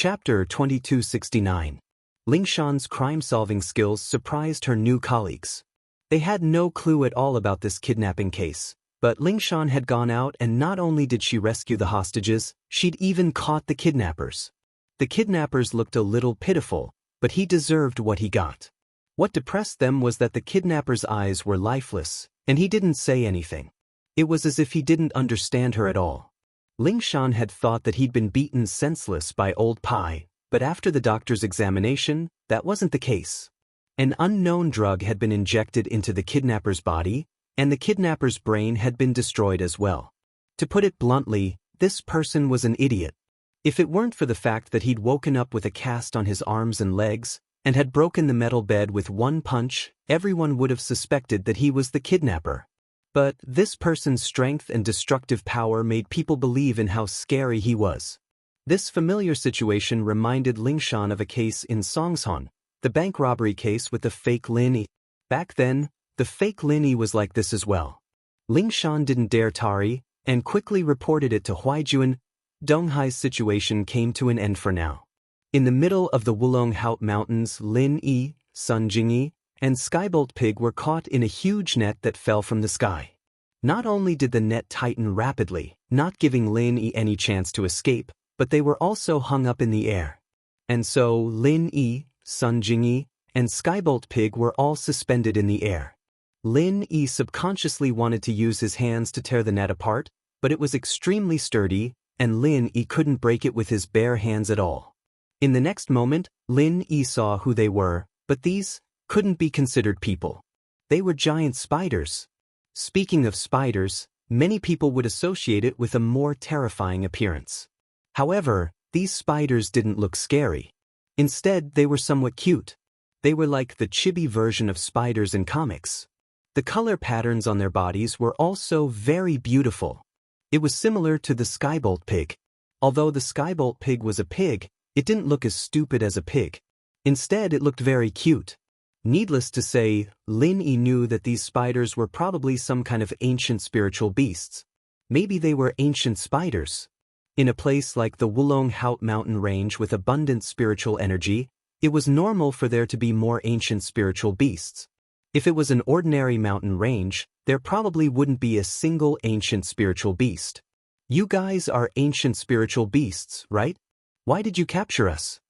Chapter 2269. Lingshan's crime-solving skills surprised her new colleagues. They had no clue at all about this kidnapping case, but Lingshan had gone out and not only did she rescue the hostages, she'd even caught the kidnappers. The kidnappers looked a little pitiful, but he deserved what he got. What depressed them was that the kidnappers' eyes were lifeless, and he didn't say anything. It was as if he didn't understand her at all. Lingshan had thought that he'd been beaten senseless by Old Pai, but after the doctor's examination, that wasn't the case. An unknown drug had been injected into the kidnapper's body, and the kidnapper's brain had been destroyed as well. To put it bluntly, this person was an idiot. If it weren't for the fact that he'd woken up with a cast on his arms and legs, and had broken the metal bed with one punch, everyone would have suspected that he was the kidnapper. But this person's strength and destructive power made people believe in how scary he was. This familiar situation reminded Lingshan of a case in Songshon, the bank robbery case with the fake Lin. Back then, the fake Lin was like this as well. Lingshan didn't dare tarry, and quickly reported it to Huaijuan. Donghai's situation came to an end for now. In the middle of the Wulong Haut Mountains, Lin Yi, Sun Jingyi, and Skybolt Pig were caught in a huge net that fell from the sky. Not only did the net tighten rapidly, not giving Lin Yi any chance to escape, but they were also hung up in the air. And so Lin Yi, Sun Jingyi, and Skybolt Pig were all suspended in the air. Lin Yi subconsciously wanted to use his hands to tear the net apart, but it was extremely sturdy, and Lin Yi couldn't break it with his bare hands at all. In the next moment, Lin Yi saw who they were, but these couldn't be considered people. They were giant spiders. Speaking of spiders, many people would associate it with a more terrifying appearance. However, these spiders didn't look scary. Instead, they were somewhat cute. They were like the chibi version of spiders in comics. The color patterns on their bodies were also very beautiful. It was similar to the Skybolt Pig. Although the Skybolt Pig was a pig, it didn't look as stupid as a pig. Instead, it looked very cute. Needless to say, Lin Yi knew that these spiders were probably some kind of ancient spiritual beasts. Maybe they were ancient spiders. In a place like the Wulong Haut mountain range with abundant spiritual energy, it was normal for there to be more ancient spiritual beasts. If it was an ordinary mountain range, there probably wouldn't be a single ancient spiritual beast. You guys are ancient spiritual beasts, right? Why did you capture us?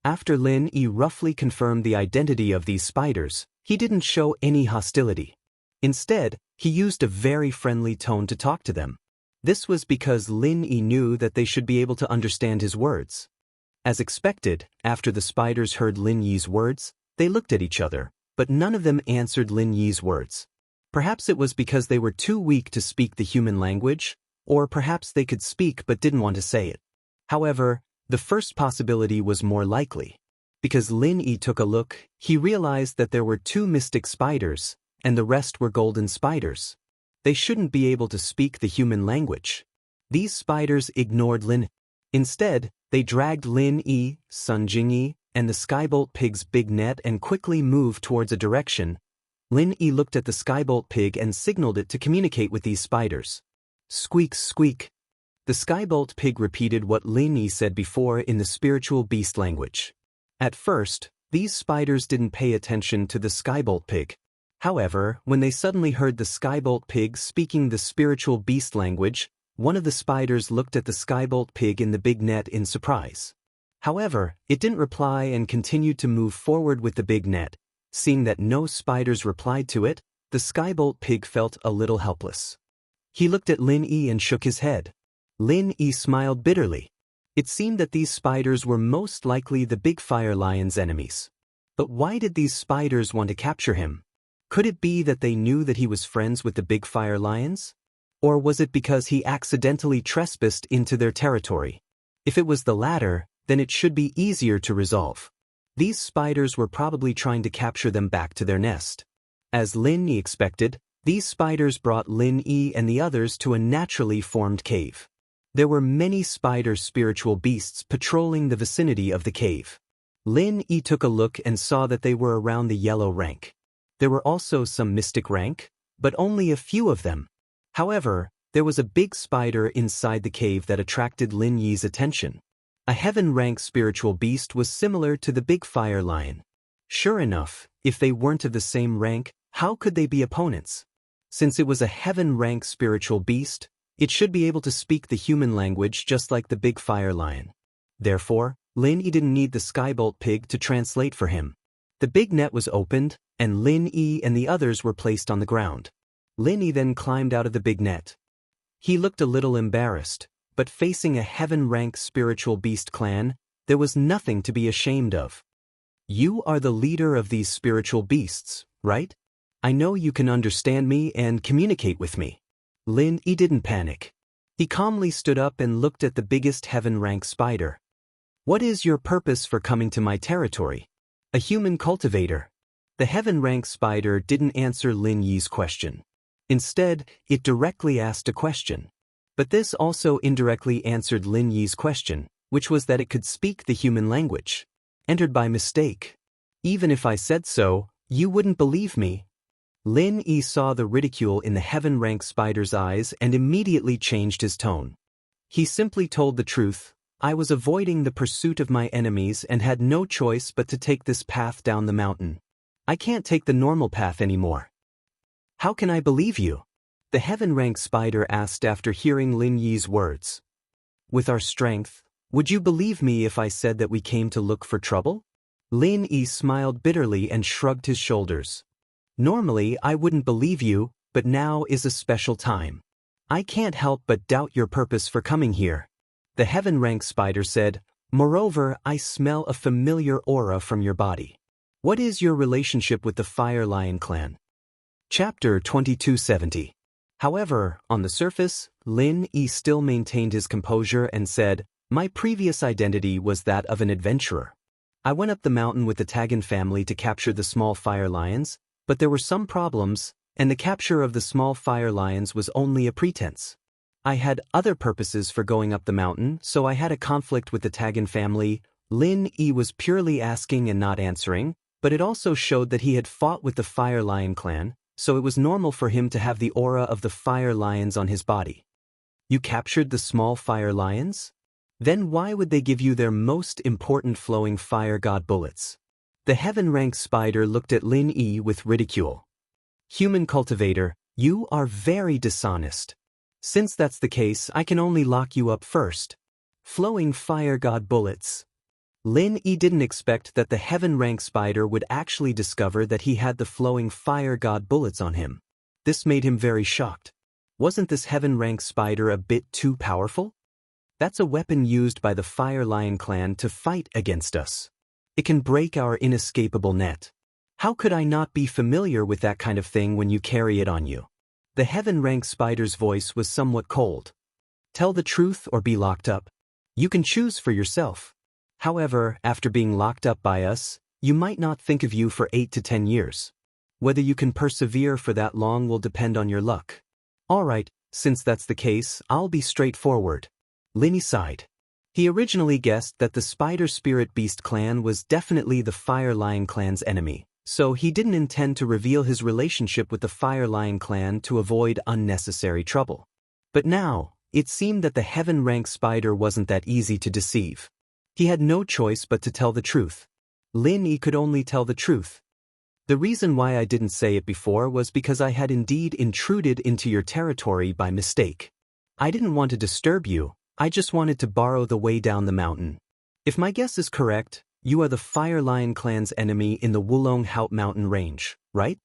After Lin Yi roughly confirmed the identity of these spiders, he didn't show any hostility. Instead, he used a very friendly tone to talk to them. This was because Lin Yi knew that they should be able to understand his words. As expected, after the spiders heard Lin Yi's words, they looked at each other, but none of them answered Lin Yi's words. Perhaps it was because they were too weak to speak the human language, or perhaps they could speak but didn't want to say it. However, the first possibility was more likely. Because Lin Yi took a look, he realized that there were two mystic spiders, and the rest were golden spiders. They shouldn't be able to speak the human language. These spiders ignored Lin. Instead, they dragged Lin Yi, Sun Jingyi, and the Skybolt Pig's big net and quickly moved towards a direction. Lin Yi looked at the Skybolt Pig and signaled it to communicate with these spiders. Squeak, squeak. The Skybolt Pig repeated what Lin Yi said before in the spiritual beast language. At first, these spiders didn't pay attention to the Skybolt Pig. However, when they suddenly heard the Skybolt Pig speaking the spiritual beast language, one of the spiders looked at the Skybolt Pig in the big net in surprise. However, it didn't reply and continued to move forward with the big net. Seeing that no spiders replied to it, the Skybolt Pig felt a little helpless. He looked at Lin Yi and shook his head. Lin Yi smiled bitterly. It seemed that these spiders were most likely the big fire lion's enemies. But why did these spiders want to capture him? Could it be that they knew that he was friends with the big fire lions? Or was it because he accidentally trespassed into their territory? If it was the latter, then it should be easier to resolve. These spiders were probably trying to capture them back to their nest. As Lin Yi expected, these spiders brought Lin Yi and the others to a naturally formed cave. There were many spider spiritual beasts patrolling the vicinity of the cave. Lin Yi took a look and saw that they were around the yellow rank. There were also some mystic rank, but only a few of them. However, there was a big spider inside the cave that attracted Lin Yi's attention. A heaven-rank spiritual beast was similar to the big fire lion. Sure enough, if they weren't of the same rank, how could they be opponents? Since it was a heaven-rank spiritual beast, it should be able to speak the human language just like the big fire lion. Therefore, Lin Yi didn't need the skybolt pig to translate for him. The big net was opened, and Lin Yi and the others were placed on the ground. Lin Yi then climbed out of the big net. He looked a little embarrassed, but facing a heaven-rank spiritual beast clan, there was nothing to be ashamed of. You are the leader of these spiritual beasts, right? I know you can understand me and communicate with me. Lin Yi didn't panic. He calmly stood up and looked at the biggest heaven-rank spider. What is your purpose for coming to my territory? A human cultivator. The heaven-rank spider didn't answer Lin Yi's question. Instead, it directly asked a question. But this also indirectly answered Lin Yi's question, which was that it could speak the human language. Entered by mistake. Even if I said so, you wouldn't believe me. Lin Yi saw the ridicule in the heaven-rank spider's eyes and immediately changed his tone. He simply told the truth. I was avoiding the pursuit of my enemies and had no choice but to take this path down the mountain. I can't take the normal path anymore. How can I believe you? The heaven-rank spider asked after hearing Lin Yi's words. With our strength, would you believe me if I said that we came to look for trouble? Lin Yi smiled bitterly and shrugged his shoulders. Normally I wouldn't believe you, but now is a special time. I can't help but doubt your purpose for coming here. The heaven-rank spider said, moreover, I smell a familiar aura from your body. What is your relationship with the Fire Lion clan? Chapter 2270. However, on the surface, Lin Yi still maintained his composure and said, my previous identity was that of an adventurer. I went up the mountain with the Tagan family to capture the small fire lions, but there were some problems, and the capture of the small fire lions was only a pretense. I had other purposes for going up the mountain, so I had a conflict with the Tagan family. Lin Yi was purely asking and not answering, but it also showed that he had fought with the Fire Lion clan, so it was normal for him to have the aura of the fire lions on his body. You captured the small fire lions? Then why would they give you their most important flowing fire god bullets? The heaven-rank spider looked at Lin Yi with ridicule. Human cultivator, you are very dishonest. Since that's the case, I can only lock you up first. Flowing fire god bullets. Lin Yi didn't expect that the heaven-rank spider would actually discover that he had the flowing fire god bullets on him. This made him very shocked. Wasn't this heaven-rank spider a bit too powerful? That's a weapon used by the Fire Lion clan to fight against us. It can break our inescapable net. How could I not be familiar with that kind of thing when you carry it on you? The heaven-rank spider's voice was somewhat cold. Tell the truth or be locked up. You can choose for yourself. However, after being locked up by us, you might not think of you for 8 to 10 years. Whether you can persevere for that long will depend on your luck. Alright, since that's the case, I'll be straightforward. Lin Yi sighed. He originally guessed that the Spider Spirit Beast clan was definitely the Fire Lion clan's enemy, so he didn't intend to reveal his relationship with the Fire Lion clan to avoid unnecessary trouble. But now, it seemed that the heaven-rank spider wasn't that easy to deceive. He had no choice but to tell the truth. Lin Yi could only tell the truth. The reason why I didn't say it before was because I had indeed intruded into your territory by mistake. I didn't want to disturb you, I just wanted to borrow the way down the mountain. If my guess is correct, you are the Fire Lion clan's enemy in the Wulong Haut mountain range, right?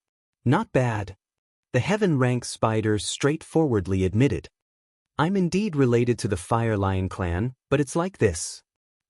Not bad. The heaven-rank spider straightforwardly admitted. I'm indeed related to the Fire Lion clan, but it's like this.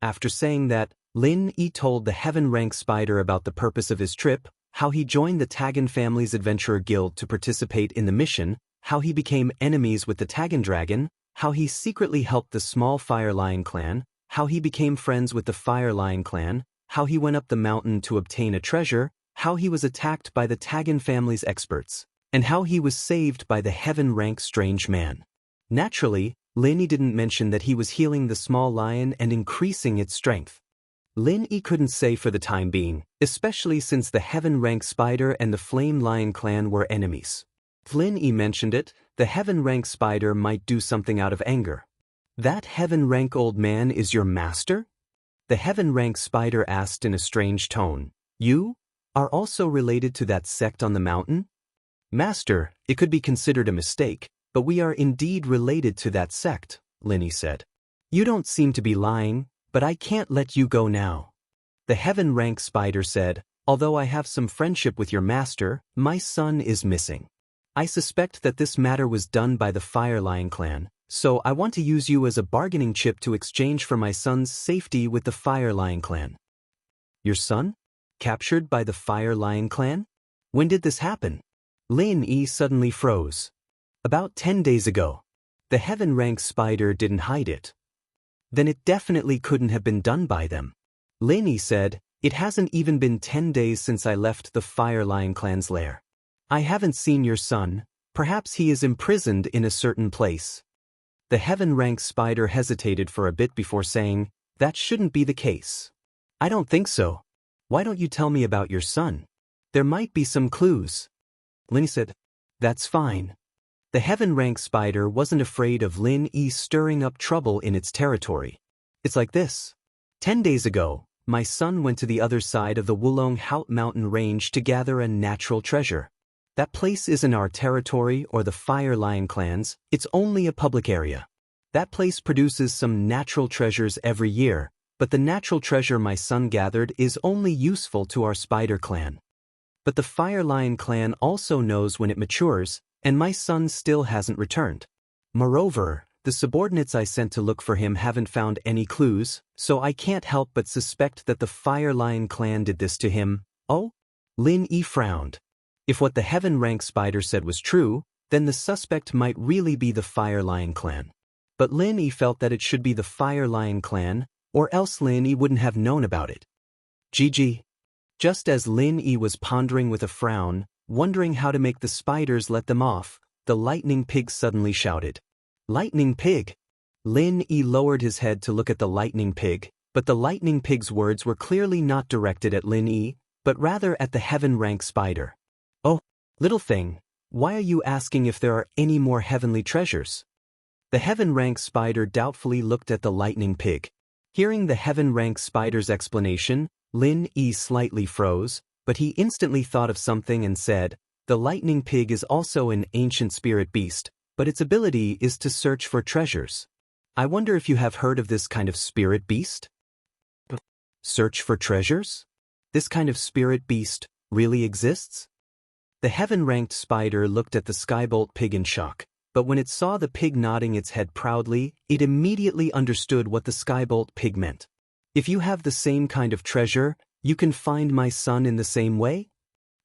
After saying that, Lin Yi told the heaven-rank spider about the purpose of his trip, how he joined the Tagan family's adventurer guild to participate in the mission, how he became enemies with the Tagan dragon, how he secretly helped the small Fire Lion clan, how he became friends with the Fire Lion clan, how he went up the mountain to obtain a treasure, how he was attacked by the Tagan family's experts, and how he was saved by the heaven-rank strange man. Naturally, Lin Yi didn't mention that he was healing the small lion and increasing its strength. Lin Yi couldn't say for the time being, especially since the heaven-rank spider and the Flame Lion clan were enemies. If Lin Yi mentioned it, the heaven-rank spider might do something out of anger. That heaven-rank old man is your master? The heaven-rank spider asked in a strange tone. You are also related to that sect on the mountain? Master, it could be considered a mistake, but we are indeed related to that sect, Lin said. You don't seem to be lying, but I can't let you go now. The heaven-rank spider said, although I have some friendship with your master, my son is missing. I suspect that this matter was done by the Fire Lion clan, so I want to use you as a bargaining chip to exchange for my son's safety with the Fire Lion clan. Your son? Captured by the Fire Lion clan? When did this happen? Lin suddenly froze. About 10 days ago. The heaven-rank spider didn't hide it. Then it definitely couldn't have been done by them. Lin said, it hasn't even been 10 days since I left the Fire Lion clan's lair. I haven't seen your son, perhaps he is imprisoned in a certain place. The heaven-rank spider hesitated for a bit before saying, that shouldn't be the case. I don't think so. Why don't you tell me about your son? There might be some clues. Lin said, that's fine. The heaven-rank spider wasn't afraid of Lin stirring up trouble in its territory. It's like this. 10 days ago, my son went to the other side of the Wulong Haut mountain range to gather a natural treasure. That place isn't our territory or the Fire Lion clan's, it's only a public area. That place produces some natural treasures every year, but the natural treasure my son gathered is only useful to our spider clan. But the Fire Lion clan also knows when it matures, and my son still hasn't returned. Moreover, the subordinates I sent to look for him haven't found any clues, so I can't help but suspect that the Fire Lion clan did this to him. Oh? Lin frowned. If what the heaven-rank spider said was true, then the suspect might really be the Fire Lion clan. But Lin felt that it should be the Fire Lion clan, or else Lin wouldn't have known about it. GG. Just as Lin was pondering with a frown, wondering how to make the spiders let them off, the lightning pig suddenly shouted. Lightning pig! Lin lowered his head to look at the lightning pig, but the lightning pig's words were clearly not directed at Lin, but rather at the heaven-rank spider. Oh, little thing, why are you asking if there are any more heavenly treasures? The heaven-rank spider doubtfully looked at the lightning pig. Hearing the heaven-rank spider's explanation, Lin slightly froze, but he instantly thought of something and said, the lightning pig is also an ancient spirit beast, but its ability is to search for treasures. I wonder if you have heard of this kind of spirit beast? Search for treasures? This kind of spirit beast really exists? The heaven-ranked spider looked at the skybolt pig in shock, but when it saw the pig nodding its head proudly, it immediately understood what the skybolt pig meant. If you have the same kind of treasure, you can find my son in the same way?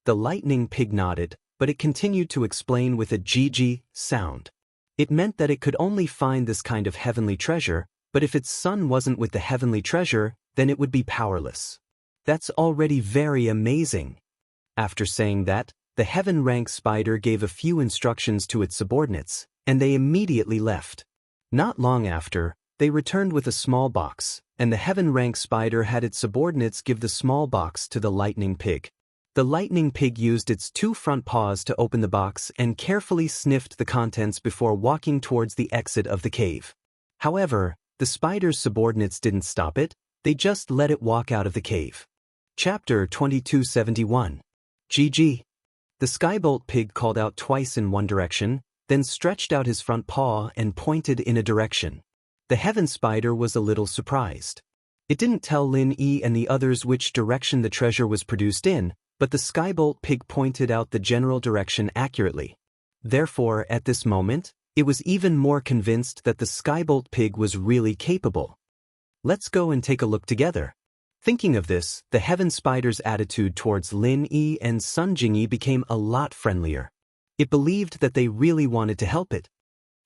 The lightning pig nodded, but it continued to explain with a GG sound. It meant that it could only find this kind of heavenly treasure, but if its son wasn't with the heavenly treasure, then it would be powerless. That's already very amazing. After saying that, the heaven-rank spider gave a few instructions to its subordinates, and they immediately left. Not long after, they returned with a small box, and the heaven-rank spider had its subordinates give the small box to the lightning pig. The lightning pig used its 2 front paws to open the box and carefully sniffed the contents before walking towards the exit of the cave. However, the spider's subordinates didn't stop it, they just let it walk out of the cave. Chapter 2271. GG. The skybolt pig called out twice in one direction, then stretched out his front paw and pointed in a direction. The heaven spider was a little surprised. It didn't tell Lin and the others which direction the treasure was produced in, but the skybolt pig pointed out the general direction accurately. Therefore, at this moment, it was even more convinced that the skybolt pig was really capable. Let's go and take a look together. Thinking of this, the heaven spider's attitude towards Lin and Sun Jingyi became a lot friendlier. It believed that they really wanted to help it.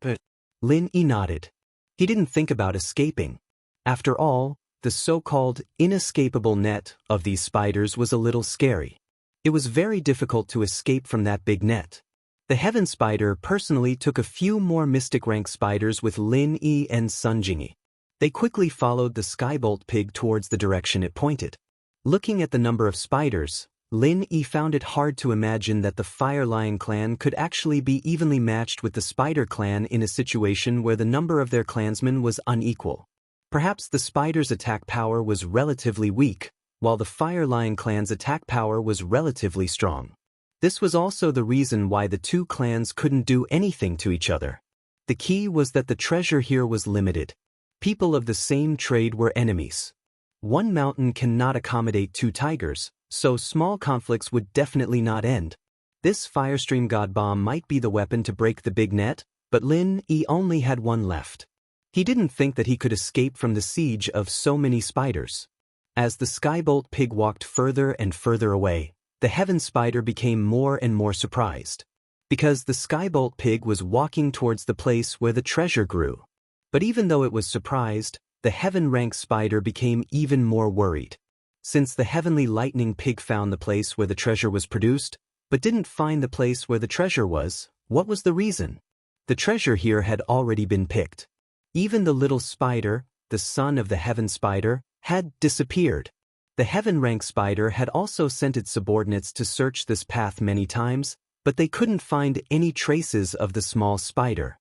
But Lin nodded. He didn't think about escaping. After all, the so-called inescapable net of these spiders was a little scary. It was very difficult to escape from that big net. The heaven spider personally took a few more mystic rank spiders with Lin and Sun Jingyi. They quickly followed the skybolt pig towards the direction it pointed. Looking at the number of spiders, Lin Yi found it hard to imagine that the Fire Lion clan could actually be evenly matched with the Spider clan in a situation where the number of their clansmen was unequal. Perhaps the Spider's attack power was relatively weak, while the Fire Lion clan's attack power was relatively strong. This was also the reason why the two clans couldn't do anything to each other. The key was that the treasure here was limited. People of the same trade were enemies. One mountain cannot accommodate two tigers, so small conflicts would definitely not end. This Firestream God Bomb might be the weapon to break the big net, but Lin Yi only had one left. He didn't think that he could escape from the siege of so many spiders. As the Skybolt Pig walked further and further away, the Heaven Spider became more and more surprised. Because the Skybolt Pig was walking towards the place where the treasure grew. But even though it was surprised, the Heaven Rank Spider became even more worried. Since the Heavenly Lightning Pig found the place where the treasure was produced, but didn't find the place where the treasure was, what was the reason? The treasure here had already been picked. Even the little spider, the son of the Heaven Spider, had disappeared. The Heaven Rank Spider had also sent its subordinates to search this path many times, but they couldn't find any traces of the small spider.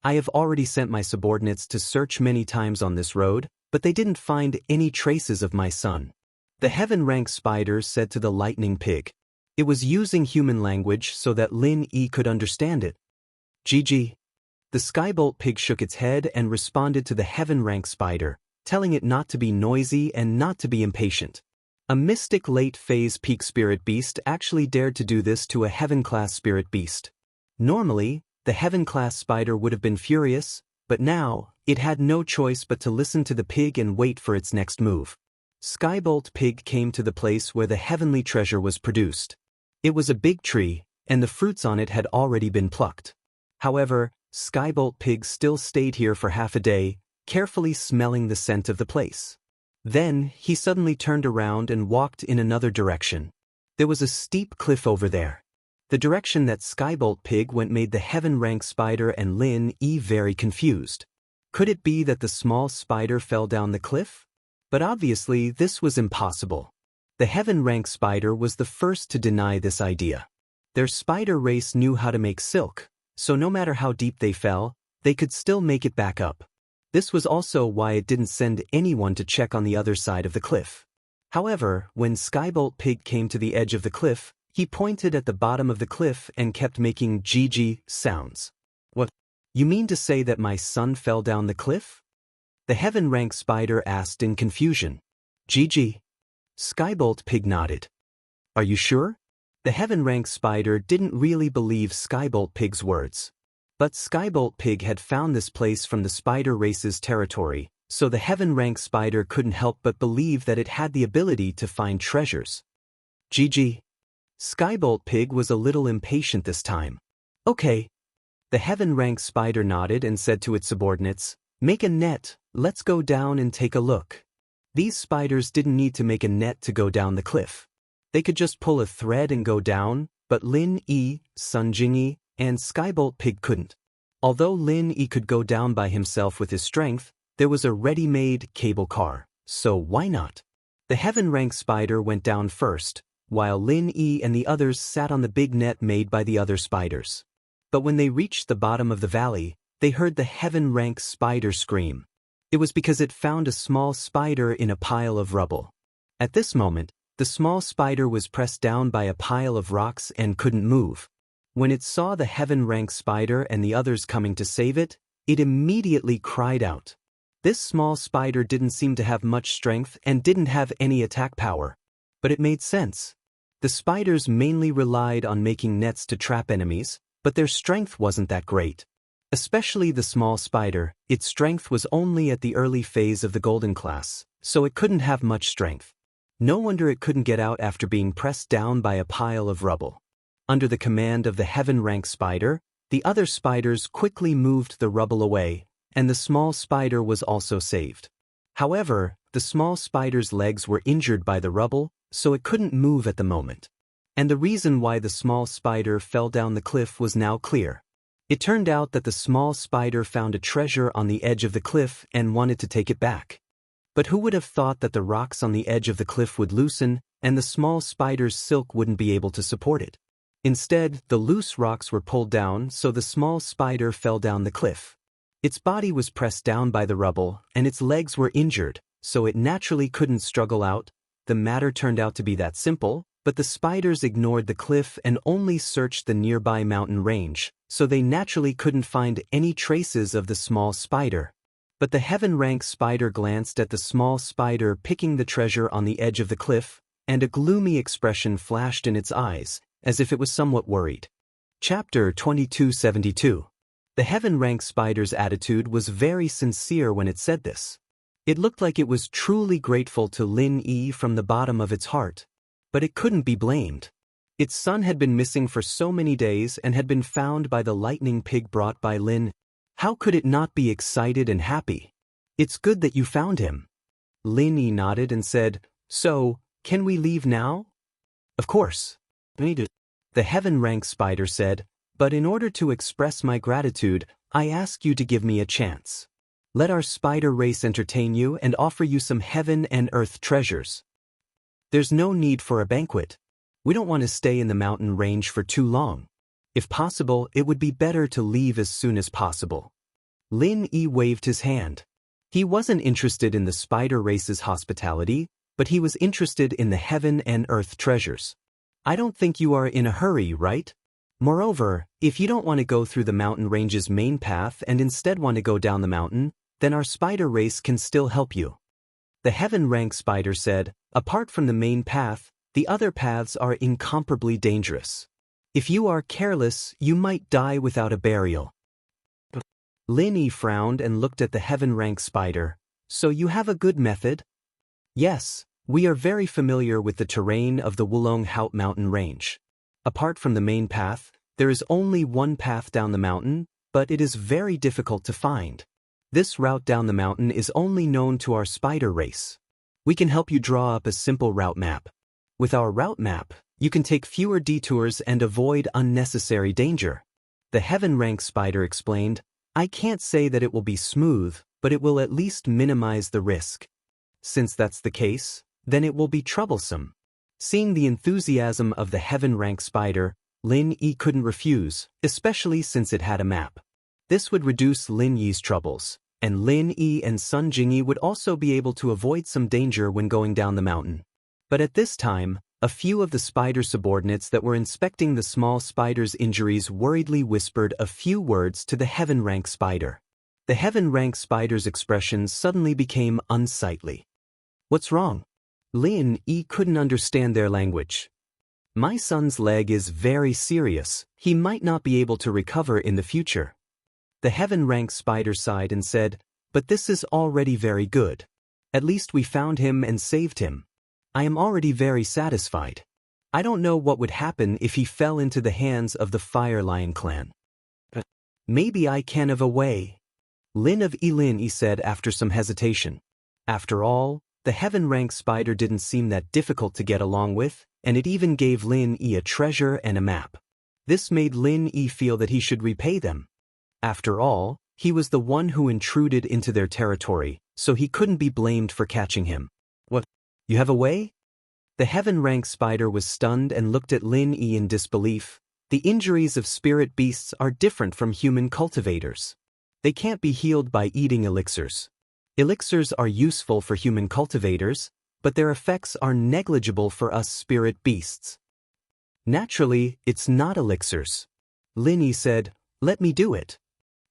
I have already sent my subordinates to search many times on this road, but they didn't find any traces of my son. The Heaven Rank Spider said to the Lightning Pig. It was using human language so that Lin Yi could understand it. GG. The Skybolt Pig shook its head and responded to the Heaven Rank Spider, telling it not to be noisy and not to be impatient. A mystic late-phase peak spirit beast actually dared to do this to a Heaven-class spirit beast. Normally, the Heaven-class spider would have been furious, but now, it had no choice but to listen to the pig and wait for its next move. Skybolt Pig came to the place where the heavenly treasure was produced. It was a big tree, and the fruits on it had already been plucked. However, Skybolt Pig still stayed here for half a day, carefully smelling the scent of the place. Then, he suddenly turned around and walked in another direction. There was a steep cliff over there. The direction that Skybolt Pig went made the Heaven Rank Spider and Lin Yi very confused. Could it be that the small spider fell down the cliff? But obviously, this was impossible. The Heaven Rank Spider was the first to deny this idea. Their spider race knew how to make silk, so no matter how deep they fell, they could still make it back up. This was also why it didn't send anyone to check on the other side of the cliff. However, when Skybolt Pig came to the edge of the cliff, he pointed at the bottom of the cliff and kept making GG sounds. What? You mean to say that my son fell down the cliff? The Heaven Rank Spider asked in confusion. GG. Skybolt Pig nodded. Are you sure? The Heaven Rank Spider didn't really believe Skybolt Pig's words. But Skybolt Pig had found this place from the spider race's territory, so the Heaven Rank Spider couldn't help but believe that it had the ability to find treasures. GG. Skybolt Pig was a little impatient this time. Okay. The Heaven Rank Spider nodded and said to its subordinates, make a net, let's go down and take a look. These spiders didn't need to make a net to go down the cliff. They could just pull a thread and go down, but Lin Yi, Sun Jingyi, and Skybolt Pig couldn't. Although Lin Yi could go down by himself with his strength, there was a ready-made cable car, so why not? The Heaven Rank Spider went down first, while Lin Yi and the others sat on the big net made by the other spiders. But when they reached the bottom of the valley, they heard the Heaven Rank Spider scream. It was because it found a small spider in a pile of rubble. At this moment, the small spider was pressed down by a pile of rocks and couldn't move. When it saw the Heaven Rank Spider and the others coming to save it, it immediately cried out. This small spider didn't seem to have much strength and didn't have any attack power. But it made sense. The spiders mainly relied on making nets to trap enemies, but their strength wasn't that great. Especially the small spider, its strength was only at the early phase of the golden class, so it couldn't have much strength. No wonder it couldn't get out after being pressed down by a pile of rubble. Under the command of the Heaven Rank Spider, the other spiders quickly moved the rubble away, and the small spider was also saved. However, the small spider's legs were injured by the rubble, so it couldn't move at the moment. And the reason why the small spider fell down the cliff was now clear. It turned out that the small spider found a treasure on the edge of the cliff and wanted to take it back. But who would have thought that the rocks on the edge of the cliff would loosen, and the small spider's silk wouldn't be able to support it? Instead, the loose rocks were pulled down, so the small spider fell down the cliff. Its body was pressed down by the rubble, and its legs were injured, so it naturally couldn't struggle out. The matter turned out to be that simple, but the spiders ignored the cliff and only searched the nearby mountain range, so they naturally couldn't find any traces of the small spider. But the heaven-rank spider glanced at the small spider picking the treasure on the edge of the cliff, and a gloomy expression flashed in its eyes, as if it was somewhat worried. Chapter 2272. The heaven-rank spider's attitude was very sincere when it said this. It looked like it was truly grateful to Lin Yi from the bottom of its heart. But it couldn't be blamed. Its son had been missing for so many days and had been found by the lightning pig brought by Lin. How could it not be excited and happy? It's good that you found him. Lin Yi nodded and said, So, can we leave now? Of course. The heaven-rank spider said, But in order to express my gratitude, I ask you to give me a chance. Let our spider race entertain you and offer you some heaven and earth treasures. There's no need for a banquet. We don't want to stay in the mountain range for too long. If possible, it would be better to leave as soon as possible. Lin Yi waved his hand. He wasn't interested in the spider race's hospitality, but he was interested in the heaven and earth treasures. I don't think you are in a hurry, right? Moreover, if you don't want to go through the mountain range's main path and instead want to go down the mountain, then our spider race can still help you. The heaven-rank spider said, Apart from the main path, the other paths are incomparably dangerous. If you are careless, you might die without a burial. Lin Yi frowned and looked at the heaven-rank spider. So you have a good method? Yes, we are very familiar with the terrain of the Wulong Haut mountain range. Apart from the main path, there is only one path down the mountain, but it is very difficult to find. This route down the mountain is only known to our spider race. We can help you draw up a simple route map. With our route map, you can take fewer detours and avoid unnecessary danger. The heaven-rank spider explained, I can't say that it will be smooth, but it will at least minimize the risk. Since that's the case, then it will be troublesome. Seeing the enthusiasm of the heaven-rank spider, Lin Yi couldn't refuse, especially since it had a map. This would reduce Lin Yi's troubles, and Lin Yi and Sun Jingyi would also be able to avoid some danger when going down the mountain. But at this time, a few of the spider subordinates that were inspecting the small spider's injuries worriedly whispered a few words to the heaven-rank spider. The heaven-rank spider's expression suddenly became unsightly. What's wrong? Lin Yi couldn't understand their language. My son's leg is very serious. He might not be able to recover in the future. The heaven-rank spider sighed and said, But this is already very good. At least we found him and saved him. I am already very satisfied. I don't know what would happen if he fell into the hands of the Fire Lion clan. Maybe I can have a way. Lin Yi said after some hesitation. After all, the heaven-rank spider didn't seem that difficult to get along with, and it even gave Lin Yi a treasure and a map. This made Lin Yi feel that he should repay them. After all, he was the one who intruded into their territory, so he couldn't be blamed for catching him. What? You have a way? The heaven-rank spider was stunned and looked at Lin Yi in disbelief. The injuries of spirit beasts are different from human cultivators. They can't be healed by eating elixirs. Elixirs are useful for human cultivators, but their effects are negligible for us spirit beasts. Naturally, it's not elixirs. Lin Yi said, Let me do it.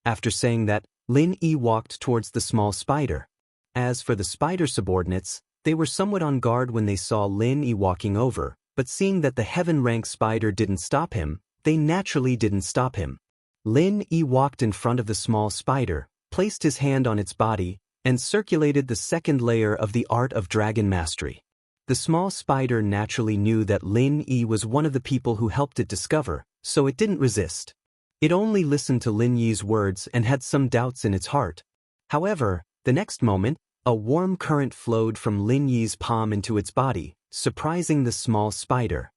After saying that, Lin Yi walked towards the small spider. As for the spider subordinates, they were somewhat on guard when they saw Lin Yi walking over, but seeing that the heaven-rank spider didn't stop him, they naturally didn't stop him. Lin Yi walked in front of the small spider, placed his hand on its body, and circulated the second layer of the art of dragon mastery. The small spider naturally knew that Lin Yi was one of the people who helped it discover, so it didn't resist. It only listened to Lin Yi's words and had some doubts in its heart. However, the next moment, a warm current flowed from Lin Yi's palm into its body, surprising the small spider.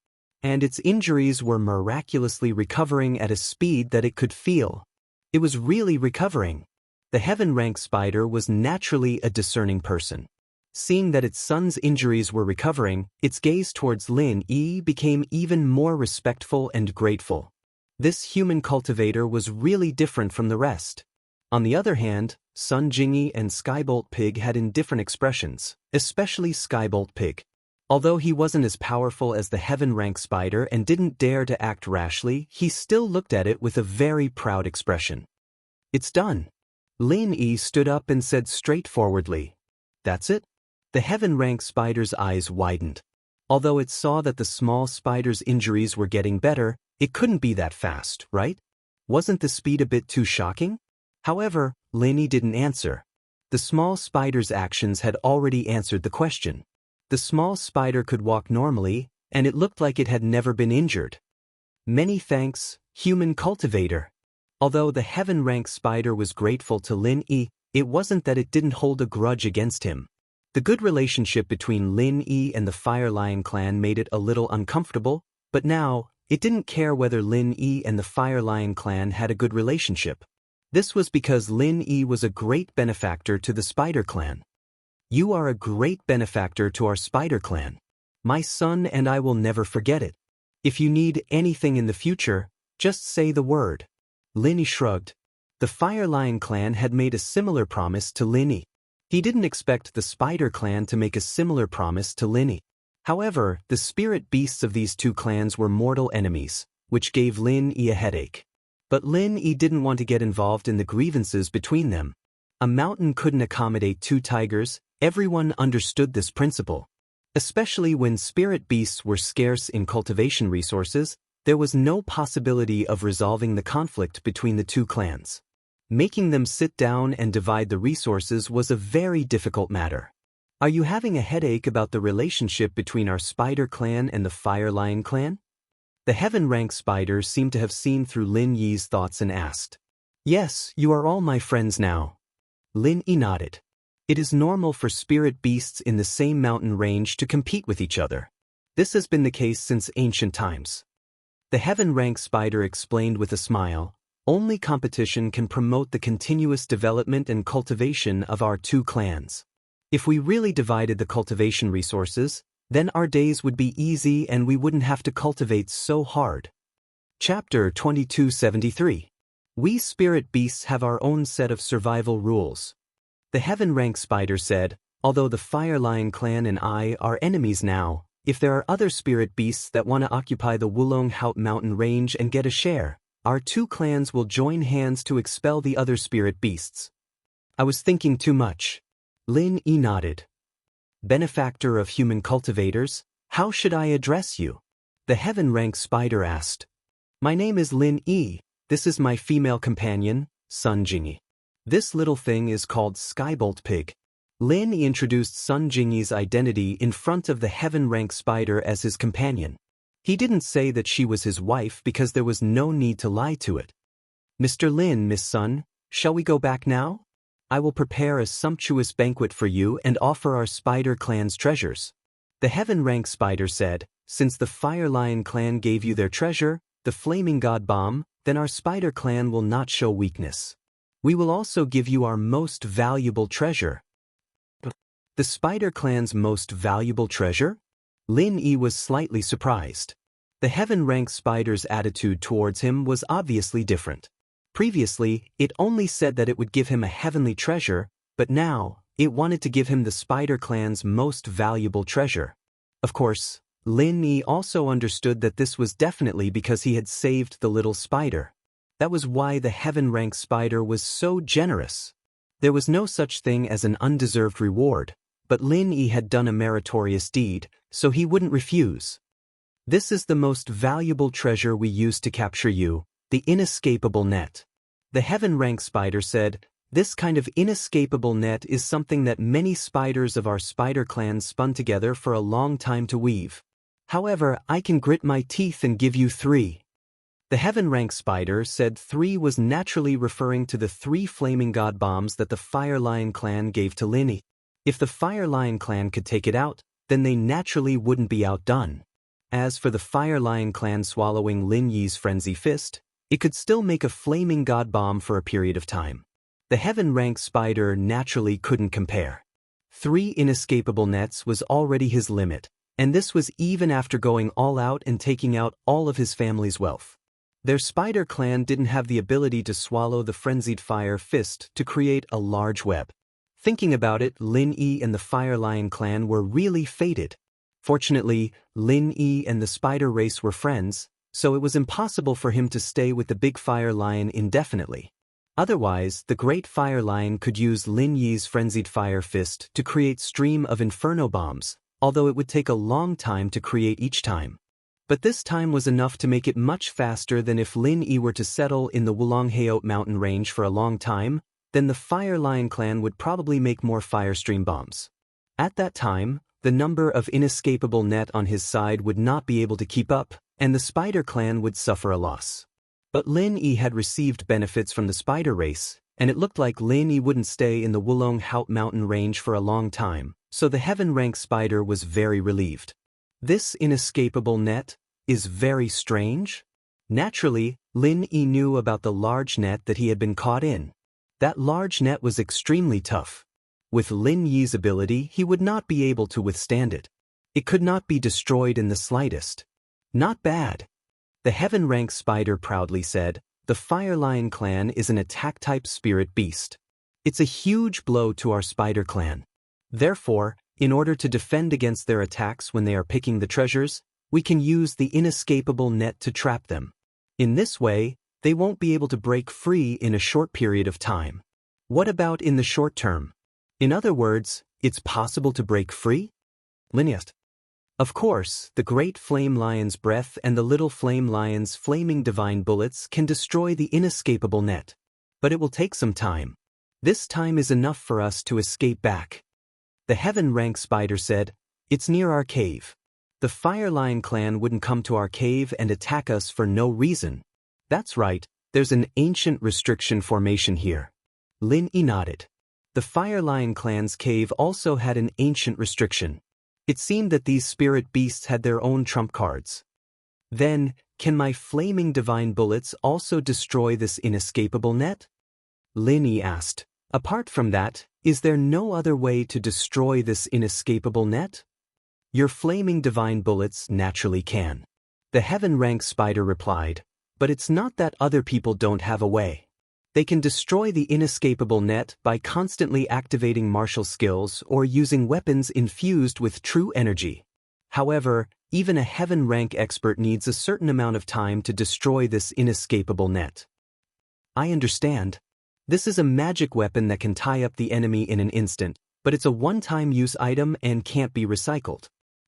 And its injuries were miraculously recovering at a speed that it could feel. It was really recovering. The heaven-rank spider was naturally a discerning person. Seeing that its son's injuries were recovering, its gaze towards Lin Yi became even more respectful and grateful. This human cultivator was really different from the rest. On the other hand, Sun Jingyi and Skybolt Pig had indifferent expressions, especially Skybolt Pig. Although he wasn't as powerful as the heaven-rank spider and didn't dare to act rashly, he still looked at it with a very proud expression. "It's done." Lin Yi stood up and said straightforwardly. "That's it?" The heaven-rank spider's eyes widened. Although it saw that the small spider's injuries were getting better, it couldn't be that fast, right? Wasn't the speed a bit too shocking? However, Lin Yi didn't answer. The small spider's actions had already answered the question. The small spider could walk normally, and it looked like it had never been injured. "Many thanks, human cultivator." Although the heaven-rank spider was grateful to Lin Yi, it wasn't that it didn't hold a grudge against him. The good relationship between Lin Yi and the Fire Lion clan made it a little uncomfortable, but now, it didn't care whether Lin Yi and the Fire Lion clan had a good relationship. This was because Lin Yi was a great benefactor to the Spider Clan. "You are a great benefactor to our Spider Clan. My son and I will never forget it. If you need anything in the future, just say the word." Lin Yi shrugged. The Fire Lion clan had made a similar promise to Lin Yi. He didn't expect the Spider Clan to make a similar promise to Lin Yi. However, the spirit beasts of these two clans were mortal enemies, which gave Lin Yi a headache. But Lin Yi didn't want to get involved in the grievances between them. A mountain couldn't accommodate two tigers. Everyone understood this principle. Especially when spirit beasts were scarce in cultivation resources, there was no possibility of resolving the conflict between the two clans. Making them sit down and divide the resources was a very difficult matter. "Are you having a headache about the relationship between our Spider Clan and the Fire Lion clan?" The heaven-rank spider seemed to have seen through Lin Yi's thoughts and asked. "Yes, you are all my friends now." Lin Yi nodded. It is normal for spirit beasts in the same mountain range to compete with each other. This has been the case since ancient times. The heaven-rank spider explained with a smile, "Only competition can promote the continuous development and cultivation of our two clans. If we really divided the cultivation resources, then our days would be easy and we wouldn't have to cultivate so hard." Chapter 2273. We spirit beasts have our own set of survival rules. The heaven-rank spider said, "Although the Fire Lion clan and I are enemies now, if there are other spirit beasts that want to occupy the Wulong Haut mountain range and get a share, our two clans will join hands to expel the other spirit beasts." "I was thinking too much." Lin Yi nodded. "Benefactor of human cultivators, how should I address you?" The heaven-rank spider asked. "My name is Lin Yi. This is my female companion, Sun Jingyi. This little thing is called Skybolt Pig." Lin Yi introduced Sun Jingyi's identity in front of the heaven-rank spider as his companion. He didn't say that she was his wife because there was no need to lie to it. "Mr. Lin, Miss Sun, shall we go back now? I will prepare a sumptuous banquet for you and offer our Spider Clan's treasures." The heaven-rank spider said, "Since the Fire Lion clan gave you their treasure, the Flaming God Bomb, then our Spider Clan will not show weakness. We will also give you our most valuable treasure." The Spider Clan's most valuable treasure? Lin Yi was slightly surprised. The heaven-rank spider's attitude towards him was obviously different. Previously, it only said that it would give him a heavenly treasure, but now, it wanted to give him the Spider Clan's most valuable treasure. Of course, Lin Yi also understood that this was definitely because he had saved the little spider. That was why the heaven-rank spider was so generous. There was no such thing as an undeserved reward, but Lin Yi had done a meritorious deed, so he wouldn't refuse. "This is the most valuable treasure we used to capture you, the inescapable net." The heaven-rank spider said, "This kind of inescapable net is something that many spiders of our Spider Clan spun together for a long time to weave. However, I can grit my teeth and give you 3. The heaven-rank spider said 3 was naturally referring to the 3 flaming god bombs that the Fire Lion clan gave to Lin Yi. If the Fire Lion clan could take it out, then they naturally wouldn't be outdone. As for the Fire Lion clan swallowing Lin Yi's frenzy fist, it could still make a flaming god bomb for a period of time. The heaven-rank spider naturally couldn't compare. 3 inescapable nets was already his limit, and this was even after going all out and taking out all of his family's wealth. Their spider clan didn't have the ability to swallow the frenzied fire fist to create a large web. Thinking about it, Lin Yi and the Fire Lion clan were really fated. Fortunately, Lin Yi and the spider race were friends, so it was impossible for him to stay with the big Fire Lion indefinitely. Otherwise, the Great Fire Lion could use Lin Yi's frenzied fire fist to create stream of inferno bombs, although it would take a long time to create each time. But this time was enough to make it much faster than if Lin Yi were to settle in the Wulongheot mountain range for a long time. Then the Fire Lion clan would probably make more fire stream bombs. At that time, the number of inescapable net on his side would not be able to keep up, and the Spider clan would suffer a loss. But Lin Yi had received benefits from the spider race, and it looked like Lin Yi wouldn't stay in the Wulongheot mountain range for a long time, so the heaven rank spider was very relieved. This inescapable net is very strange. Naturally, Lin Yi knew about the large net that he had been caught in. That large net was extremely tough. With Lin Yi's ability, he would not be able to withstand it. It could not be destroyed in the slightest. Not bad. The heaven rank spider proudly said, the Fire Lion clan is an attack-type spirit beast. It's a huge blow to our spider clan. Therefore, in order to defend against their attacks when they are picking the treasures, we can use the inescapable net to trap them. In this way, they won't be able to break free in a short period of time. What about in the short term? In other words, it's possible to break free? Lin asked. Of course, the Great Flame Lion's breath and the Little Flame Lion's flaming divine bullets can destroy the inescapable net. But it will take some time. This time is enough for us to escape back. The heaven rank spider said, it's near our cave. The Fire Lion clan wouldn't come to our cave and attack us for no reason. That's right, there's an ancient restriction formation here. Lin Yi nodded. The Fire Lion clan's cave also had an ancient restriction. It seemed that these spirit beasts had their own trump cards. Then, can my flaming divine bullets also destroy this inescapable net? Lin Yi asked. Apart from that, is there no other way to destroy this inescapable net? Your flaming divine bullets naturally can. The heaven rank spider replied. But it's not that other people don't have a way. They can destroy the inescapable net by constantly activating martial skills or using weapons infused with true energy. However, even a heaven rank expert needs a certain amount of time to destroy this inescapable net. I understand. This is a magic weapon that can tie up the enemy in an instant, but it's a one-time use item and can't be recycled.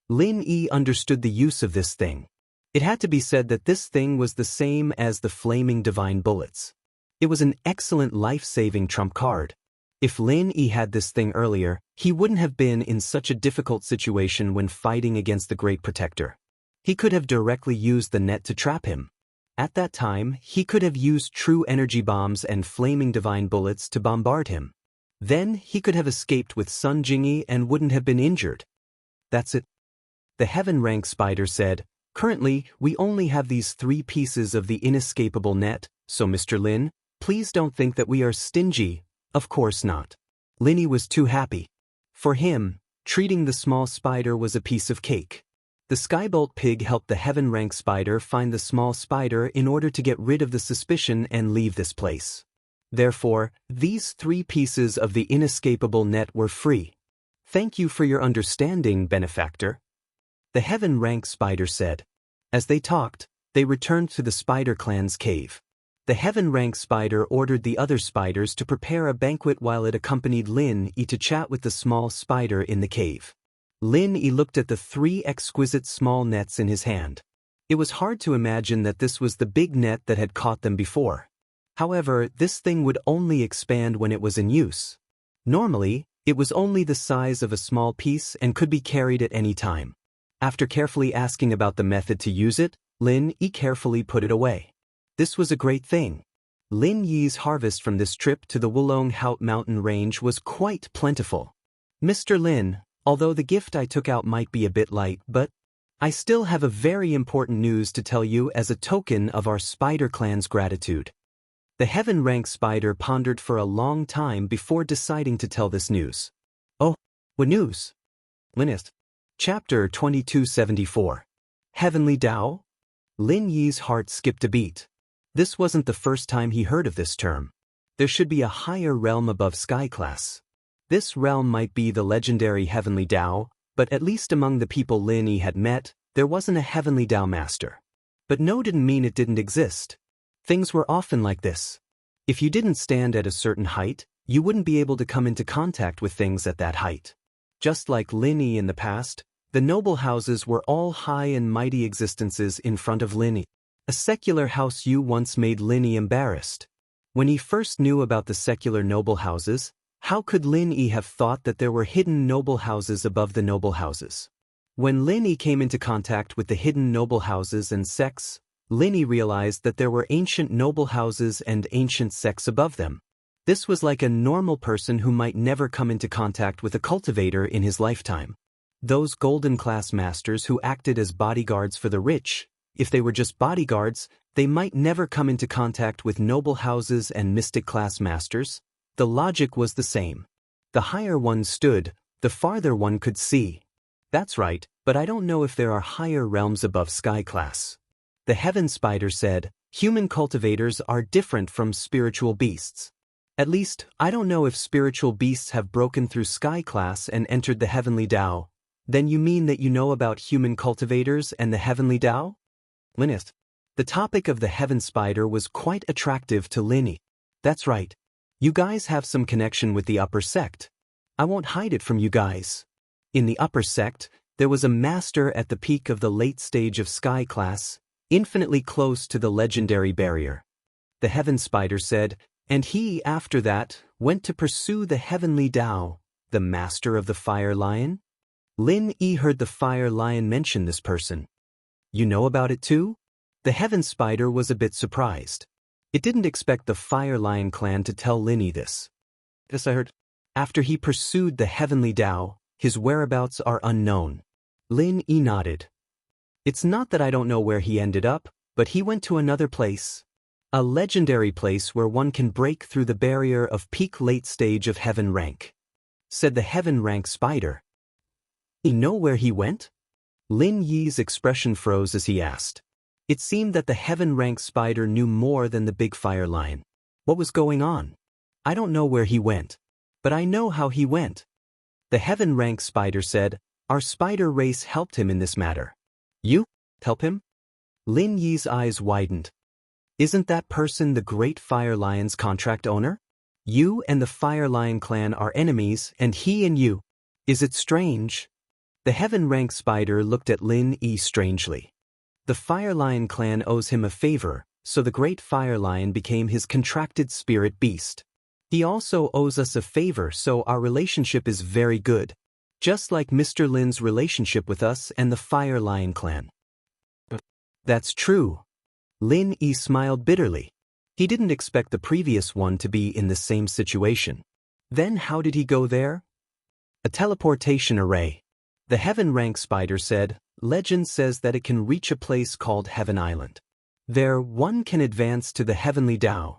Lin Yi understood the use of this thing. It had to be said that this thing was the same as the flaming divine bullets. It was an excellent life-saving trump card. If Lin Yi had this thing earlier, he wouldn't have been in such a difficult situation when fighting against the Great Protector. He could have directly used the net to trap him. At that time, he could have used true energy bombs and flaming divine bullets to bombard him. Then he could have escaped with Sun Jingyi and wouldn't have been injured. That's it. The heaven rank spider said, currently, we only have these 3 pieces of the inescapable net, so Mr. Lin, please don't think that we are stingy. Of course not. Lin Yi was too happy. For him, treating the small spider was a piece of cake. The Skybolt pig helped the heaven rank spider find the small spider in order to get rid of the suspicion and leave this place. Therefore, these 3 pieces of the inescapable net were free. Thank you for your understanding, benefactor. The heaven rank spider said. As they talked, they returned to the spider clan's cave. The heaven rank spider ordered the other spiders to prepare a banquet while it accompanied Lin Yi to chat with the small spider in the cave. Lin Yi looked at the 3 exquisite small nets in his hand. It was hard to imagine that this was the big net that had caught them before. However, this thing would only expand when it was in use. Normally, it was only the size of a small piece and could be carried at any time. After carefully asking about the method to use it, Lin Yi carefully put it away. This was a great thing. Lin Yi's harvest from this trip to the Wulongheot mountain range was quite plentiful. Mr. Lin, although the gift I took out might be a bit light, but I still have a very important news to tell you as a token of our spider clan's gratitude. The heaven rank spider pondered for a long time before deciding to tell this news. Oh, What news? Linist. Chapter 2274. Heavenly Dao? Lin Yi's heart skipped a beat. This wasn't the first time he heard of this term. There should be a higher realm above sky class. This realm might be the legendary Heavenly Dao, but at least among the people Lin Yi had met, there wasn't a Heavenly Dao master. But no didn't mean it didn't exist. Things were often like this. If you didn't stand at a certain height, you wouldn't be able to come into contact with things at that height. Just like Lin Yi in the past, the noble houses were all high and mighty existences in front of Lin Yi. A secular house you once made Lin Yi embarrassed. When he first knew about the secular noble houses, how could Lin Yi have thought that there were hidden noble houses above the noble houses? When Lin Yi came into contact with the hidden noble houses and sects, Lin Yi realized that there were ancient noble houses and ancient sects above them. This was like a normal person who might never come into contact with a cultivator in his lifetime. Those golden class masters who acted as bodyguards for the rich, if they were just bodyguards, they might never come into contact with noble houses and mystic class masters. The logic was the same. The higher one stood, the farther one could see. That's right, but I don't know if there are higher realms above sky class. The heaven spider said, human cultivators are different from spiritual beasts. At least, I don't know if spiritual beasts have broken through sky class and entered the heavenly Dao. Then you mean that you know about human cultivators and the heavenly Dao? Linist. The topic of the heaven spider was quite attractive to Lin Yi. That's right. You guys have some connection with the upper sect. I won't hide it from you guys. In the upper sect, there was a master at the peak of the late stage of sky class, infinitely close to the legendary barrier. The heaven spider said, and he, after that, went to pursue the heavenly Dao, the master of the fire lion? Lin Yi heard the fire lion mention this person. You know about it too? The heaven spider was a bit surprised. It didn't expect the fire lion clan to tell Lin Yi this. Yes, I heard. After he pursued the heavenly Dao, his whereabouts are unknown. Lin Yi nodded. It's not that I don't know where he ended up, but he went to another place. A legendary place where one can break through the barrier of peak late stage of heaven rank. Said the heaven rank spider. You know where he went? Lin Yi's expression froze as he asked. It seemed that the heaven rank spider knew more than the big fire lion. What was going on? I don't know where he went. But I know how he went. The heaven rank spider said, our spider race helped him in this matter. You? Help him? Lin Yi's eyes widened. Isn't that person the great fire lion's contract owner? You and the fire lion clan are enemies and he and you. Is it strange? The heaven rank spider looked at Lin Yi strangely. The fire lion clan owes him a favor, so the great fire lion became his contracted spirit beast. He also owes us a favor, so our relationship is very good. Just like Mr. Lin's relationship with us and the fire lion clan. That's true. Lin Yi smiled bitterly. He didn't expect the previous one to be in the same situation. Then how did he go there? A teleportation array. The heaven rank spider said, legend says that it can reach a place called Heaven Island. There one can advance to the heavenly Dao.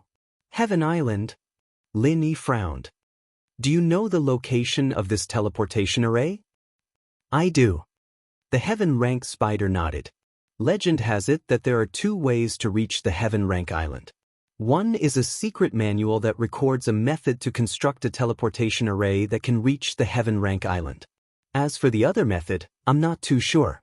Heaven Island? Lin Yi frowned. Do you know the location of this teleportation array? I do. The heaven rank spider nodded. Legend has it that there are two ways to reach the heaven rank island. One is a secret manual that records a method to construct a teleportation array that can reach the heaven rank island. As for the other method, I'm not too sure.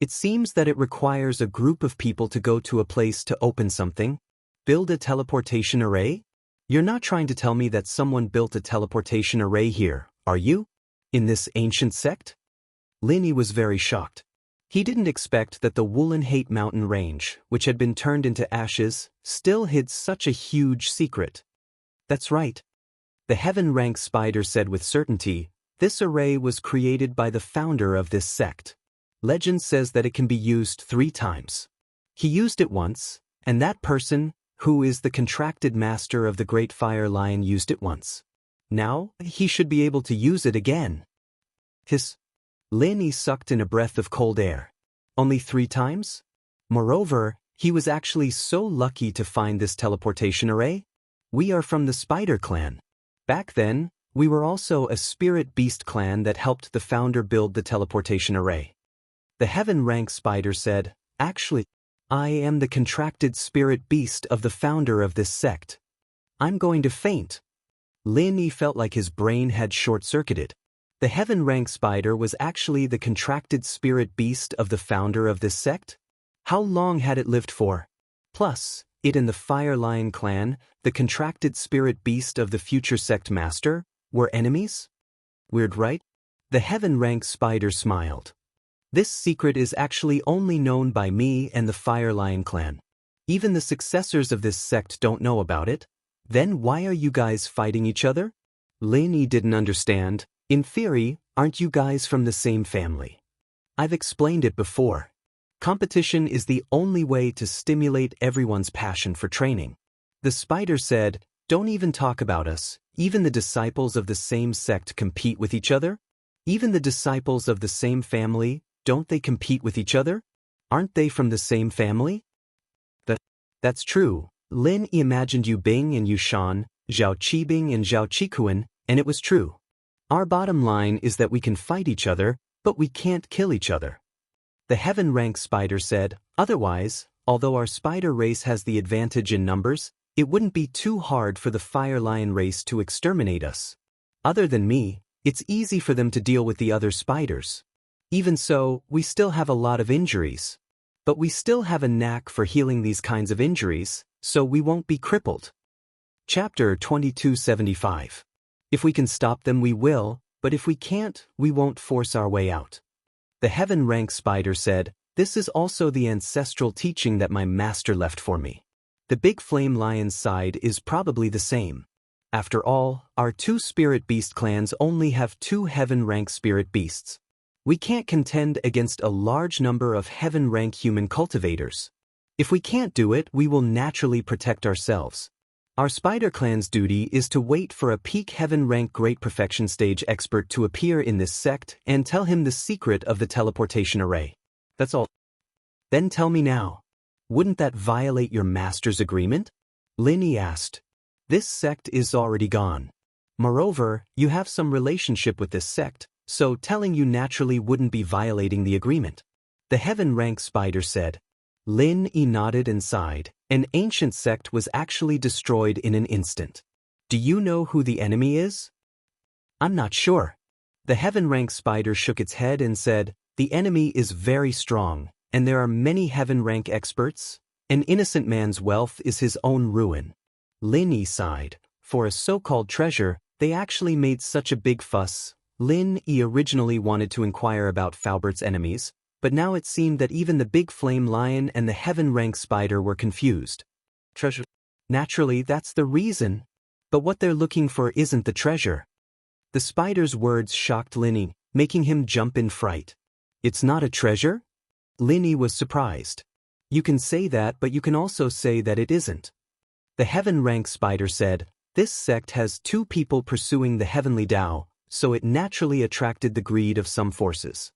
It seems that it requires a group of people to go to a place to open something. Build a teleportation array? You're not trying to tell me that someone built a teleportation array here, are you? In this ancient sect? Lin Yi was very shocked. He didn't expect that the Wulanhate mountain range, which had been turned into ashes, still hid such a huge secret. That's right. The heaven rank spider said with certainty, this array was created by the founder of this sect. Legend says that it can be used 3 times. He used it once, and that person, who is the contracted master of the Great Fire Lion, used it once. Now, he should be able to use it again. Hiss. Lin Yi sucked in a breath of cold air. Only 3 times? Moreover, he was actually so lucky to find this teleportation array. We are from the Spider Clan. Back then, We were also a spirit beast clan that helped the founder build the teleportation array. The heaven rank spider said, actually, I am the contracted spirit beast of the founder of this sect. I'm going to faint. Lin felt like his brain had short-circuited. The heaven rank spider was actually the contracted spirit beast of the founder of this sect? How long had it lived for? Plus, it and the Fire Lion clan, the contracted spirit beast of the future sect master, were enemies? Weird, right? The heaven rank spider smiled. This secret is actually only known by me and the Fire Lion clan. Even the successors of this sect don't know about it. Then why are you guys fighting each other? Lin didn't understand. In theory, aren't you guys from the same family? I've explained it before. Competition is the only way to stimulate everyone's passion for training. The spider said, don't even talk about us. Even the disciples of the same sect compete with each other? Even the disciples of the same family, don't they compete with each other? Aren't they from the same family? That's true. Lin imagined Yu Bing and Yu Shan, Zhao Qibing and Zhao Qikuan, and it was true. Our bottom line is that we can fight each other, but we can't kill each other. The heaven rank spider said, otherwise, although our spider race has the advantage in numbers, it wouldn't be too hard for the Fire Lion race to exterminate us. Other than me, it's easy for them to deal with the other spiders. Even so, we still have a lot of injuries. But we still have a knack for healing these kinds of injuries, so we won't be crippled. Chapter 2275. If we can stop them we will, but if we can't, we won't force our way out. The heaven rank spider said, this is also the ancestral teaching that my master left for me. The big flame lion's side is probably the same. After all, our two spirit beast clans only have 2 heaven rank spirit beasts. We can't contend against a large number of heaven rank human cultivators. If we can't do it, we will naturally protect ourselves. Our spider clan's duty is to wait for a peak heaven rank great perfection stage expert to appear in this sect and tell him the secret of the teleportation array. That's all. Then tell me now. Wouldn't that violate your master's agreement? Lin asked. This sect is already gone. Moreover, you have some relationship with this sect, so telling you naturally wouldn't be violating the agreement. The heaven rank spider said. Lin nodded and sighed. An ancient sect was actually destroyed in an instant. Do you know who the enemy is? I'm not sure. The heaven rank spider shook its head and said, the enemy is very strong, and there are many heaven rank experts. An innocent man's wealth is his own ruin. Lin sighed. For a so-called treasure, they actually made such a big fuss. Lin originally wanted to inquire about Faubert's enemies, but now it seemed that even the big flame lion and the heaven rank spider were confused. Treasure? Naturally, that's the reason. But what they're looking for isn't the treasure. The spider's words shocked Lin, making him jump in fright. It's not a treasure? Lin was surprised. You can say that, but you can also say that it isn't. The heaven rank spider said, this sect has 2 people pursuing the heavenly Tao, so it naturally attracted the greed of some forces.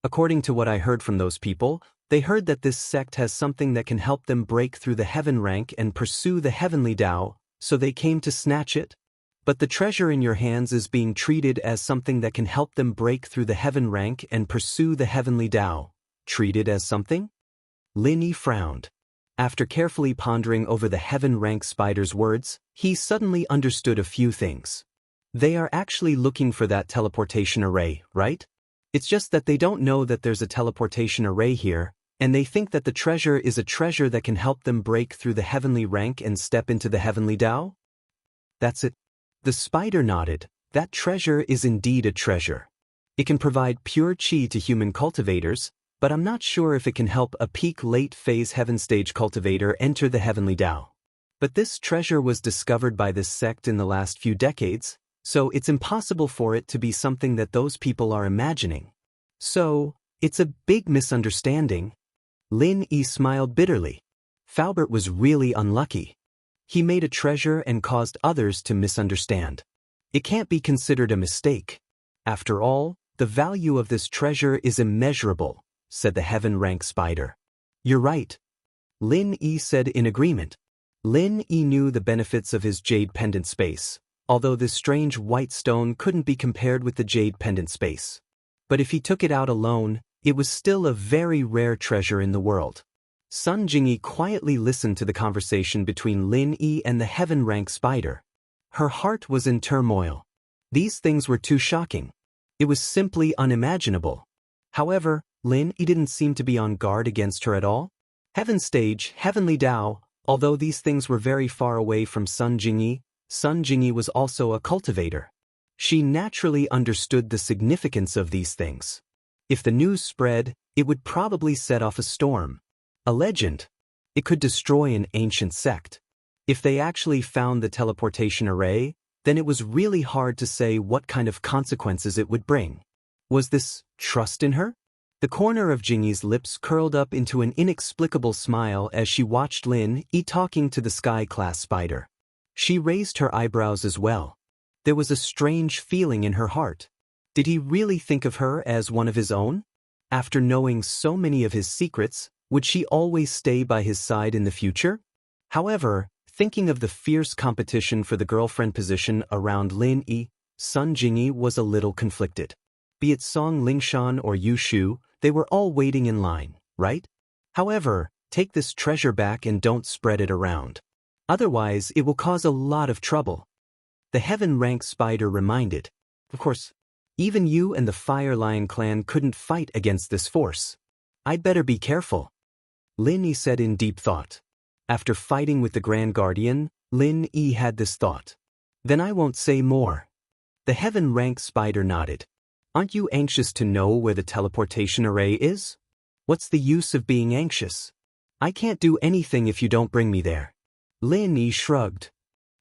According to what I heard from those people, they heard that this sect has something that can help them break through the heaven rank and pursue the heavenly Tao, so they came to snatch it. But the treasure in your hands is being treated as something that can help them break through the heaven rank and pursue the heavenly Tao. Treated as something? Lin frowned. After carefully pondering over the heaven rank spider's words, he suddenly understood a few things. They are actually looking for that teleportation array, right? It's just that they don't know that there's a teleportation array here, and they think that the treasure is a treasure that can help them break through the heavenly rank and step into the heavenly Tao? That's it. The spider nodded. That treasure is indeed a treasure. It can provide pure chi to human cultivators, but I'm not sure if it can help a peak late phase heaven stage cultivator enter the heavenly Tao. But this treasure was discovered by this sect in the last few decades, so it's impossible for it to be something that those people are imagining. So, it's a big misunderstanding. Lin smiled bitterly. Faubert was really unlucky. He made a treasure and caused others to misunderstand. It can't be considered a mistake. After all, the value of this treasure is immeasurable, said the heaven rank spider. You're right. Lin said in agreement. Lin knew the benefits of his jade pendant space. although this strange white stone couldn't be compared with the jade pendant space. But if he took it out alone, it was still a very rare treasure in the world. Sun Jingyi quietly listened to the conversation between Lin Yi and the heaven-rank spider. Her heart was in turmoil. These things were too shocking. It was simply unimaginable. However, Lin Yi didn't seem to be on guard against her at all. Heaven Stage, Heavenly Dao, although these things were very far away from Sun Jingyi was also a cultivator. She naturally understood the significance of these things. If the news spread, it would probably set off a storm. A legend. It could destroy an ancient sect. If they actually found the teleportation array, then it was really hard to say what kind of consequences it would bring. Was this trust in her? The corner of Jingyi's lips curled up into an inexplicable smile as she watched Lin Yi talking to the sky-class spider. She raised her eyebrows as well. There was a strange feeling in her heart. Did he really think of her as one of his own? After knowing so many of his secrets, would she always stay by his side in the future? However, thinking of the fierce competition for the girlfriend position around Lin Yi, Sun Jingyi was a little conflicted. Be it Song Lingshan or Yu Shu, they were all waiting in line, right? However, take this treasure back and don't spread it around. Otherwise, it will cause a lot of trouble. The heaven-rank spider reminded. Of course, even you and the Fire Lion clan couldn't fight against this force. I'd better be careful. Lin Yi said in deep thought. After fighting with the Grand Guardian, Lin Yi had this thought. Then I won't say more. The heaven-rank spider nodded. Aren't you anxious to know where the teleportation array is? What's the use of being anxious? I can't do anything if you don't bring me there. Lin Yi shrugged.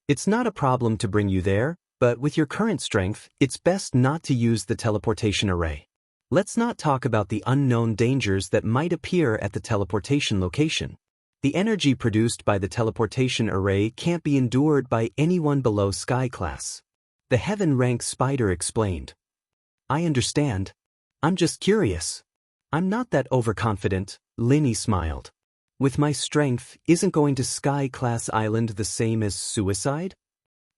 It's not a problem to bring you there, but with your current strength, it's best not to use the teleportation array. Let's not talk about the unknown dangers that might appear at the teleportation location. The energy produced by the teleportation array can't be endured by anyone below sky class. The heaven-rank spider explained. I understand. I'm just curious. I'm not that overconfident, Lin Yi smiled. With my strength, isn't going to Sky Class Island the same as suicide?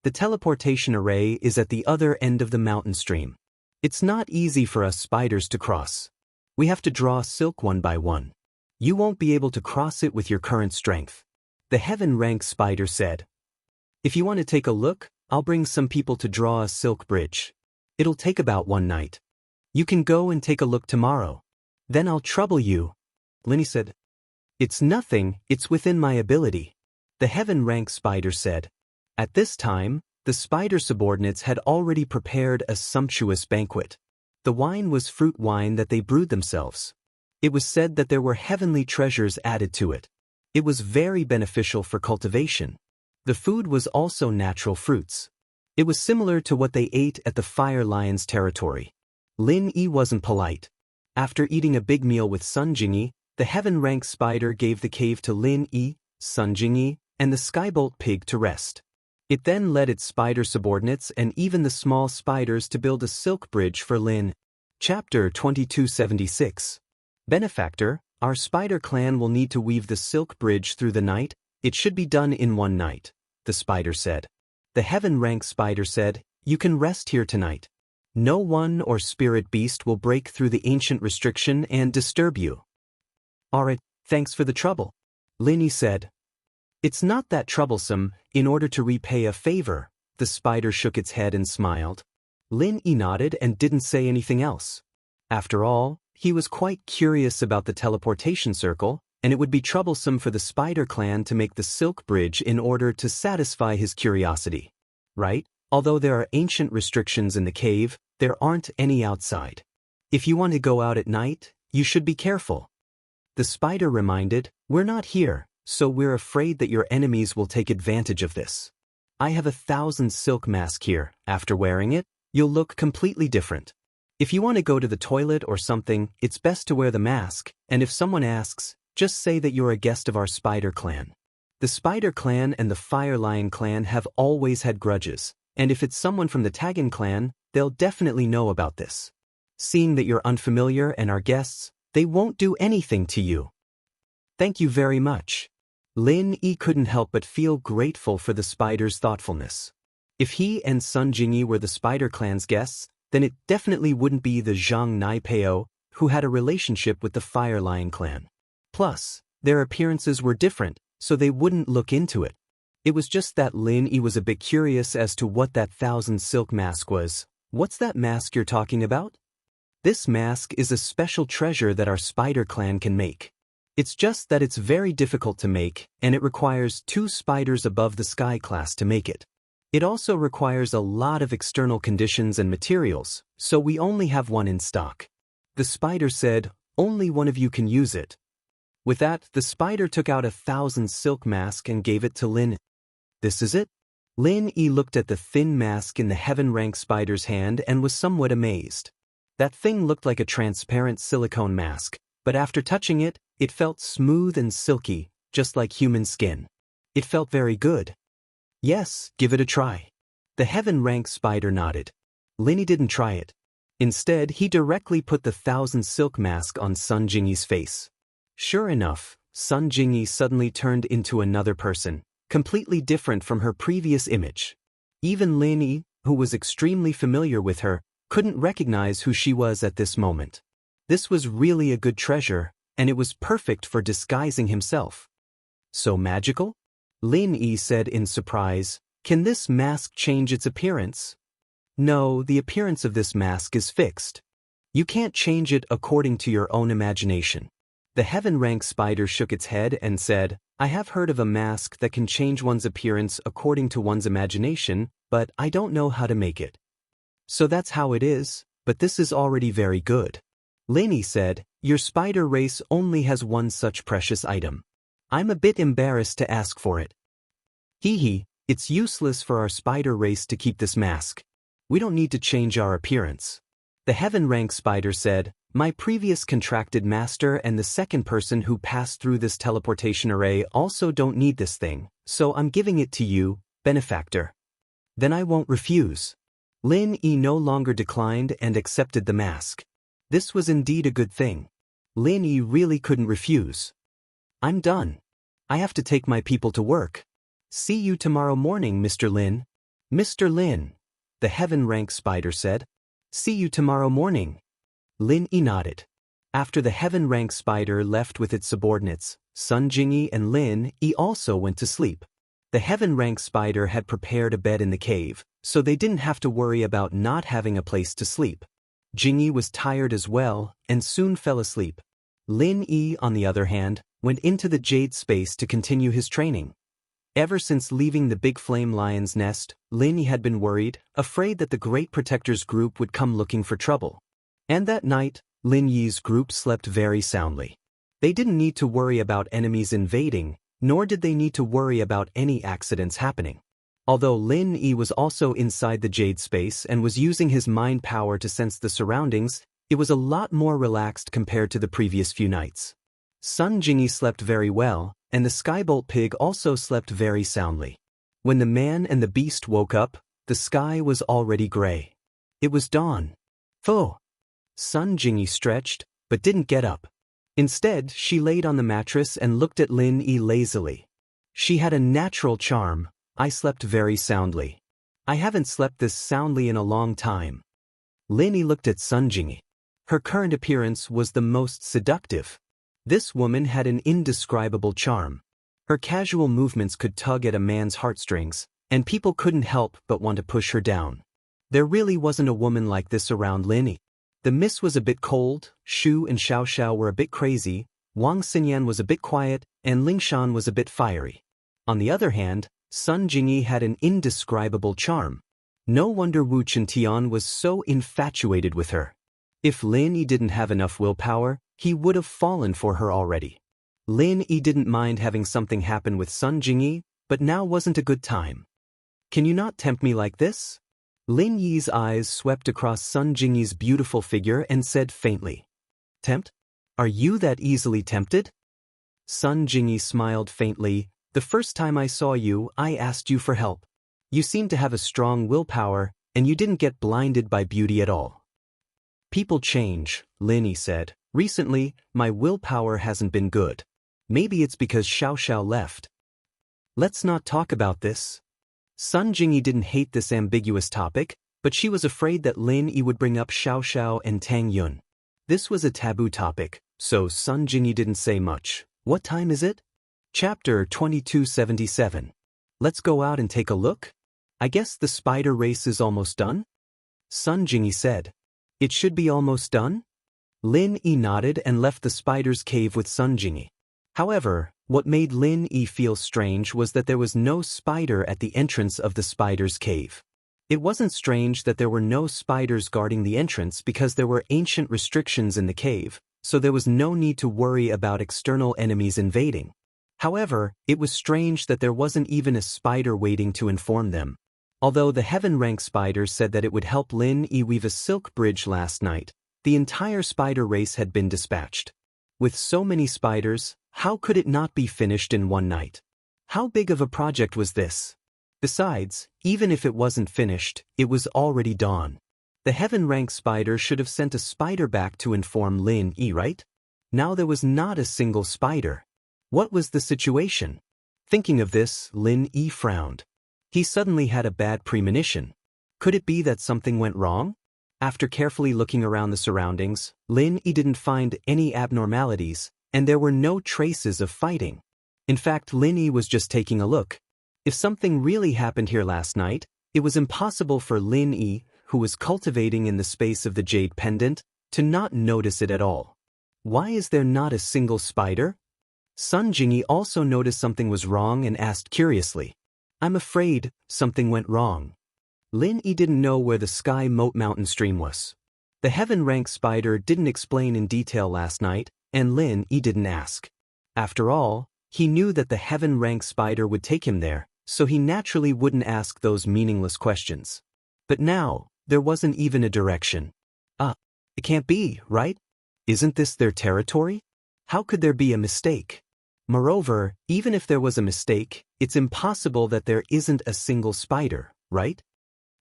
The teleportation array is at the other end of the mountain stream. It's not easy for us spiders to cross. We have to draw silk one by one. You won't be able to cross it with your current strength. The heaven-rank spider said. If you want to take a look, I'll bring some people to draw a silk bridge. It'll take about one night. You can go and take a look tomorrow. Then I'll trouble you. Lin Yi said. It's nothing, it's within my ability. The heaven-rank spider said. At this time, the spider subordinates had already prepared a sumptuous banquet. The wine was fruit wine that they brewed themselves. It was said that there were heavenly treasures added to it. It was very beneficial for cultivation. The food was also natural fruits. It was similar to what they ate at the Fire Lion's territory. Lin Yi wasn't polite. After eating a big meal with Sun Jingyi, the heaven-rank spider gave the cave to Lin Yi, Sun Jingyi, and the skybolt pig to rest. It then led its spider subordinates and even the small spiders to build a silk bridge for Lin. Chapter 2276. Benefactor, our spider clan will need to weave the silk bridge through the night. It should be done in one night, the spider said. The heaven-rank spider said, you can rest here tonight. No one or spirit beast will break through the ancient restriction and disturb you. Alright, thanks for the trouble. Lin Yi said. It's not that troublesome. In order to repay a favor, the spider shook its head and smiled. Lin Yi nodded and didn't say anything else. After all, he was quite curious about the teleportation circle, and it would be troublesome for the spider clan to make the silk bridge in order to satisfy his curiosity. Right? Although there are ancient restrictions in the cave, there aren't any outside. If you want to go out at night, you should be careful. The spider reminded, we're not here, so we're afraid that your enemies will take advantage of this. I have 1,000 silk mask here. After wearing it, you'll look completely different. If you want to go to the toilet or something, it's best to wear the mask, and if someone asks, just say that you're a guest of our spider clan. The spider clan and the Fire Lion clan have always had grudges, and if it's someone from the Tagan clan, they'll definitely know about this. Seeing that you're unfamiliar and are guests, they won't do anything to you. Thank you very much. Lin Yi couldn't help but feel grateful for the spider's thoughtfulness. If he and Sun Jingyi were the Spider Clan's guests, then it definitely wouldn't be the Zhang Naipeo who had a relationship with the Fire Lion clan. Plus, their appearances were different, so they wouldn't look into it. It was just that Lin Yi was a bit curious as to what that 1,000 silk mask was. What's that mask you're talking about? This mask is a special treasure that our Spider Clan can make. It's just that it's very difficult to make, and it requires 2 spiders above the sky class to make it. It also requires a lot of external conditions and materials, so we only have one in stock. The spider said, only one of you can use it. With that, the spider took out 1,000 silk mask and gave it to Lin. This is it? Lin Yi looked at the thin mask in the heaven rank spider's hand and was somewhat amazed. That thing looked like a transparent silicone mask, but after touching it, it felt smooth and silky, just like human skin. It felt very good. Yes, give it a try. The heaven rank spider nodded. Lin Yi didn't try it. Instead, he directly put the 1,000 silk mask on Sun Jingyi's face. Sure enough, Sun Jingyi suddenly turned into another person, completely different from her previous image. Even Lin Yi, who was extremely familiar with her, couldn't recognize who she was at this moment. This was really a good treasure, and it was perfect for disguising himself. So magical? Lin Yi said in surprise, can this mask change its appearance? No, the appearance of this mask is fixed. You can't change it according to your own imagination. The heaven rank spider shook its head and said, I have heard of a mask that can change one's appearance according to one's imagination, but I don't know how to make it. So that's how it is, but this is already very good. Lin Yi said, your spider race only has one such precious item. I'm a bit embarrassed to ask for it. Hee, it's useless for our spider race to keep this mask. We don't need to change our appearance. The heaven rank spider said, my previous contracted master and the second person who passed through this teleportation array also don't need this thing, so I'm giving it to you, benefactor. Then I won't refuse. Lin Yi no longer declined and accepted the mask. This was indeed a good thing. Lin Yi really couldn't refuse. I'm done. I have to take my people to work. See you tomorrow morning, Mr. Lin. Mr. Lin, the heaven rank spider said. See you tomorrow morning. Lin Yi nodded. After the heaven rank spider left with its subordinates, Sun Jingyi and Lin Yi also went to sleep. The heaven rank spider had prepared a bed in the cave, so they didn't have to worry about not having a place to sleep. Jingyi was tired as well and soon fell asleep. Lin Yi, on the other hand, went into the jade space to continue his training. Ever since leaving the big flame lion's nest, Lin Yi had been worried, afraid that the Great Protectors group would come looking for trouble. And that night, Lin Yi's group slept very soundly. They didn't need to worry about enemies invading, nor did they need to worry about any accidents happening. Although Lin Yi was also inside the jade space and was using his mind power to sense the surroundings, it was a lot more relaxed compared to the previous few nights. Sun Jingyi slept very well, and the Skybolt pig also slept very soundly. When the man and the beast woke up, the sky was already gray. It was dawn. Pho! Sun Jingyi stretched, but didn't get up. Instead, she laid on the mattress and looked at Lin Yi lazily. She had a natural charm. I slept very soundly. I haven't slept this soundly in a long time. Lin Yi looked at Sun Jingyi. Her current appearance was the most seductive. This woman had an indescribable charm. Her casual movements could tug at a man's heartstrings, and people couldn't help but want to push her down. There really wasn't a woman like this around Lin Yi. The mist was a bit cold, Shu and Xiaoxiao were a bit crazy, Wang Xinyan was a bit quiet, and Lingshan was a bit fiery. On the other hand, Sun Jingyi had an indescribable charm. No wonder Wu Chintian was so infatuated with her. If Lin Yi didn't have enough willpower, he would have fallen for her already. Lin Yi didn't mind having something happen with Sun Jingyi, but now wasn't a good time. Can you not tempt me like this? Lin Yi's eyes swept across Sun Jingyi's beautiful figure and said faintly, Tempt? Are you that easily tempted? Sun Jingyi smiled faintly. The first time I saw you, I asked you for help. You seemed to have a strong willpower, and you didn't get blinded by beauty at all. People change, Lin Yi said. Recently, my willpower hasn't been good. Maybe it's because Xiaoxiao left. Let's not talk about this. Sun Jingyi didn't hate this ambiguous topic, but she was afraid that Lin Yi would bring up Xiao and Tang Yun. This was a taboo topic, so Sun Jingyi didn't say much. What time is it? Chapter 2277. Let's go out and take a look? I guess the spider race is almost done? Sun Jingyi said. It should be almost done? Lin Yi nodded and left the spider's cave with Sun Jingyi. However, what made Lin Yi feel strange was that there was no spider at the entrance of the spider's cave. It wasn't strange that there were no spiders guarding the entrance because there were ancient restrictions in the cave, so there was no need to worry about external enemies invading. However, it was strange that there wasn't even a spider waiting to inform them. Although the heaven rank spider said that it would help Lin Yi weave a silk bridge last night, the entire spider race had been dispatched. With so many spiders, how could it not be finished in one night? How big of a project was this? Besides, even if it wasn't finished, it was already dawn. The heaven rank spider should have sent a spider back to inform Lin Yi, right? Now there was not a single spider. What was the situation? Thinking of this, Lin Yi frowned. He suddenly had a bad premonition. Could it be that something went wrong? After carefully looking around the surroundings, Lin Yi didn't find any abnormalities, and there were no traces of fighting. In fact, Lin Yi was just taking a look. If something really happened here last night, it was impossible for Lin Yi, who was cultivating in the space of the jade pendant, to not notice it at all. Why is there not a single spider? Sun Jingyi also noticed something was wrong and asked curiously. I'm afraid something went wrong. Lin Yi didn't know where the Sky Moat Mountain stream was. The heaven rank spider didn't explain in detail last night, and Lin Yi didn't ask. After all, he knew that the heaven rank spider would take him there, so he naturally wouldn't ask those meaningless questions. But now, there wasn't even a direction. It can't be, right? Isn't this their territory? How could there be a mistake? Moreover, even if there was a mistake, it's impossible that there isn't a single spider, right?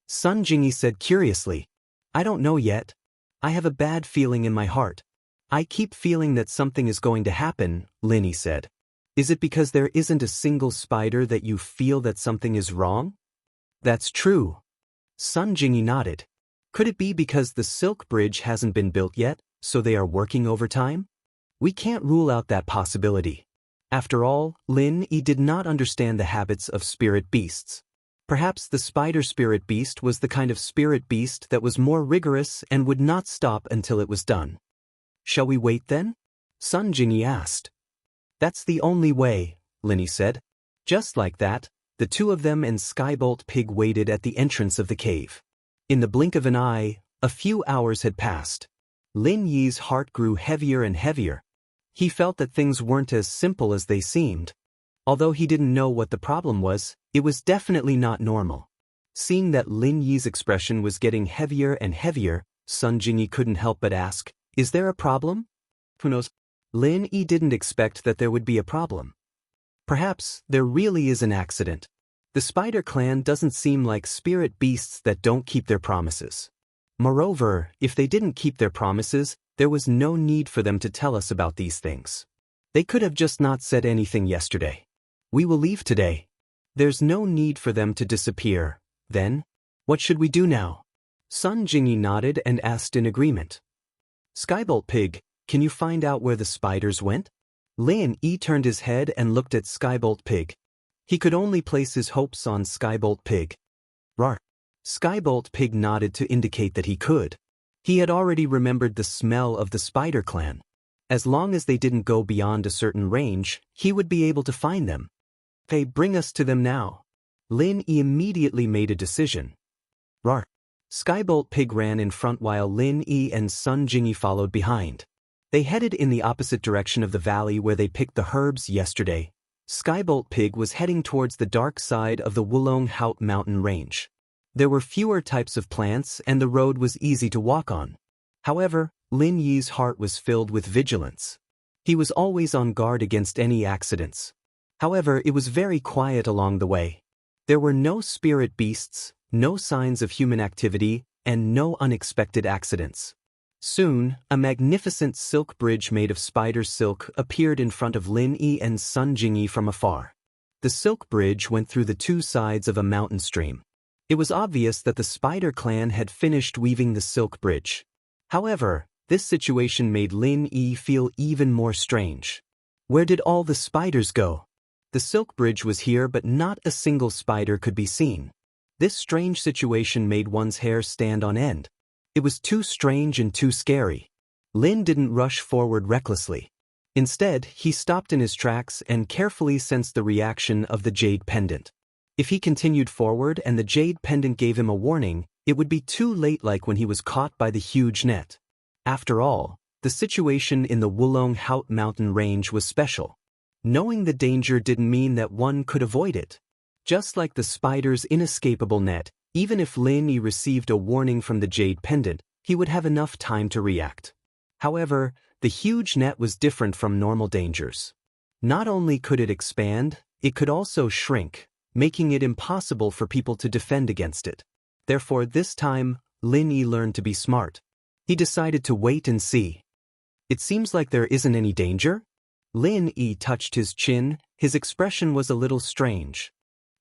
Sun Jingyi said curiously. I don't know yet. I have a bad feeling in my heart. I keep feeling that something is going to happen, Lin Yi said. Is it because there isn't a single spider that you feel that something is wrong? That's true. Sun Jingyi nodded. Could it be because the silk bridge hasn't been built yet, so they are working overtime? We can't rule out that possibility. After all, Lin Yi did not understand the habits of spirit beasts. Perhaps the spider spirit beast was the kind of spirit beast that was more rigorous and would not stop until it was done. Shall we wait then? Sun Jingyi asked. That's the only way, Lin Yi said. Just like that, the two of them and Skybolt Pig waited at the entrance of the cave. In the blink of an eye, a few hours had passed. Lin Yi's heart grew heavier and heavier. He felt that things weren't as simple as they seemed. Although he didn't know what the problem was, it was definitely not normal. Seeing that Lin Yi's expression was getting heavier and heavier, Sun Jingyi couldn't help but ask, Is there a problem? Who knows? Lin Yi didn't expect that there would be a problem. Perhaps there really is an accident. The spider clan doesn't seem like spirit beasts that don't keep their promises. Moreover, if they didn't keep their promises, there was no need for them to tell us about these things. They could have just not said anything yesterday. We will leave today. There's no need for them to disappear. Then, what should we do now? Sun Jingyi nodded and asked in agreement. Skybolt Pig, can you find out where the spiders went? Lin Yi turned his head and looked at Skybolt Pig. He could only place his hopes on Skybolt Pig. Rar. Skybolt Pig nodded to indicate that he could. He had already remembered the smell of the spider clan. As long as they didn't go beyond a certain range, he would be able to find them. Hey, bring us to them now. Lin Yi immediately made a decision. Rar. Skybolt Pig ran in front while Lin Yi and Sun Jingyi followed behind. They headed in the opposite direction of the valley where they picked the herbs yesterday. Skybolt Pig was heading towards the dark side of the Wulong Haut mountain range. There were fewer types of plants and the road was easy to walk on. However, Lin Yi's heart was filled with vigilance. He was always on guard against any accidents. However, it was very quiet along the way. There were no spirit beasts, no signs of human activity, and no unexpected accidents. Soon, a magnificent silk bridge made of spider silk appeared in front of Lin Yi and Sun Jingyi from afar. The silk bridge went through the two sides of a mountain stream. It was obvious that the spider clan had finished weaving the silk bridge. However, this situation made Lin Yi feel even more strange. Where did all the spiders go? The silk bridge was here, but not a single spider could be seen. This strange situation made one's hair stand on end. It was too strange and too scary. Lin didn't rush forward recklessly. Instead, he stopped in his tracks and carefully sensed the reaction of the jade pendant. If he continued forward and the jade pendant gave him a warning, it would be too late, like when he was caught by the huge net. After all, the situation in the Wulong Haut mountain range was special. Knowing the danger didn't mean that one could avoid it. Just like the spider's inescapable net, even if Lin Yi received a warning from the jade pendant, he would have enough time to react. However, the huge net was different from normal dangers. Not only could it expand, it could also shrink, making it impossible for people to defend against it. Therefore, this time, Lin Yi learned to be smart. He decided to wait and see. It seems like there isn't any danger? Lin Yi touched his chin. His expression was a little strange.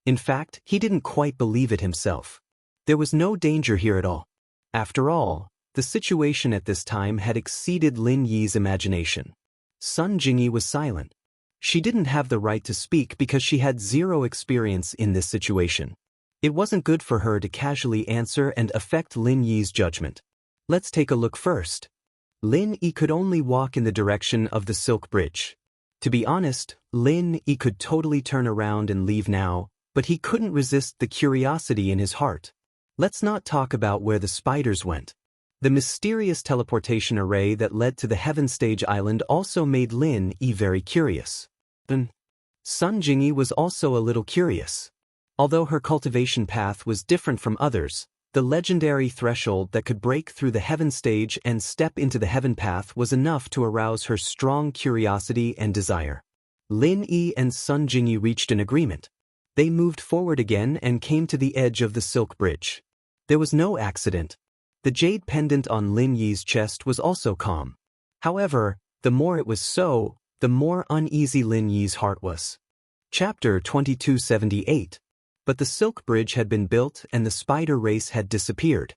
In fact, he didn't quite believe it himself. There was no danger here at all. After all, the situation at this time had exceeded Lin Yi's imagination. Sun Jingyi was silent. She didn't have the right to speak because she had zero experience in this situation. It wasn't good for her to casually answer and affect Lin Yi's judgment. Let's take a look first. Lin Yi could only walk in the direction of the silk bridge. To be honest, Lin Yi could totally turn around and leave now, but he couldn't resist the curiosity in his heart. Let's not talk about where the spiders went. The mysterious teleportation array that led to the Heaven Stage Island also made Lin Yi very curious. Sun Jingyi was also a little curious. Although her cultivation path was different from others, the legendary threshold that could break through the Heaven Stage and step into the Heaven Path was enough to arouse her strong curiosity and desire. Lin Yi and Sun Jingyi reached an agreement. They moved forward again and came to the edge of the silk bridge. There was no accident. The jade pendant on Lin Yi's chest was also calm. However, the more it was so, the more uneasy Lin Yi's heart was. Chapter 2278. But the silk bridge had been built and the spider race had disappeared.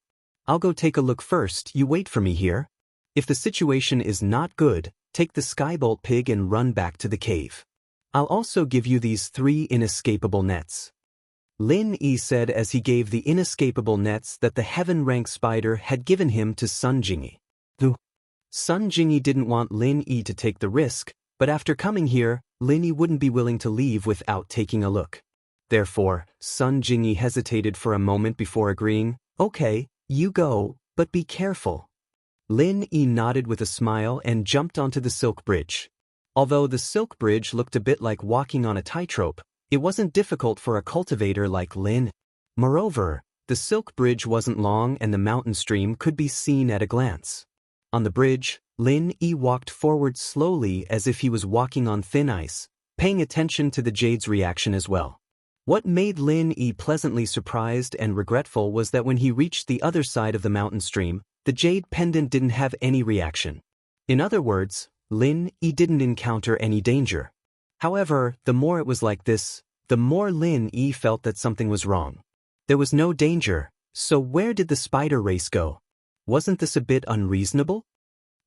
I'll go take a look first, you wait for me here. If the situation is not good, take the skybolt pig and run back to the cave. I'll also give you these 3 inescapable nets. Lin Yi said as he gave the inescapable nets that the heaven rank spider had given him to Sun Jingyi. Sun Jingyi didn't want Lin Yi to take the risk, but after coming here, Lin Yi wouldn't be willing to leave without taking a look. Therefore, Sun Jingyi hesitated for a moment before agreeing, "Okay, you go, but be careful." Lin Yi nodded with a smile and jumped onto the silk bridge. Although the silk bridge looked a bit like walking on a tightrope, it wasn't difficult for a cultivator like Lin. Moreover, the silk bridge wasn't long and the mountain stream could be seen at a glance. On the bridge, Lin Yi walked forward slowly as if he was walking on thin ice, paying attention to the jade's reaction as well. What made Lin Yi pleasantly surprised and regretful was that when he reached the other side of the mountain stream, the jade pendant didn't have any reaction. In other words, Lin Yi didn't encounter any danger. However, the more it was like this, the more Lin Yi felt that something was wrong. There was no danger, so where did the spider race go? Wasn't this a bit unreasonable?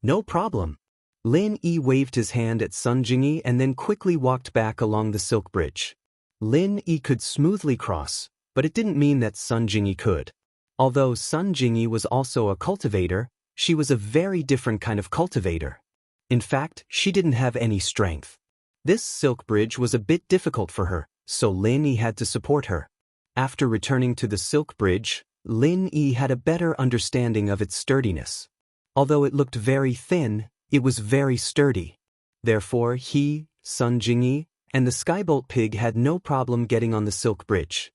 No problem. Lin Yi waved his hand at Sun Jingyi and then quickly walked back along the silk bridge. Lin Yi could smoothly cross, but it didn't mean that Sun Jingyi could. Although Sun Jingyi was also a cultivator, she was a very different kind of cultivator. In fact, she didn't have any strength. This silk bridge was a bit difficult for her, so Lin Yi had to support her. After returning to the silk bridge, Lin Yi had a better understanding of its sturdiness. Although it looked very thin, it was very sturdy. Therefore he, Sun Jingyi, and the skybolt pig had no problem getting on the silk bridge.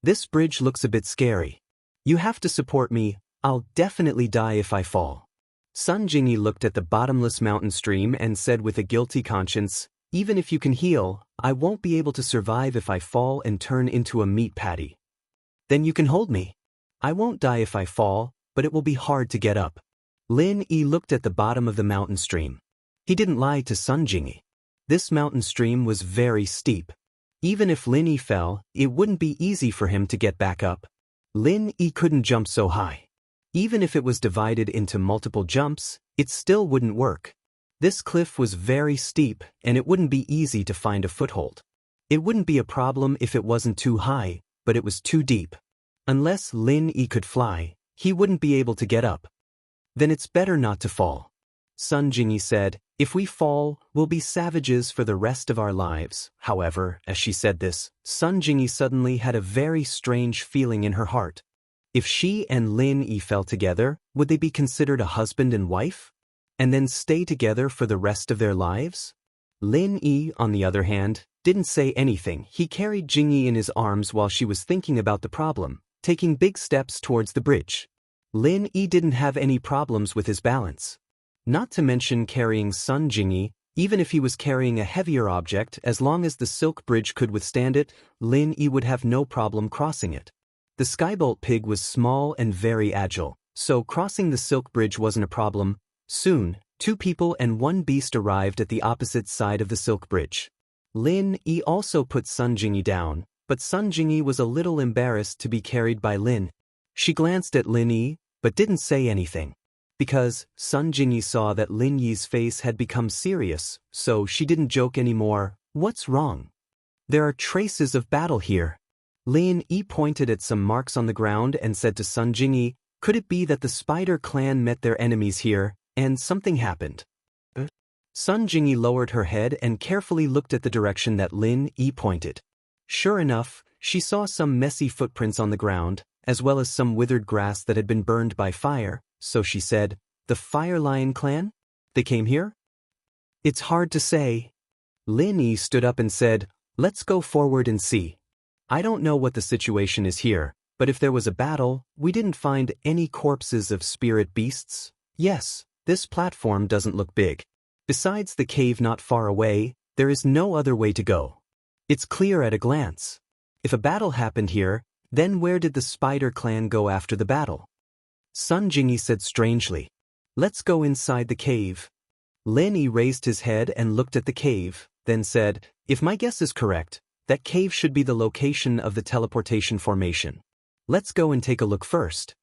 This bridge looks a bit scary. You have to support me, I'll definitely die if I fall. Sun Jingyi looked at the bottomless mountain stream and said with a guilty conscience, "Even if you can heal, I won't be able to survive if I fall and turn into a meat patty." "Then you can hold me. I won't die if I fall, but it will be hard to get up." Lin Yi looked at the bottom of the mountain stream. He didn't lie to Sun Jingyi. This mountain stream was very steep. Even if Lin Yi fell, it wouldn't be easy for him to get back up. Lin Yi couldn't jump so high. Even if it was divided into multiple jumps, it still wouldn't work. This cliff was very steep, and it wouldn't be easy to find a foothold. It wouldn't be a problem if it wasn't too high, but it was too deep. Unless Lin Yi could fly, he wouldn't be able to get up. Then it's better not to fall. Sun Jingyi said, if we fall, we'll be savages for the rest of our lives. However, as she said this, Sun Jingyi suddenly had a very strange feeling in her heart. If she and Lin Yi fell together, would they be considered a husband and wife? And then stay together for the rest of their lives? Lin Yi, on the other hand, didn't say anything. He carried Jingyi in his arms while she was thinking about the problem, taking big steps towards the bridge. Lin Yi didn't have any problems with his balance. Not to mention carrying Sun Jingyi, even if he was carrying a heavier object, as long as the silk bridge could withstand it, Lin Yi would have no problem crossing it. The Skybolt pig was small and very agile, so crossing the silk bridge wasn't a problem. Soon, 2 people and 1 beast arrived at the opposite side of the silk bridge. Lin Yi also put Sun Jingyi down, but Sun Jingyi was a little embarrassed to be carried by Lin. She glanced at Lin Yi, but didn't say anything. Because Sun Jingyi saw that Lin Yi's face had become serious, so she didn't joke anymore. What's wrong? There are traces of battle here. Lin Yi pointed at some marks on the ground and said to Sun Jingyi, could it be that the spider clan met their enemies here, and something happened? Sun Jingyi lowered her head and carefully looked at the direction that Lin Yi pointed. Sure enough, she saw some messy footprints on the ground, as well as some withered grass that had been burned by fire, so she said, the Fire Lion clan? They came here? It's hard to say. Lin Yi stood up and said, let's go forward and see. I don't know what the situation is here, but if there was a battle, we didn't find any corpses of spirit beasts. Yes, this platform doesn't look big. Besides the cave not far away, there is no other way to go. It's clear at a glance. If a battle happened here, then where did the Spider Clan go after the battle? Sun Jingyi said strangely, let's go inside the cave. Lin Yi raised his head and looked at the cave, then said, if my guess is correct, that cave should be the location of the teleportation formation. Let's go and take a look first.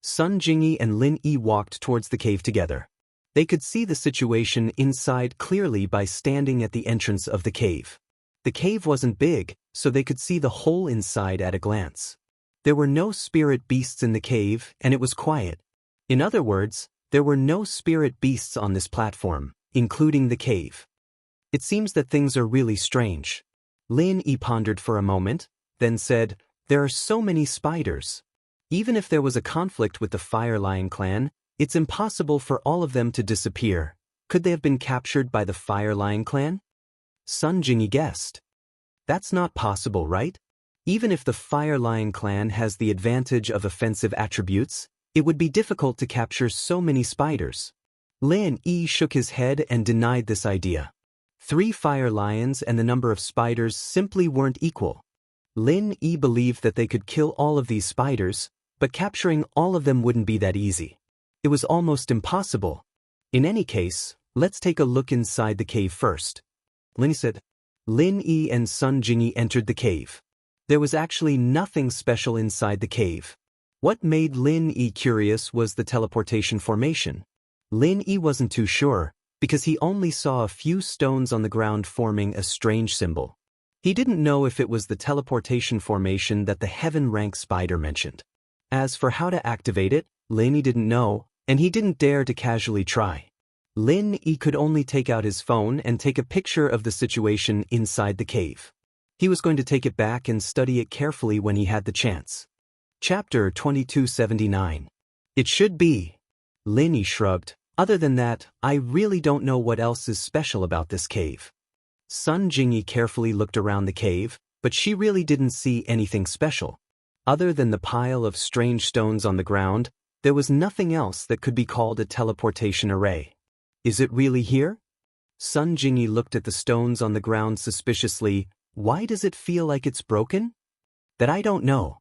Sun Jingyi and Lin Yi walked towards the cave together. They could see the situation inside clearly by standing at the entrance of the cave. The cave wasn't big, so they could see the whole inside at a glance. There were no spirit beasts in the cave, and it was quiet. In other words, there were no spirit beasts on this platform, including the cave. It seems that things are really strange. Lin Yi pondered for a moment, then said, there are so many spiders. Even if there was a conflict with the Fire Lion clan, it's impossible for all of them to disappear. Could they have been captured by the Fire Lion clan? Sun Jingyi guessed. That's not possible, right? Even if the Fire Lion clan has the advantage of offensive attributes, it would be difficult to capture so many spiders. Lin Yi shook his head and denied this idea. 3 fire lions and the number of spiders simply weren't equal. Lin Yi believed that they could kill all of these spiders, but capturing all of them wouldn't be that easy. It was almost impossible. In any case, let's take a look inside the cave first. Lin Yi said. Lin Yi and Sun Jingyi entered the cave. There was actually nothing special inside the cave. What made Lin Yi curious was the teleportation formation. Lin Yi wasn't too sure, because he only saw a few stones on the ground forming a strange symbol. He didn't know if it was the teleportation formation that the heaven rank spider mentioned. As for how to activate it, Lin Yi didn't know, and he didn't dare to casually try. Lin Yi could only take out his phone and take a picture of the situation inside the cave. He was going to take it back and study it carefully when he had the chance. Chapter 2279. It should be. Lin Yi shrugged. Other than that, I really don't know what else is special about this cave. Sun Jingyi carefully looked around the cave, but she really didn't see anything special. Other than the pile of strange stones on the ground, there was nothing else that could be called a teleportation array. Is it really here? Sun Jingyi looked at the stones on the ground suspiciously. Why does it feel like it's broken? That I don't know.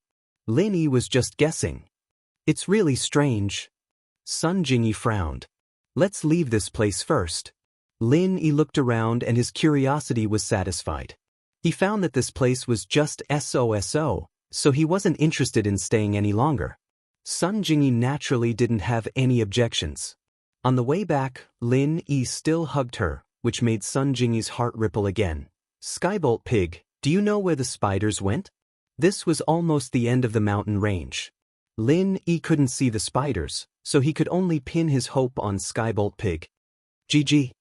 Lin Yi was just guessing. It's really strange. Sun Jingyi frowned. Let's leave this place first. Lin Yi looked around and his curiosity was satisfied. He found that this place was just SOSO, so he wasn't interested in staying any longer. Sun Jingyi naturally didn't have any objections. On the way back, Lin Yi still hugged her, which made Sun Jingyi's heart ripple again. Skybolt Pig, do you know where the spiders went? This was almost the end of the mountain range. Lin Yi couldn't see the spiders, so he could only pin his hope on Skybolt Pig. GG.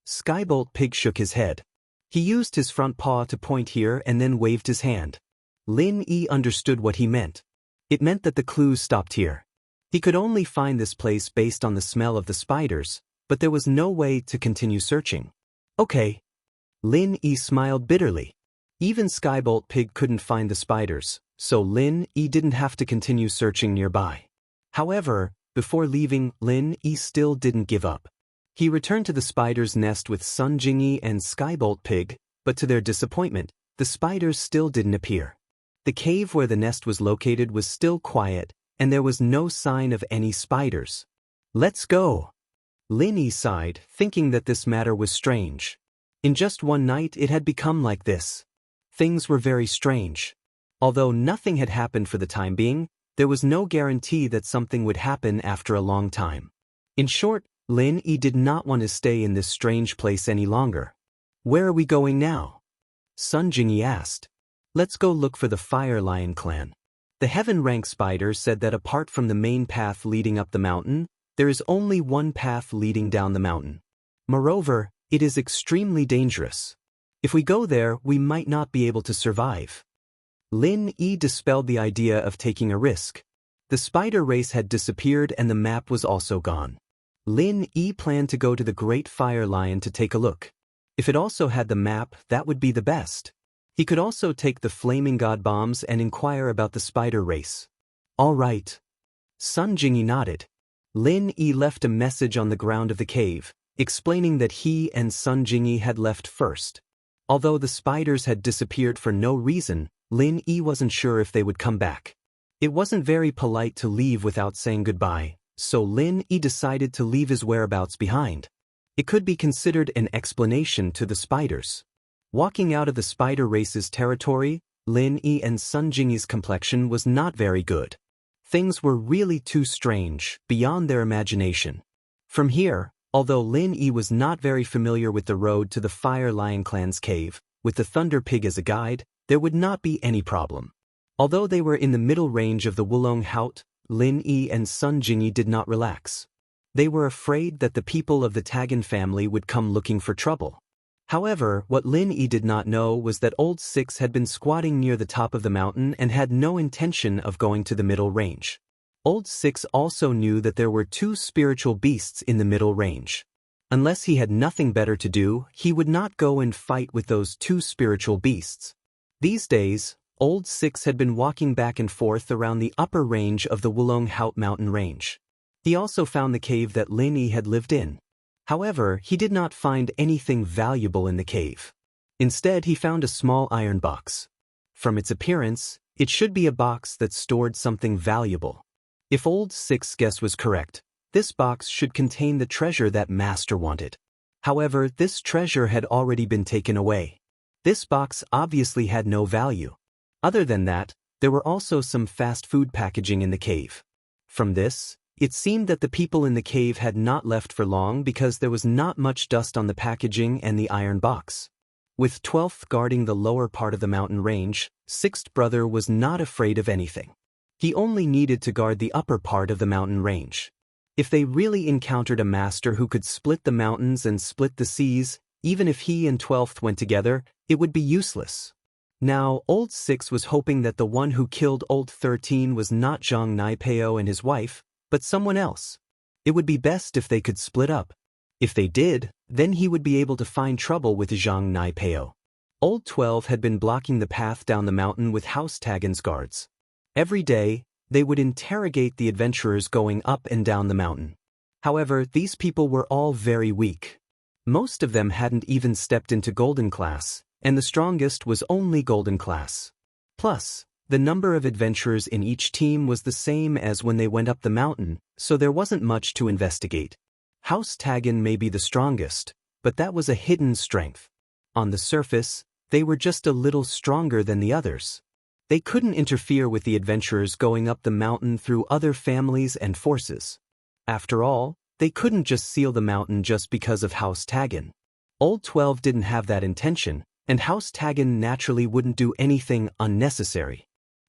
Skybolt Pig shook his head. He used his front paw to point here and then waved his hand. Lin Yi understood what he meant. It meant that the clues stopped here. He could only find this place based on the smell of the spiders, but there was no way to continue searching. Okay. Lin Yi smiled bitterly. Even Skybolt Pig couldn't find the spiders, so Lin Yi didn't have to continue searching nearby. However, before leaving, Lin Yi still didn't give up. He returned to the spider's nest with Sun Jingyi and Skybolt Pig, but to their disappointment, the spiders still didn't appear. The cave where the nest was located was still quiet, and there was no sign of any spiders. Let's go. Lin Yi sighed, thinking that this matter was strange. In just one night it had become like this. Things were very strange. Although nothing had happened for the time being, there was no guarantee that something would happen after a long time. In short, Lin Yi did not want to stay in this strange place any longer. Where are we going now? Sun Jingyi asked. Let's go look for the Fire Lion clan. The Heaven Rank Spider said that apart from the main path leading up the mountain, there is only one path leading down the mountain. Moreover, it is extremely dangerous. If we go there, we might not be able to survive. Lin Yi dispelled the idea of taking a risk. The spider race had disappeared and the map was also gone. Lin Yi planned to go to the Great Fire Lion to take a look. If it also had the map, that would be the best. He could also take the Flaming God Bombs and inquire about the spider race. All right. Sun Jingyi nodded. Lin Yi left a message on the ground of the cave, explaining that he and Sun Jingyi had left first. Although the spiders had disappeared for no reason, Lin Yi wasn't sure if they would come back. It wasn't very polite to leave without saying goodbye, so Lin Yi decided to leave his whereabouts behind. It could be considered an explanation to the spiders. Walking out of the spider race's territory, Lin Yi and Sun Jingyi's complexion was not very good. Things were really too strange, beyond their imagination. From here, although Lin Yi was not very familiar with the road to the Fire Lion clan's cave, with the Thunder Pig as a guide, there would not be any problem. Although they were in the middle range of the Wulong Haut, Lin Yi and Sun Jingyi did not relax. They were afraid that the people of the Tagan family would come looking for trouble. However, what Lin Yi did not know was that Old Six had been squatting near the top of the mountain and had no intention of going to the middle range. Old Six also knew that there were two spiritual beasts in the middle range. Unless he had nothing better to do, he would not go and fight with those two spiritual beasts. These days, Old Six had been walking back and forth around the upper range of the Wulong Haut mountain range. He also found the cave that Lin Yi had lived in. However, he did not find anything valuable in the cave. Instead, he found a small iron box. From its appearance, it should be a box that stored something valuable. If Old Six's guess was correct, this box should contain the treasure that Master wanted. However, this treasure had already been taken away. This box obviously had no value. Other than that, there were also some fast food packaging in the cave. From this, it seemed that the people in the cave had not left for long because there was not much dust on the packaging and the iron box. With 12th guarding the lower part of the mountain range, 6th brother was not afraid of anything. He only needed to guard the upper part of the mountain range. If they really encountered a master who could split the mountains and split the seas, even if he and 12th went together, it would be useless. Now, Old Six was hoping that the one who killed Old 13 was not Zhang Naipeo and his wife, but someone else. It would be best if they could split up. If they did, then he would be able to find trouble with Zhang Naipeo. Old 12 had been blocking the path down the mountain with House Tagan's guards. Every day, they would interrogate the adventurers going up and down the mountain. However, these people were all very weak. Most of them hadn't even stepped into Golden Class, and the strongest was only Golden Class. Plus, the number of adventurers in each team was the same as when they went up the mountain, so there wasn't much to investigate. House Tagan may be the strongest, but that was a hidden strength. On the surface, They were just a little stronger than the others. They couldn't interfere with the adventurers going up the mountain through other families and forces. After all, they couldn't just seal the mountain just because of House Tagan. Old 12 didn't have that intention, and House Tagan naturally wouldn't do anything unnecessary.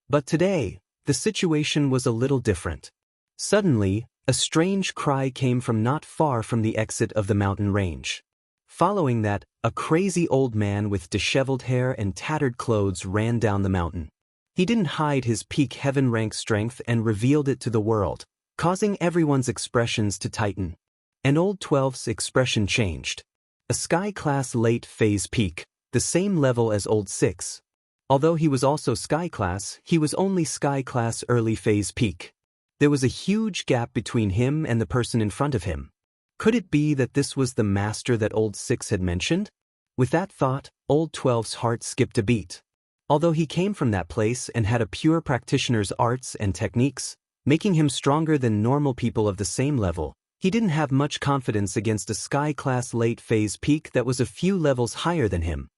But today, the situation was a little different. Suddenly, a strange cry came from not far from the exit of the mountain range. Following that, a crazy old man with disheveled hair and tattered clothes ran down the mountain. He didn't hide his peak heaven rank strength and revealed it to the world, causing everyone's expressions to tighten. And Old 12's expression changed. A Sky Class late phase peak, the same level as Old 6. Although he was also Sky Class, he was only Sky Class early phase peak. There was a huge gap between him and the person in front of him. Could it be that this was the master that Old 6 had mentioned? With that thought, Old 12's heart skipped a beat. Although he came from that place and had a pure practitioner's arts and techniques, making him stronger than normal people of the same level, he didn't have much confidence against a Sky Class late phase peak that was a few levels higher than him.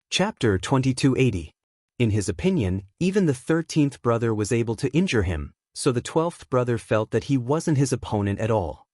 Chapter 2280. In his opinion, even the 13th brother was able to injure him, so the 12th brother felt that he wasn't his opponent at all.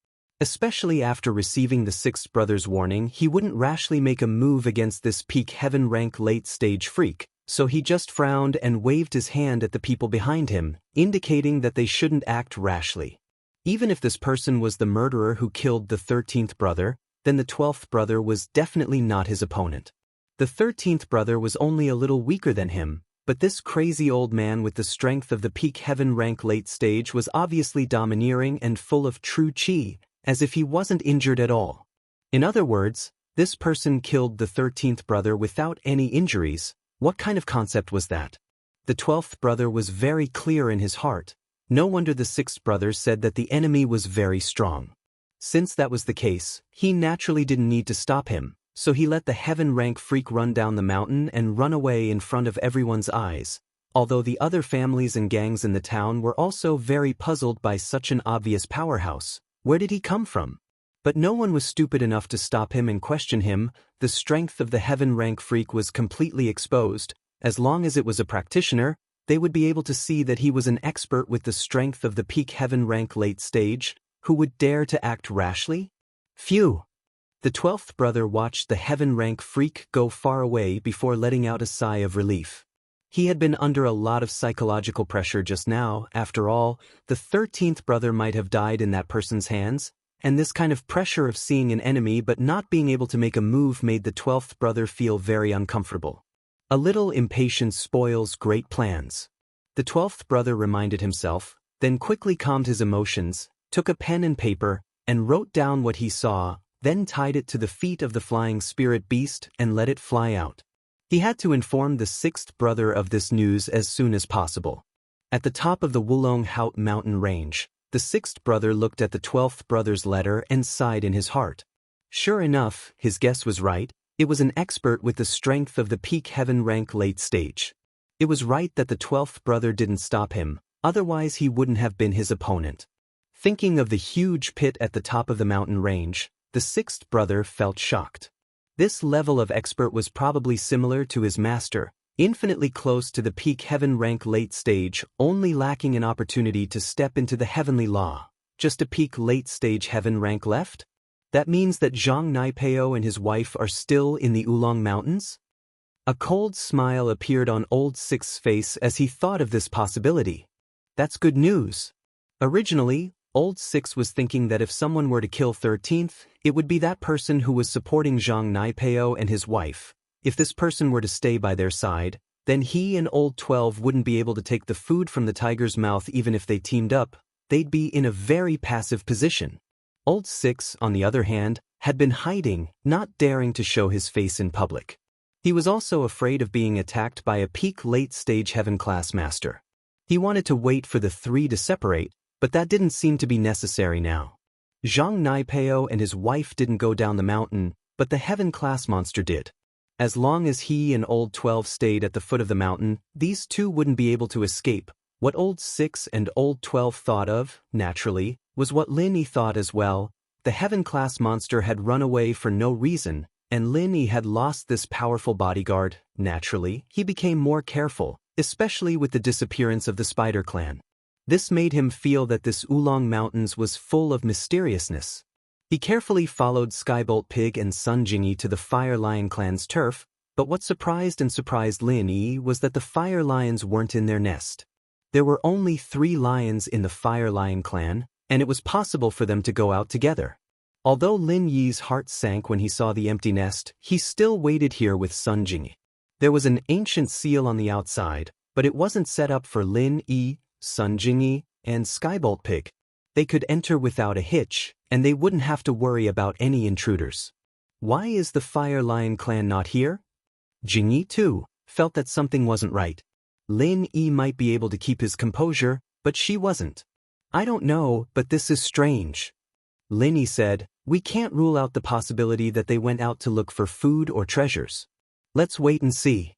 Especially after receiving the 6th brother's warning, he wouldn't rashly make a move against this peak heaven rank late stage freak, so he just frowned and waved his hand at the people behind him, indicating that they shouldn't act rashly. Even if this person was the murderer who killed the 13th brother, then the 12th brother was definitely not his opponent. The 13th brother was only a little weaker than him, but this crazy old man with the strength of the peak heaven rank late stage was obviously domineering and full of true chi, as if he wasn't injured at all. In other words, this person killed the 13th brother without any injuries. What kind of concept was that? The 12th brother was very clear in his heart. No wonder the 6th brother said that the enemy was very strong. Since that was the case, he naturally didn't need to stop him, so he let the heaven rank freak run down the mountain and run away in front of everyone's eyes, although the other families and gangs in the town were also very puzzled by such an obvious powerhouse. Where did he come from? But no one was stupid enough to stop him and question him. The strength of the heaven rank freak was completely exposed. As long as it was a practitioner, they would be able to see that he was an expert with the strength of the peak heaven rank late stage. Who would dare to act rashly? Phew! The 12th brother watched the heaven rank freak go far away before letting out a sigh of relief. He had been under a lot of psychological pressure just now. After all, the 13th brother might have died in that person's hands, and this kind of pressure of seeing an enemy but not being able to make a move made the 12th brother feel very uncomfortable. A little impatience spoils great plans. The 12th brother reminded himself, then quickly calmed his emotions, took a pen and paper, and wrote down what he saw, then tied it to the feet of the flying spirit beast and let it fly out. He had to inform the 6th brother of this news as soon as possible. At the top of the Wulong Haut mountain range, the 6th brother looked at the 12th brother's letter and sighed in his heart. Sure enough, his guess was right. It was an expert with the strength of the peak heaven rank late stage. It was right that the 12th brother didn't stop him, otherwise he wouldn't have been his opponent. Thinking of the huge pit at the top of the mountain range, the 6th brother felt shocked. This level of expert was probably similar to his master, infinitely close to the peak heaven rank late stage, only lacking an opportunity to step into the heavenly law. Just a peak late stage heaven rank left? That means that Zhang Naipeo and his wife are still in the Oolong Mountains? A cold smile appeared on Old 6's face as he thought of this possibility. That's good news. Originally, Old 6 was thinking that if someone were to kill 13th, it would be that person who was supporting Zhang Naipeo and his wife. If this person were to stay by their side, then he and Old 12 wouldn't be able to take the food from the tiger's mouth even if they teamed up. They'd be in a very passive position. Old 6, on the other hand, had been hiding, not daring to show his face in public. He was also afraid of being attacked by a peak late-stage heaven class master. He wanted to wait for the three to separate, but that didn't seem to be necessary now. Zhang Naipeo and his wife didn't go down the mountain, but the heaven class monster did. As long as he and Old 12 stayed at the foot of the mountain, these two wouldn't be able to escape. What Old 6 and Old 12 thought of, naturally, was what Lin thought as well. The heaven class monster had run away for no reason, and Lin Yi had lost this powerful bodyguard. Naturally, he became more careful, especially with the disappearance of the Spider Clan. This made him feel that this Oolong Mountains was full of mysteriousness. He carefully followed Skybolt Pig and Sun Jingyi to the Fire Lion Clan's turf, but what surprised Lin Yi was that the Fire Lions weren't in their nest. There were only 3 lions in the Fire Lion Clan, and it was possible for them to go out together. Although Lin Yi's heart sank when he saw the empty nest, he still waited here with Sun Jingyi. There was an ancient seal on the outside, but it wasn't set up for Lin Yi, Sun Jingyi, and Skybolt Pig. They could enter without a hitch, and they wouldn't have to worry about any intruders. Why is the Fire Lion Clan not here? Jingyi, too, felt that something wasn't right. Lin Yi might be able to keep his composure, but she wasn't. I don't know, but this is strange. Lin Yi said, we can't rule out the possibility that they went out to look for food or treasures. Let's wait and see.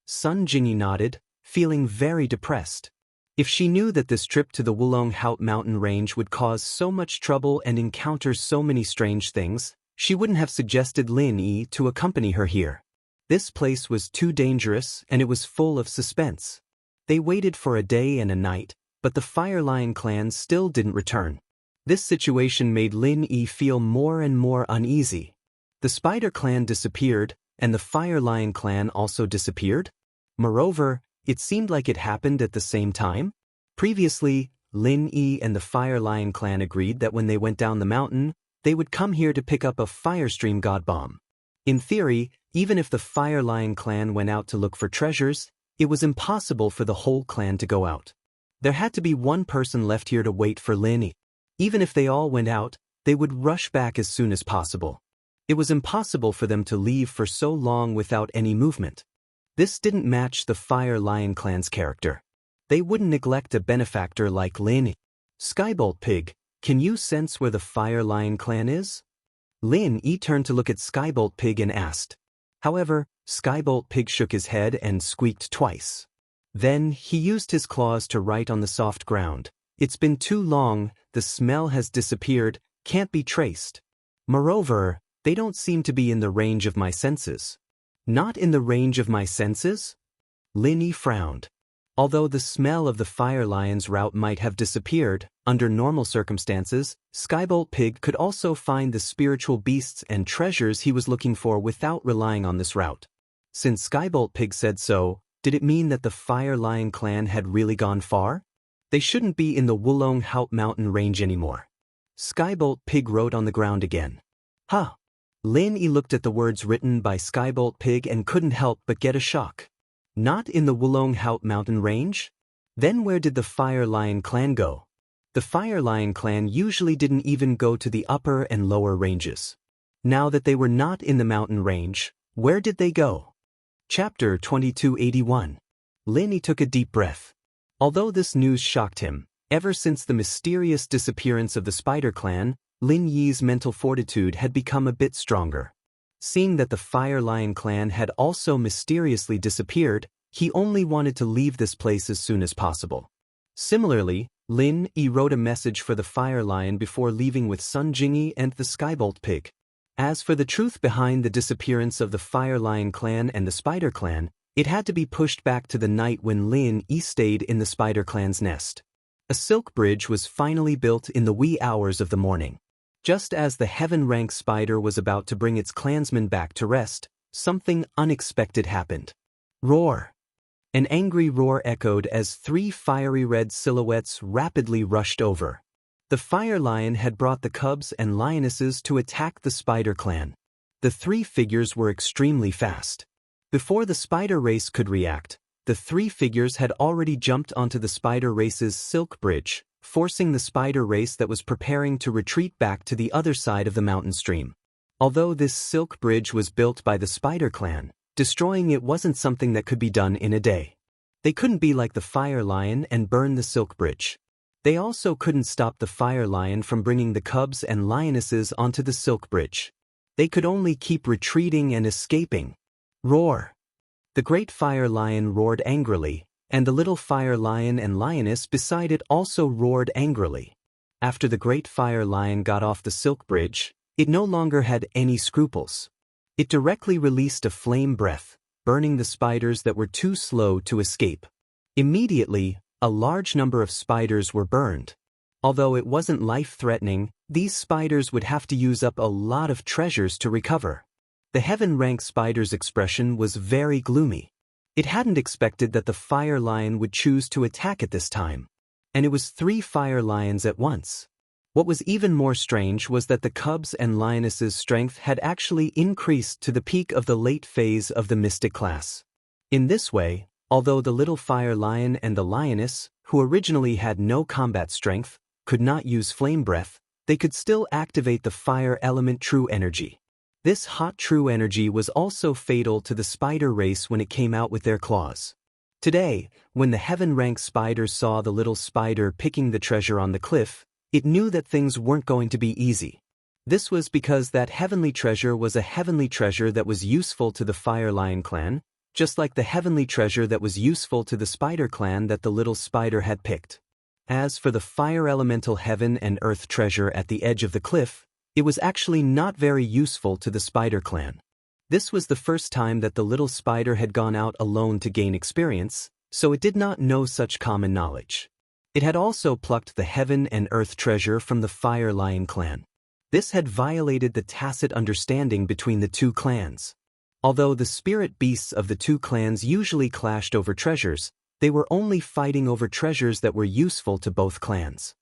Sun Jingyi nodded, feeling very depressed. If she knew that this trip to the Wulong Haut mountain range would cause so much trouble and encounter so many strange things, she wouldn't have suggested Lin Yi to accompany her here. This place was too dangerous and it was full of suspense. They waited for a day and a night, but the Fire Lion Clan still didn't return. This situation made Lin Yi feel more and more uneasy. The Spider Clan disappeared, and the Fire Lion Clan also disappeared. Moreover, it seemed like it happened at the same time. Previously, Lin Yi and the Fire Lion Clan agreed that when they went down the mountain, they would come here to pick up a Firestream God Bomb. In theory, even if the Fire Lion Clan went out to look for treasures, it was impossible for the whole clan to go out. There had to be one person left here to wait for Lin Yi. Even if they all went out, they would rush back as soon as possible. It was impossible for them to leave for so long without any movement. This didn't match the Fire Lion Clan's character. They wouldn't neglect a benefactor like Lin Yi. Skybolt Pig, can you sense where the Fire Lion Clan is? Lin Yi turned to look at Skybolt Pig and asked. However, Skybolt Pig shook his head and squeaked twice. Then, he used his claws to write on the soft ground. It's been too long, the smell has disappeared, can't be traced. Moreover, they don't seem to be in the range of my senses. Not in the range of my senses? Lin Yi frowned. Although the smell of the Fire Lion's route might have disappeared, under normal circumstances, Skybolt Pig could also find the spiritual beasts and treasures he was looking for without relying on this route. Since Skybolt Pig said so, did it mean that the Fire Lion Clan had really gone far? They shouldn't be in the Wulong Haut mountain range anymore. Skybolt Pig wrote on the ground again. Huh. Lin Yi looked at the words written by Skybolt Pig and couldn't help but get a shock. Not in the Wulong Haut mountain range? Then where did the Fire Lion Clan go? The Fire Lion Clan usually didn't even go to the upper and lower ranges. Now that they were not in the mountain range, where did they go? Chapter 2281. Lin Yi took a deep breath. Although this news shocked him, ever since the mysterious disappearance of the Spider Clan, Lin Yi's mental fortitude had become a bit stronger. Seeing that the Fire Lion Clan had also mysteriously disappeared, he only wanted to leave this place as soon as possible. Similarly, Lin Yi wrote a message for the Fire Lion before leaving with Sun Jingyi and the Skybolt Pig. As for the truth behind the disappearance of the Fire Lion Clan and the Spider Clan, it had to be pushed back to the night when Lin Yi stayed in the Spider Clan's nest. A silk bridge was finally built in the wee hours of the morning. Just as the heaven-rank spider was about to bring its clansmen back to rest, something unexpected happened. Roar! An angry roar echoed as 3 fiery red silhouettes rapidly rushed over. The Fire Lion had brought the cubs and lionesses to attack the Spider Clan. The 3 figures were extremely fast. Before the spider race could react, the 3 figures had already jumped onto the spider race's silk bridge, forcing the spider race that was preparing to retreat back to the other side of the mountain stream. Although this silk bridge was built by the Spider Clan, destroying it wasn't something that could be done in a day. They couldn't be like the Fire Lion and burn the silk bridge. They also couldn't stop the Fire Lion from bringing the cubs and lionesses onto the silk bridge. They could only keep retreating and escaping. Roar! The great Fire Lion roared angrily, and the little Fire Lion and lioness beside it also roared angrily. After the great Fire Lion got off the silk bridge, it no longer had any scruples. It directly released a flame breath, burning the spiders that were too slow to escape. Immediately, a large number of spiders were burned. Although it wasn't life-threatening, these spiders would have to use up a lot of treasures to recover. The heaven-rank spider's expression was very gloomy. It hadn't expected that the fire lion would choose to attack at this time. And it was 3 fire lions at once. What was even more strange was that the cubs and lionesses' strength had actually increased to the peak of the late phase of the mystic class. In this way, although the little fire lion and the lioness, who originally had no combat strength, could not use flame breath, they could still activate the fire element true energy. This hot true energy was also fatal to the spider race when it came out with their claws. Today, when the heaven-rank spiders saw the little spider picking the treasure on the cliff, it knew that things weren't going to be easy. This was because that heavenly treasure was a heavenly treasure that was useful to the Fire Lion clan, just like the heavenly treasure that was useful to the Spider clan that the little spider had picked. As for the fire elemental heaven and earth treasure at the edge of the cliff, it was actually not very useful to the Spider clan. This was the first time that the little spider had gone out alone to gain experience, so it did not know such common knowledge. It had also plucked the heaven and earth treasure from the Fire Lion clan. This had violated the tacit understanding between the two clans. Although the spirit beasts of the two clans usually clashed over treasures, they were only fighting over treasures that were useful to both clans.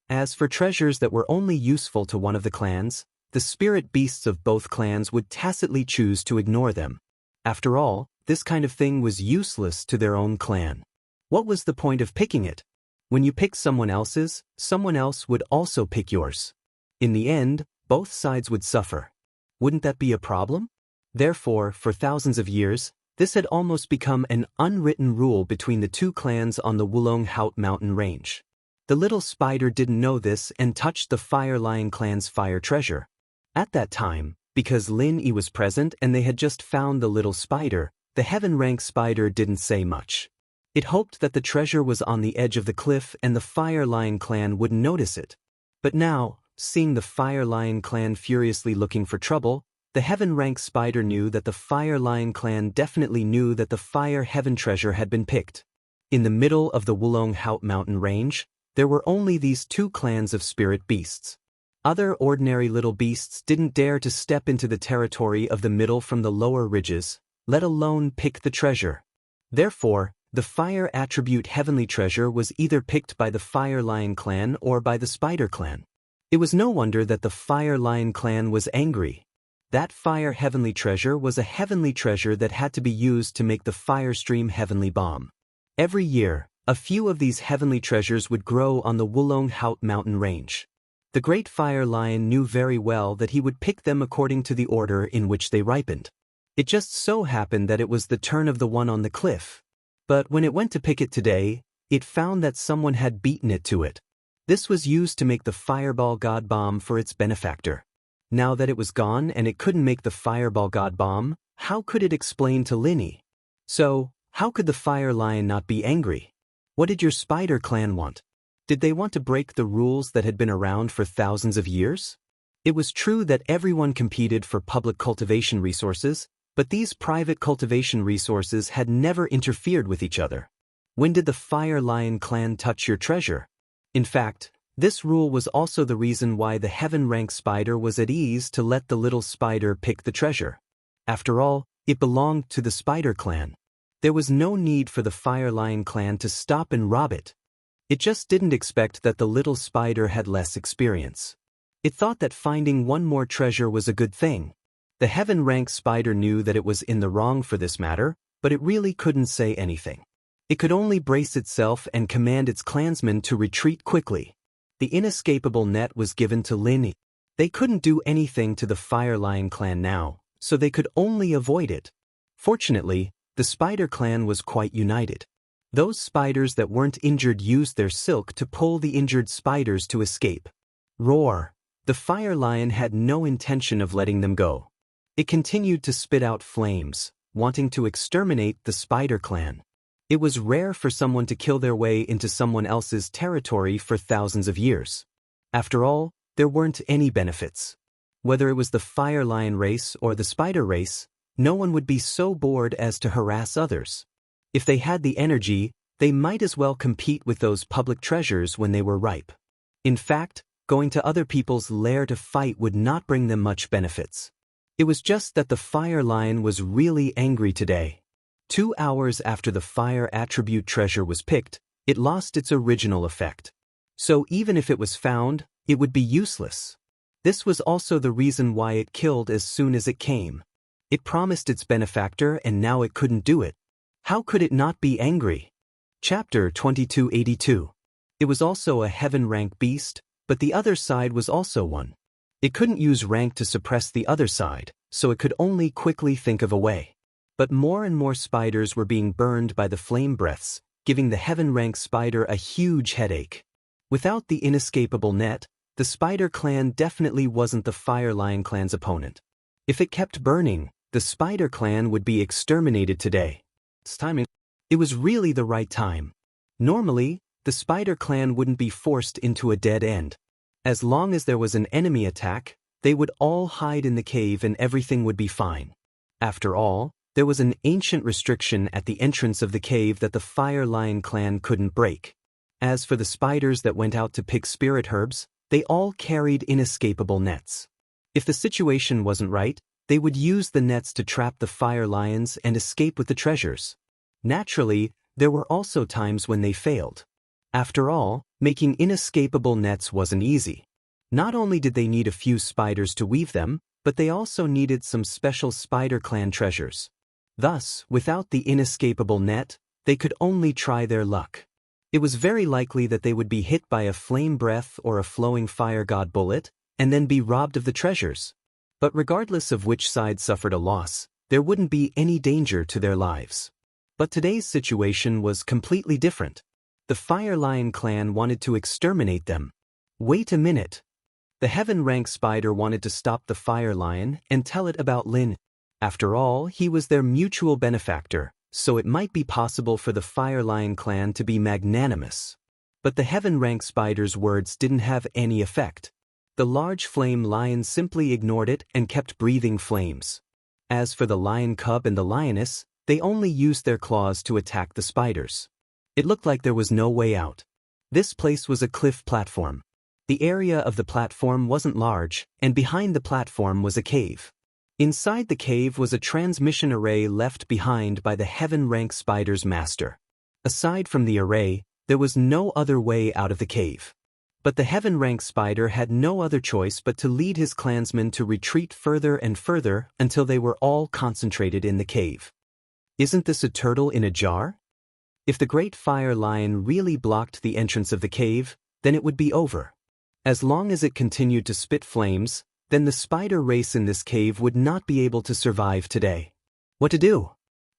As for treasures that were only useful to one of the clans, the spirit beasts of both clans would tacitly choose to ignore them. After all, this kind of thing was useless to their own clan. What was the point of picking it? When you picked someone else's, someone else would also pick yours. In the end, both sides would suffer. Wouldn't that be a problem? Therefore, for thousands of years, this had almost become an unwritten rule between the two clans on the Wulong Haut mountain range. The little spider didn't know this and touched the Fire Lion clan's fire treasure. At that time, because Lin Yi was present and they had just found the little spider, the heaven-rank spider didn't say much. It hoped that the treasure was on the edge of the cliff and the Fire Lion clan wouldn't notice it. But now, seeing the Fire Lion clan furiously looking for trouble, the heaven-rank spider knew that the Fire Lion clan definitely knew that the fire heaven treasure had been picked. In the middle of the Wulong Haut mountain range, there were only these two clans of spirit beasts. Other ordinary little beasts didn't dare to step into the territory of the middle from the lower ridges, let alone pick the treasure. Therefore, the fire attribute heavenly treasure was either picked by the Fire Lion clan or by the Spider clan. It was no wonder that the Fire Lion clan was angry. That fire heavenly treasure was a heavenly treasure that had to be used to make the Fire Stream heavenly bomb. Every year, a few of these heavenly treasures would grow on the Wulong Haut mountain range. The Great Fire Lion knew very well that he would pick them according to the order in which they ripened. It just so happened that it was the turn of the one on the cliff. But when it went to pick it today, it found that someone had beaten it to it. This was used to make the Fireball God Bomb for its benefactor. Now that it was gone and it couldn't make the Fireball God Bomb, how could it explain to Lin Yi? So, how could the Fire Lion not be angry? What did your Spider clan want? Did they want to break the rules that had been around for thousands of years? It was true that everyone competed for public cultivation resources, but these private cultivation resources had never interfered with each other. When did the Fire Lion clan touch your treasure? In fact, this rule was also the reason why the heaven-rank spider was at ease to let the little spider pick the treasure. After all, it belonged to the Spider clan. There was no need for the Fire Lion clan to stop and rob it. It just didn't expect that the little spider had less experience. It thought that finding one more treasure was a good thing. The heaven-rank spider knew that it was in the wrong for this matter, but it really couldn't say anything. It could only brace itself and command its clansmen to retreat quickly. The inescapable net was given to Lin Yi. They couldn't do anything to the Fire Lion clan now, so they could only avoid it. Fortunately, the Spider clan was quite united. Those spiders that weren't injured used their silk to pull the injured spiders to escape. Roar! The Fire Lion had no intention of letting them go. It continued to spit out flames, wanting to exterminate the Spider clan. It was rare for someone to kill their way into someone else's territory for thousands of years. After all, there weren't any benefits. Whether it was the fire lion race or the spider race, no one would be so bored as to harass others. If they had the energy, they might as well compete with those public treasures when they were ripe. In fact, going to other people's lair to fight would not bring them much benefits. It was just that the fire lion was really angry today. 2 hours after the fire attribute treasure was picked, it lost its original effect. So even if it was found, it would be useless. This was also the reason why it killed as soon as it came. It promised its benefactor and now it couldn't do it. How could it not be angry? Chapter 2282. It was also a heaven rank beast, but the other side was also one. It couldn't use rank to suppress the other side, so it could only quickly think of a way. But more and more spiders were being burned by the flame breaths, giving the heaven rank spider a huge headache. Without the inescapable net, the spider clan definitely wasn't the fire lion clan's opponent. If it kept burning, the spider clan would be exterminated today. It was really the right time. Normally, the spider clan wouldn't be forced into a dead end. As long as there was an enemy attack, they would all hide in the cave and everything would be fine. After all, there was an ancient restriction at the entrance of the cave that the fire lion clan couldn't break. As for the spiders that went out to pick spirit herbs, they all carried inescapable nets. If the situation wasn't right, they would use the nets to trap the fire lions and escape with the treasures. Naturally, there were also times when they failed. After all, making inescapable nets wasn't easy. Not only did they need a few spiders to weave them, but they also needed some special spider clan treasures. Thus, without the inescapable net, they could only try their luck. It was very likely that they would be hit by a flame breath or a flowing fire god bullet, and then be robbed of the treasures. But regardless of which side suffered a loss, there wouldn't be any danger to their lives. But today's situation was completely different. The Fire Lion clan wanted to exterminate them. Wait a minute. The Heaven Rank Spider wanted to stop the Fire Lion and tell it about Lin. After all, he was their mutual benefactor, so it might be possible for the Fire Lion clan to be magnanimous. But the Heaven Rank Spider's words didn't have any effect. The large flame lion simply ignored it and kept breathing flames. As for the lion cub and the lioness, they only used their claws to attack the spiders. It looked like there was no way out. This place was a cliff platform. The area of the platform wasn't large, and behind the platform was a cave. Inside the cave was a transmission array left behind by the Heaven Rank Spider's master. Aside from the array, there was no other way out of the cave. But the Heaven Rank Spider had no other choice but to lead his clansmen to retreat further and further until they were all concentrated in the cave. Isn't this a turtle in a jar? If the Great Fire Lion really blocked the entrance of the cave, then it would be over. As long as it continued to spit flames, then the spider race in this cave would not be able to survive today. What to do?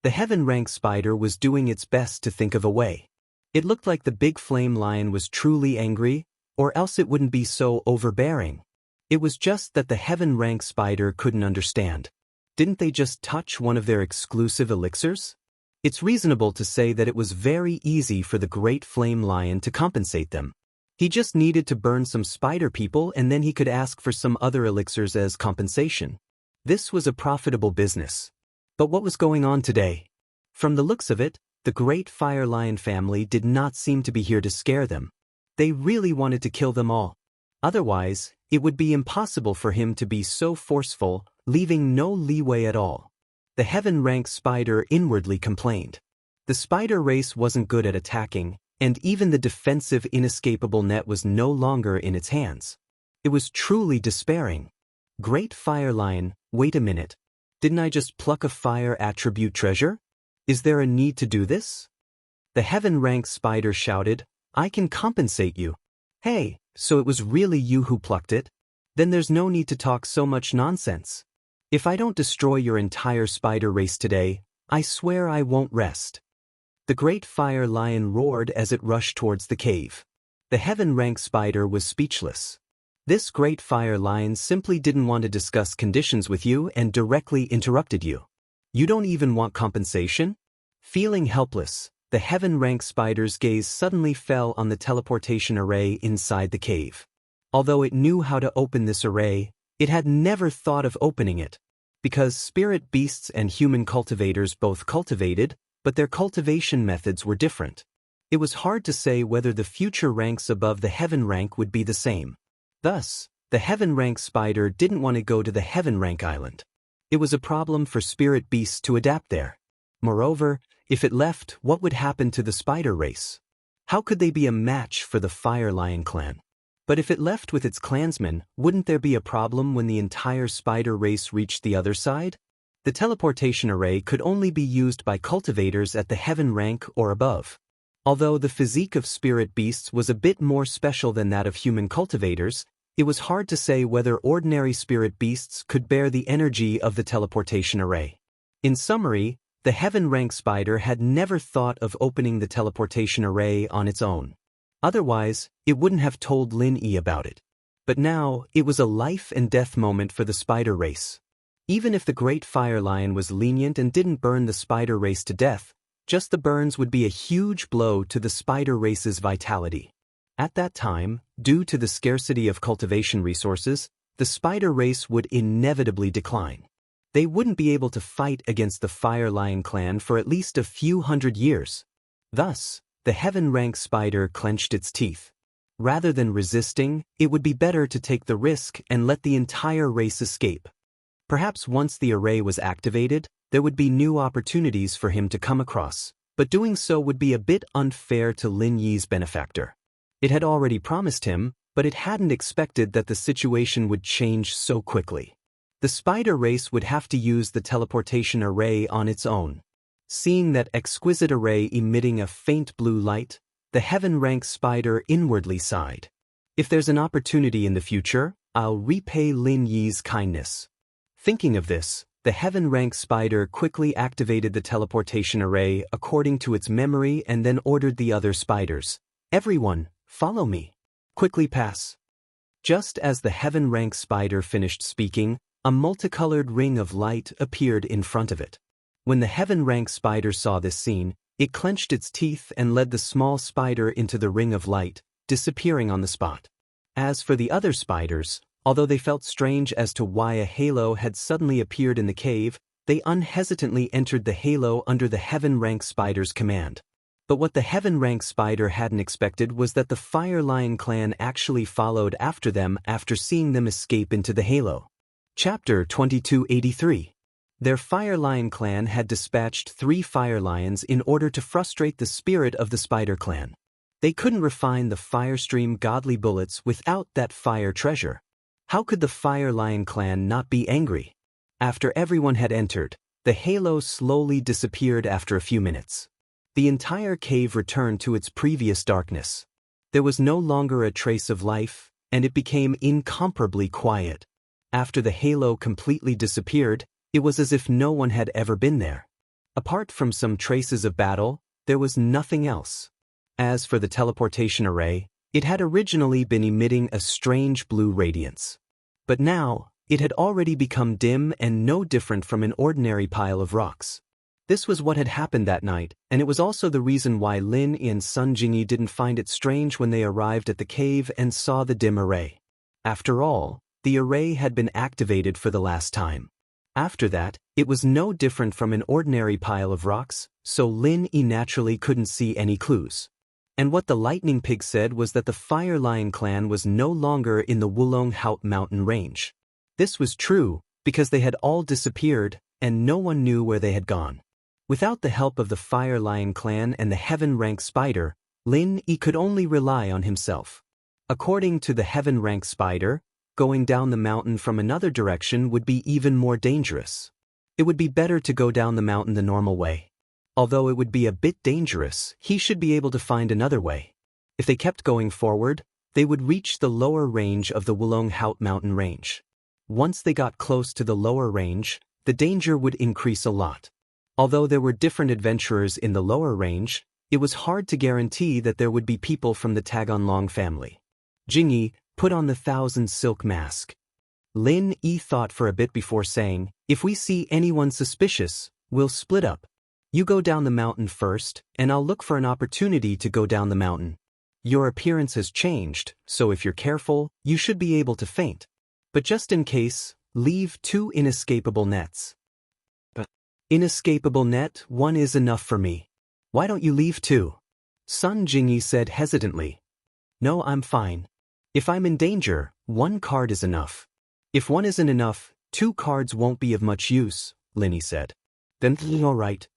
The Heaven Rank Spider was doing its best to think of a way. It looked like the big flame lion was truly angry, or else it wouldn't be so overbearing. It was just that the Heaven Rank Spider couldn't understand. Didn't they just touch one of their exclusive elixirs? It's reasonable to say that it was very easy for the Great Flame Lion to compensate them. He just needed to burn some spider people and then he could ask for some other elixirs as compensation. This was a profitable business. But what was going on today? From the looks of it, the Great Fire Lion family did not seem to be here to scare them. They really wanted to kill them all. Otherwise, it would be impossible for him to be so forceful, leaving no leeway at all. The Heaven Rank Spider inwardly complained. The spider race wasn't good at attacking, and even the defensive inescapable net was no longer in its hands. It was truly despairing. Great Fire Lion, wait a minute. Didn't I just pluck a fire attribute treasure? Is there a need to do this? The Heaven Rank Spider shouted, I can compensate you. Hey, so it was really you who plucked it? Then there's no need to talk so much nonsense. If I don't destroy your entire spider race today, I swear I won't rest. The Great Fire Lion roared as it rushed towards the cave. The Heaven Rank Spider was speechless. This Great Fire Lion simply didn't want to discuss conditions with you and directly interrupted you. You don't even want compensation? Feeling helpless, the Heaven Rank Spider's gaze suddenly fell on the teleportation array inside the cave. Although it knew how to open this array, It had never thought of opening it. Because spirit beasts and human cultivators both cultivated, but their cultivation methods were different. It was hard to say whether the future ranks above the heaven rank would be the same. Thus, the heaven rank spider didn't want to go to the heaven rank island. It was a problem for spirit beasts to adapt there. Moreover, if it left, what would happen to the spider race? How could they be a match for the Fire Lion clan? But if it left with its clansmen, wouldn't there be a problem when the entire spider race reached the other side? The teleportation array could only be used by cultivators at the heaven rank or above. Although the physique of spirit beasts was a bit more special than that of human cultivators, it was hard to say whether ordinary spirit beasts could bear the energy of the teleportation array. In summary, the heaven rank spider had never thought of opening the teleportation array on its own. Otherwise, it wouldn't have told Lin Yi about it. But now, it was a life and death moment for the spider race. Even if the Great Fire Lion was lenient and didn't burn the spider race to death, just the burns would be a huge blow to the spider race's vitality. At that time, due to the scarcity of cultivation resources, the spider race would inevitably decline. They wouldn't be able to fight against the Fire Lion clan for at least a few hundred years. Thus, the heaven rank spider clenched its teeth. Rather than resisting, it would be better to take the risk and let the entire race escape. Perhaps once the array was activated, there would be new opportunities for him to come across, but doing so would be a bit unfair to Lin Yi's benefactor. It had already promised him, but it hadn't expected that the situation would change so quickly. The spider race would have to use the teleportation array on its own. Seeing that exquisite array emitting a faint blue light, the heaven rank spider inwardly sighed. If there's an opportunity in the future, I'll repay Lin Yi's kindness. Thinking of this, the heaven rank spider quickly activated the teleportation array according to its memory and then ordered the other spiders. Everyone, follow me. Quickly pass. Just as the heaven rank spider finished speaking, a multicolored ring of light appeared in front of it. When the heaven rank spider saw this scene, it clenched its teeth and led the small spider into the ring of light, disappearing on the spot. As for the other spiders, although they felt strange as to why a halo had suddenly appeared in the cave, they unhesitantly entered the halo under the heaven rank spider's command. But what the heaven rank spider hadn't expected was that the Fire Lion clan actually followed after them after seeing them escape into the halo. Chapter 2283. Their Fire Lion clan had dispatched 3 fire lions in order to frustrate the spirit of the spider clan. They couldn't refine the Firestream godly bullets without that fire treasure. How could the Fire Lion clan not be angry? After everyone had entered, the halo slowly disappeared after a few minutes. The entire cave returned to its previous darkness. There was no longer a trace of life, and it became incomparably quiet. After the halo completely disappeared, it was as if no one had ever been there. Apart from some traces of battle, there was nothing else. As for the teleportation array, it had originally been emitting a strange blue radiance. But now, it had already become dim and no different from an ordinary pile of rocks. This was what had happened that night, and it was also the reason why Lin and Sun Jingyi didn't find it strange when they arrived at the cave and saw the dim array. After all, the array had been activated for the last time. After that, it was no different from an ordinary pile of rocks, so Lin Yi naturally couldn't see any clues. And what the Lightning Pig said was that the Fire Lion clan was no longer in the Wulong Haut mountain range. This was true, because they had all disappeared, and no one knew where they had gone. Without the help of the Fire Lion clan and the Heaven Rank Spider, Lin Yi could only rely on himself. According to the Heaven Rank Spider, going down the mountain from another direction would be even more dangerous. It would be better to go down the mountain the normal way. Although it would be a bit dangerous, he should be able to find another way. If they kept going forward, they would reach the lower range of the Wulong Haut mountain range. Once they got close to the lower range, the danger would increase a lot. Although there were different adventurers in the lower range, it was hard to guarantee that there would be people from the Tagonlong family. Jingyi, put on the 1,000 silk mask. Lin Yi thought for a bit before saying, if we see anyone suspicious, we'll split up. You go down the mountain first, and I'll look for an opportunity to go down the mountain. Your appearance has changed, so if you're careful, you should be able to faint. But just in case, leave 2 inescapable nets. But inescapable net 1 is enough for me. Why don't you leave 2? Sun Jingyi said hesitantly. No, I'm fine. If I'm in danger, 1 card is enough. If 1 isn't enough, 2 cards won't be of much use, Linny said. Then all right.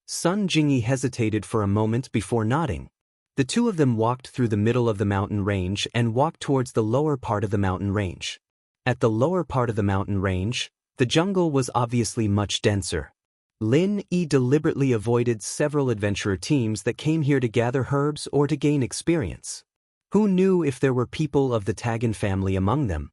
Sun Jingyi hesitated for a moment before nodding. The 2 of them walked through the middle of the mountain range and walked towards the lower part of the mountain range. At the lower part of the mountain range, the jungle was obviously much denser. Lin Yi deliberately avoided several adventurer teams that came here to gather herbs or to gain experience. Who knew if there were people of the Tagan family among them?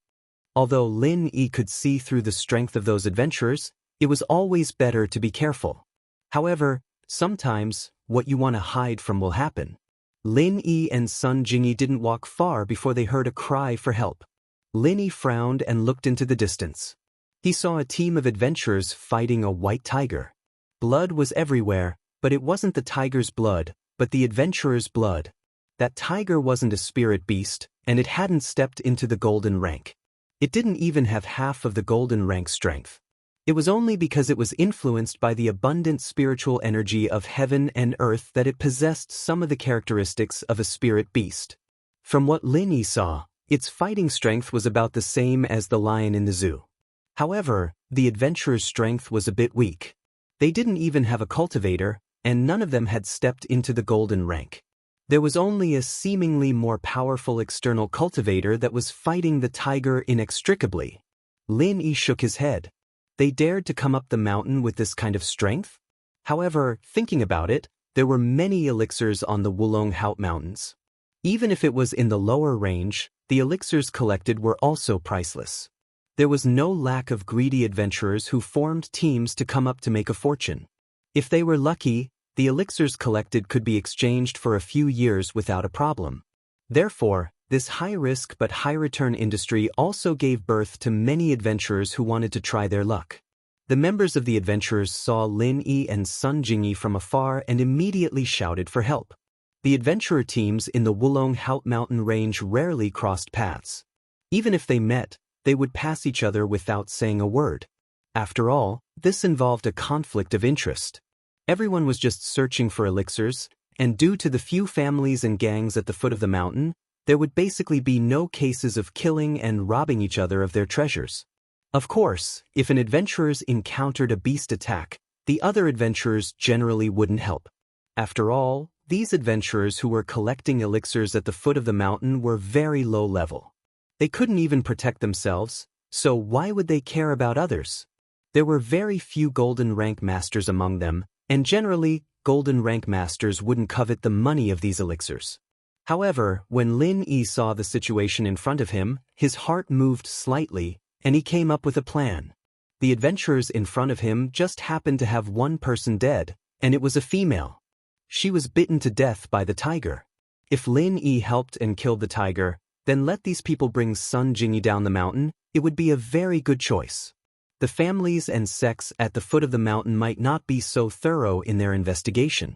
Although Lin Yi could see through the strength of those adventurers, it was always better to be careful. However, sometimes, what you want to hide from will happen. Lin Yi and Sun Jingyi didn't walk far before they heard a cry for help. Lin Yi frowned and looked into the distance. He saw a team of adventurers fighting a white tiger. Blood was everywhere, but it wasn't the tiger's blood, but the adventurer's blood. That tiger wasn't a spirit beast, and it hadn't stepped into the golden rank. It didn't even have half of the golden rank strength. It was only because it was influenced by the abundant spiritual energy of heaven and earth that it possessed some of the characteristics of a spirit beast. From what Lin Yi saw, its fighting strength was about the same as the lion in the zoo. However, the adventurer's strength was a bit weak. They didn't even have a cultivator, and none of them had stepped into the golden rank. There was only a seemingly more powerful external cultivator that was fighting the tiger inextricably. Lin Yi shook his head. They dared to come up the mountain with this kind of strength? However, thinking about it, there were many elixirs on the Wulong Haut Mountains. Even if it was in the lower range, the elixirs collected were also priceless. There was no lack of greedy adventurers who formed teams to come up to make a fortune. If they were lucky, the elixirs collected could be exchanged for a few years without a problem. Therefore, this high-risk but high-return industry also gave birth to many adventurers who wanted to try their luck. The members of the adventurers saw Lin Yi and Sun Jingyi from afar and immediately shouted for help. The adventurer teams in the Wulong Haut Mountain range rarely crossed paths. Even if they met, they would pass each other without saying a word. After all, this involved a conflict of interest. Everyone was just searching for elixirs, and due to the few families and gangs at the foot of the mountain, there would basically be no cases of killing and robbing each other of their treasures. Of course, if an adventurers encountered a beast attack, the other adventurers generally wouldn't help. After all, these adventurers who were collecting elixirs at the foot of the mountain were very low level. They couldn't even protect themselves, so why would they care about others? There were very few golden rank masters among them, and generally, golden rank masters wouldn't covet the money of these elixirs. However, when Lin Yi saw the situation in front of him, his heart moved slightly, and he came up with a plan. The adventurers in front of him just happened to have one person dead, and it was a female. She was bitten to death by the tiger. If Lin Yi helped and killed the tiger, then let these people bring Sun Jingyi down the mountain, it would be a very good choice. The families and sects at the foot of the mountain might not be so thorough in their investigation.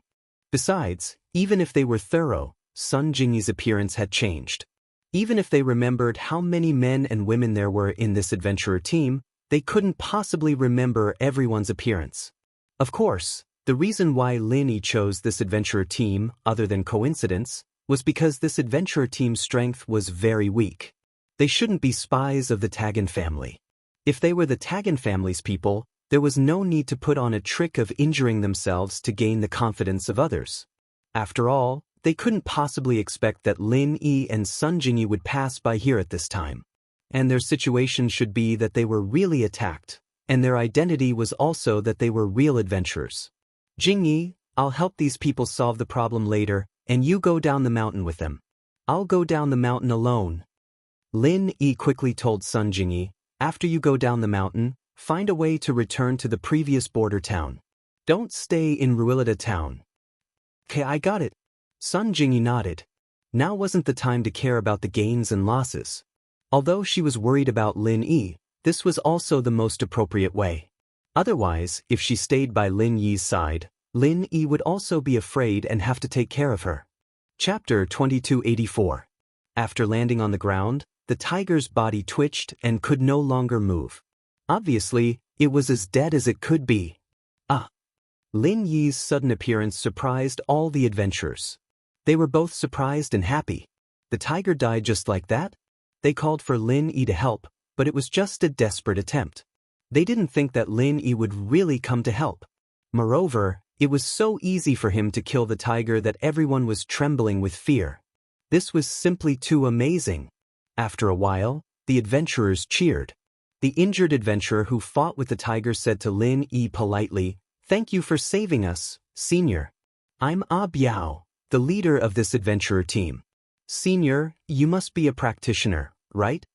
Besides, even if they were thorough, Sun Jingyi's appearance had changed. Even if they remembered how many men and women there were in this adventurer team, they couldn't possibly remember everyone's appearance. Of course, the reason why Lin Yi chose this adventurer team, other than coincidence, was because this adventurer team's strength was very weak. They shouldn't be spies of the Tagan family. If they were the Tagan family's people, there was no need to put on a trick of injuring themselves to gain the confidence of others. After all, they couldn't possibly expect that Lin Yi and Sun Jingyi would pass by here at this time. And their situation should be that they were really attacked, and their identity was also that they were real adventurers. Jingyi, I'll help these people solve the problem later, and you go down the mountain with them. I'll go down the mountain alone. Lin Yi quickly told Sun Jingyi, after you go down the mountain, find a way to return to the previous border town. Don't stay in Ruilita town. Okay, I got it. Sun Jingyi nodded. Now wasn't the time to care about the gains and losses. Although she was worried about Lin Yi, this was also the most appropriate way. Otherwise, if she stayed by Lin Yi's side, Lin Yi would also be afraid and have to take care of her. Chapter 2284. After landing on the ground, the tiger's body twitched and could no longer move. Obviously, it was as dead as it could be. Lin Yi's sudden appearance surprised all the adventurers. They were both surprised and happy. The tiger died just like that? They called for Lin Yi to help, but it was just a desperate attempt. They didn't think that Lin Yi would really come to help. Moreover, it was so easy for him to kill the tiger that everyone was trembling with fear. This was simply too amazing. After a while, the adventurers cheered. The injured adventurer who fought with the tiger said to Lin Yi politely, "Thank you for saving us, Senior. I'm Biao, the leader of this adventurer team. Senior, you must be a practitioner, right?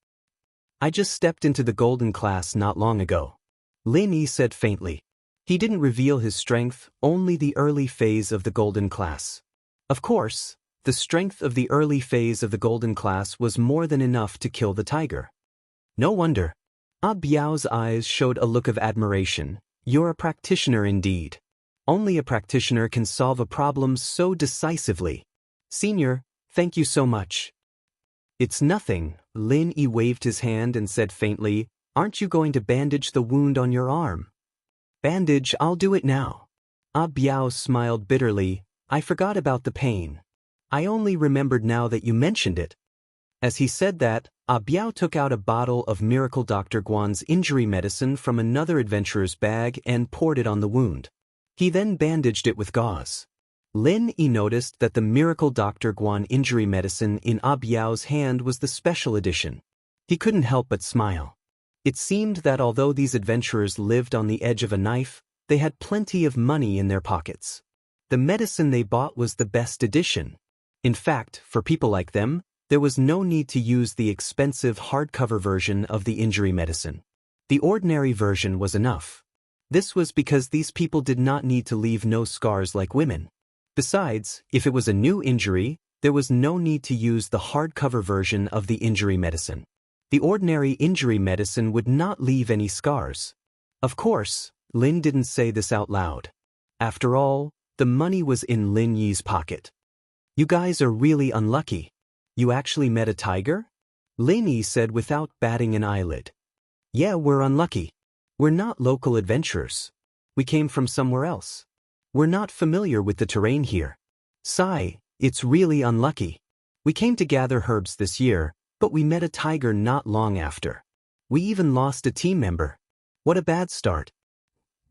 I just stepped into the golden class not long ago." Lin Yi said faintly. He didn't reveal his strength, only the early phase of the golden class. Of course, the strength of the early phase of the golden class was more than enough to kill the tiger. No wonder. Biao's eyes showed a look of admiration. "You're a practitioner indeed. Only a practitioner can solve a problem so decisively. Senior, thank you so much." "It's nothing," Lin Yi waved his hand and said faintly, "Aren't you going to bandage the wound on your arm?" "Bandage, I'll do it now." Biao smiled bitterly. "I forgot about the pain. I only remembered now that you mentioned it." As he said that, Biao took out a bottle of Miracle Dr. Guan's injury medicine from another adventurer's bag and poured it on the wound. He then bandaged it with gauze. Lin Yi noticed that the Miracle Dr. Guan injury medicine in Biao's hand was the special edition. He couldn't help but smile. It seemed that although these adventurers lived on the edge of a knife, they had plenty of money in their pockets. The medicine they bought was the best edition. In fact, for people like them, there was no need to use the expensive hardcover version of the injury medicine. The ordinary version was enough. This was because these people did not need to leave no scars like women. Besides, if it was a new injury, there was no need to use the hardcover version of the injury medicine. The ordinary injury medicine would not leave any scars. Of course, Lin didn't say this out loud. After all, the money was in Lin Yi's pocket. "You guys are really unlucky. You actually met a tiger?" Lin Yi said without batting an eyelid. "Yeah, we're unlucky. We're not local adventurers. We came from somewhere else. We're not familiar with the terrain here. Sigh, it's really unlucky. We came to gather herbs this year, but we met a tiger not long after. We even lost a team member. What a bad start."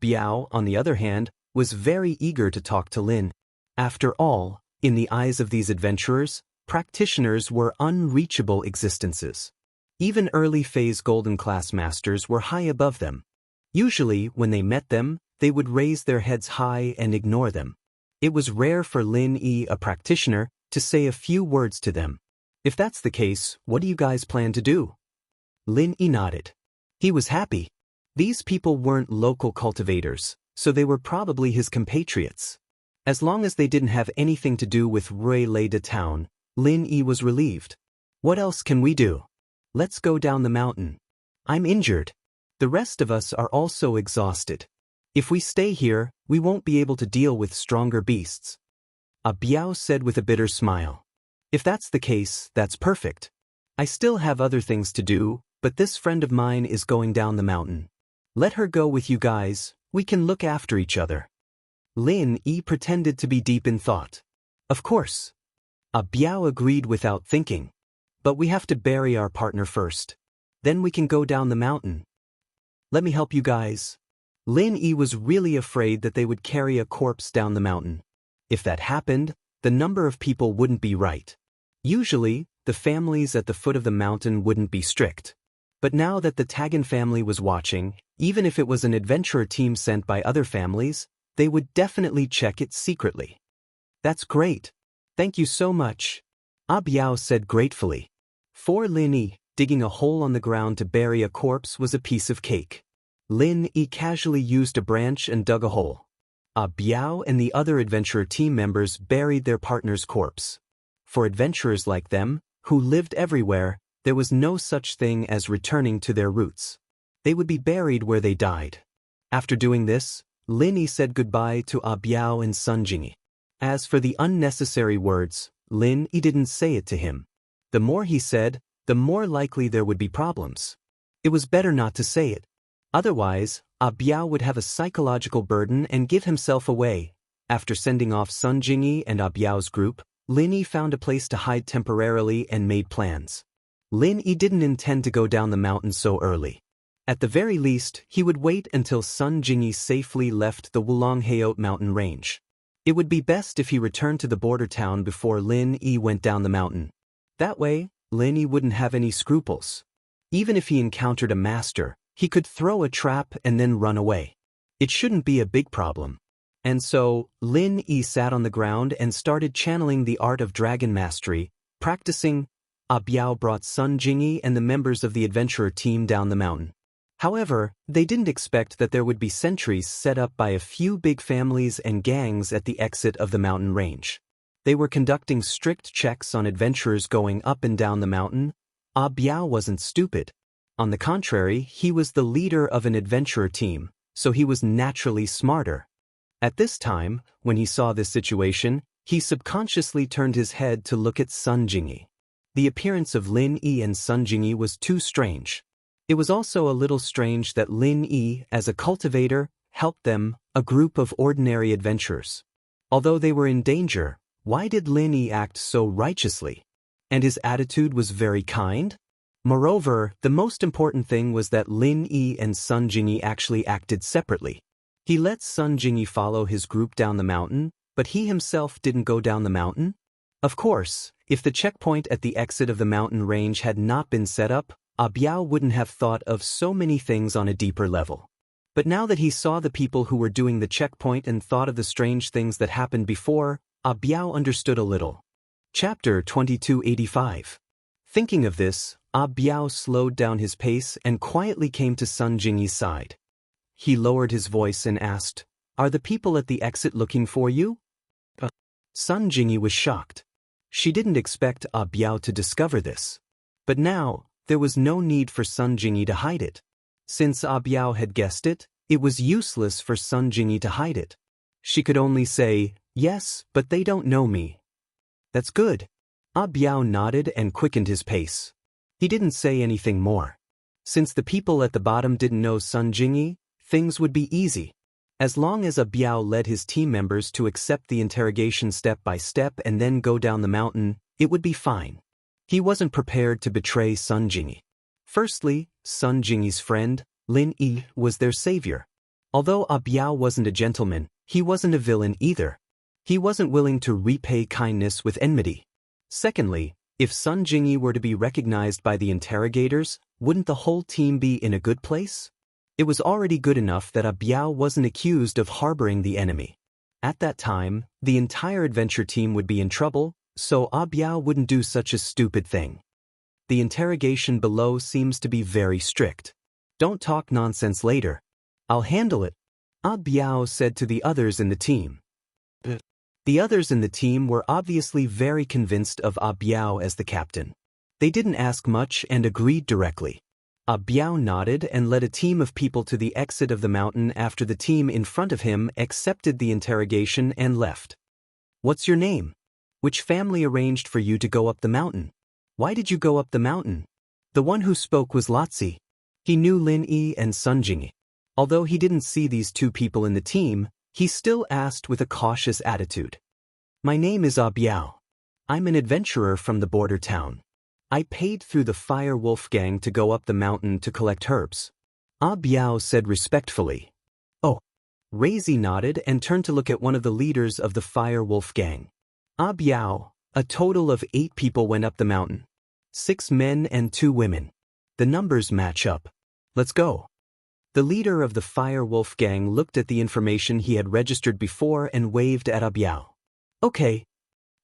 Biao, on the other hand, was very eager to talk to Lin. After all, in the eyes of these adventurers, practitioners were unreachable existences. Even early-phase golden class masters were high above them. Usually, when they met them, they would raise their heads high and ignore them. It was rare for Lin Yi, a practitioner, to say a few words to them. "If that's the case, what do you guys plan to do?" Lin Yi nodded. He was happy. These people weren't local cultivators, so they were probably his compatriots. As long as they didn't have anything to do with Ruilei de town, Lin Yi was relieved. "What else can we do? Let's go down the mountain. I'm injured. The rest of us are also exhausted. If we stay here, we won't be able to deal with stronger beasts." Biao said with a bitter smile. "If that's the case, that's perfect. I still have other things to do, but this friend of mine is going down the mountain. Let her go with you guys, we can look after each other." Lin Yi pretended to be deep in thought. "Of course." Biao agreed without thinking. "But we have to bury our partner first. Then we can go down the mountain. Let me help you guys." Lin Yi was really afraid that they would carry a corpse down the mountain. If that happened, the number of people wouldn't be right. Usually, the families at the foot of the mountain wouldn't be strict. But now that the Tagan family was watching, even if it was an adventurer team sent by other families, they would definitely check it secretly. "That's great. Thank you so much," Biao said gratefully. For Lin Yi, digging a hole on the ground to bury a corpse was a piece of cake. Lin Yi casually used a branch and dug a hole. Biao and the other adventurer team members buried their partner's corpse. For adventurers like them, who lived everywhere, there was no such thing as returning to their roots. They would be buried where they died. After doing this, Lin Yi said goodbye to Biao and Sun Jingyi. As for the unnecessary words, Lin Yi didn't say it to him. The more he said, the more likely there would be problems. It was better not to say it. Otherwise, Biao would have a psychological burden and give himself away. After sending off Sun Jingyi and Biao's group, Lin Yi found a place to hide temporarily and made plans. Lin Yi didn't intend to go down the mountain so early. At the very least, he would wait until Sun Jingyi safely left the Wulongheot mountain range. It would be best if he returned to the border town before Lin Yi went down the mountain. That way, Lin Yi wouldn't have any scruples. Even if he encountered a master, he could throw a trap and then run away. It shouldn't be a big problem. And so, Lin Yi sat on the ground and started channeling the art of dragon mastery, practicing. Biao brought Sun Jingyi and the members of the adventurer team down the mountain. However, they didn't expect that there would be sentries set up by a few big families and gangs at the exit of the mountain range. They were conducting strict checks on adventurers going up and down the mountain. Biao wasn't stupid. On the contrary, he was the leader of an adventurer team, so he was naturally smarter. At this time, when he saw this situation, he subconsciously turned his head to look at Sun Jingyi. The appearance of Lin Yi and Sun Jingyi was too strange. It was also a little strange that Lin Yi, as a cultivator, helped them, a group of ordinary adventurers. Although they were in danger, why did Lin Yi act so righteously? And his attitude was very kind? Moreover, the most important thing was that Lin Yi and Sun Jingyi actually acted separately. He let Sun Jingyi follow his group down the mountain, but he himself didn't go down the mountain? Of course, if the checkpoint at the exit of the mountain range had not been set up, Biao wouldn't have thought of so many things on a deeper level. But now that he saw the people who were doing the checkpoint and thought of the strange things that happened before, Biao understood a little. Chapter 2285. Thinking of this, Biao slowed down his pace and quietly came to Sun Jingyi's side. He lowered his voice and asked, "Are the people at the exit looking for you?" Sun Jingyi was shocked. She didn't expect Biao to discover this. But now, there was no need for Sun Jingyi to hide it. Since Biao had guessed it, it was useless for Sun Jingyi to hide it. She could only say, "Yes, but they don't know me." "That's good." Biao nodded and quickened his pace. He didn't say anything more. Since the people at the bottom didn't know Sun Jingyi, things would be easy. As long as Biao led his team members to accept the interrogation step by step and then go down the mountain, it would be fine. He wasn't prepared to betray Sun Jingyi. Firstly, Sun Jingyi's friend, Lin Yi, was their savior. Although Biao wasn't a gentleman, he wasn't a villain either. He wasn't willing to repay kindness with enmity. Secondly, if Sun Jingyi were to be recognized by the interrogators, wouldn't the whole team be in a good place? It was already good enough that Biao wasn't accused of harboring the enemy. At that time, the entire adventure team would be in trouble, so Biao wouldn't do such a stupid thing. The interrogation below seems to be very strict. Don't talk nonsense later. I'll handle it, Biao said to the others in the team. The others in the team were obviously very convinced of Biao as the captain. They didn't ask much and agreed directly. Biao nodded and led a team of people to the exit of the mountain after the team in front of him accepted the interrogation and left. "What's your name? Which family arranged for you to go up the mountain? Why did you go up the mountain?" The one who spoke was Lotzi. He knew Lin Yi and Sun Jingyi. Although he didn't see these two people in the team, he still asked with a cautious attitude. "My name is Biao. I'm an adventurer from the border town. I paid through the Fire Wolf gang to go up the mountain to collect herbs," Biao said respectfully. "Oh." Razi nodded and turned to look at one of the leaders of the Fire Wolf gang. Biao, a total of 8 people went up the mountain. 6 men and 2 women. The numbers match up. Let's go. The leader of the Fire Wolf gang looked at the information he had registered before and waved at Biao. "Okay."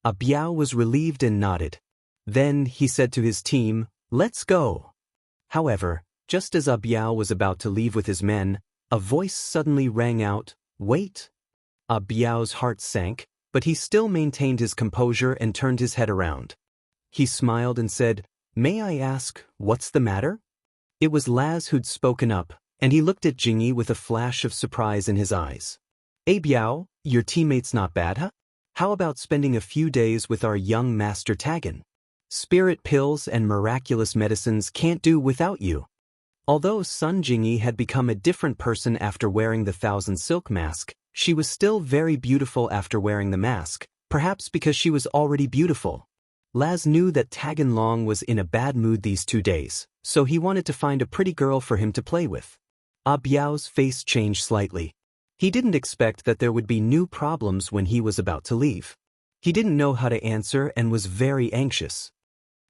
Biao was relieved and nodded. Then he said to his team, "Let's go." However, just as Biao was about to leave with his men, a voice suddenly rang out, "Wait." Biao's heart sank, but he still maintained his composure and turned his head around. He smiled and said, "May I ask, what's the matter?" It was Laz who'd spoken up, and he looked at Jingyi with a flash of surprise in his eyes. Biao, your teammate's not bad, huh? How about spending a few days with our young master Tagan?" Spirit pills and miraculous medicines can't do without you. Although Sun Jingyi had become a different person after wearing the thousand silk mask, she was still very beautiful after wearing the mask, perhaps because she was already beautiful. Laz knew that Taganlong was in a bad mood these 2 days, so he wanted to find a pretty girl for him to play with. Biao's face changed slightly. He didn't expect that there would be new problems when he was about to leave. He didn't know how to answer and was very anxious.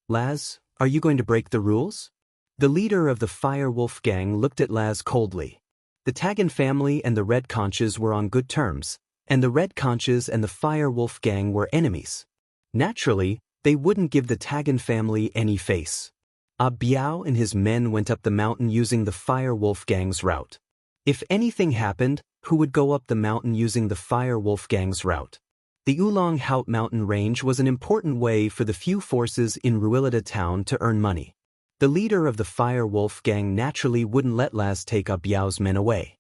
Laz, are you going to break the rules? The leader of the Fire Wolf gang looked at Laz coldly. The Tagan family and the Red Conches were on good terms, and the Red Conches and the Fire Wolf gang were enemies. Naturally, they wouldn't give the Tagan family any face. Biao and his men went up the mountain using the Fire Wolf gang's route. If anything happened, who would go up the mountain using the Fire Wolf gang's route? The Oolong Haut mountain range was an important way for the few forces in Ruilita town to earn money. The leader of the Fire Wolf gang naturally wouldn't let Laz take Biao's men away.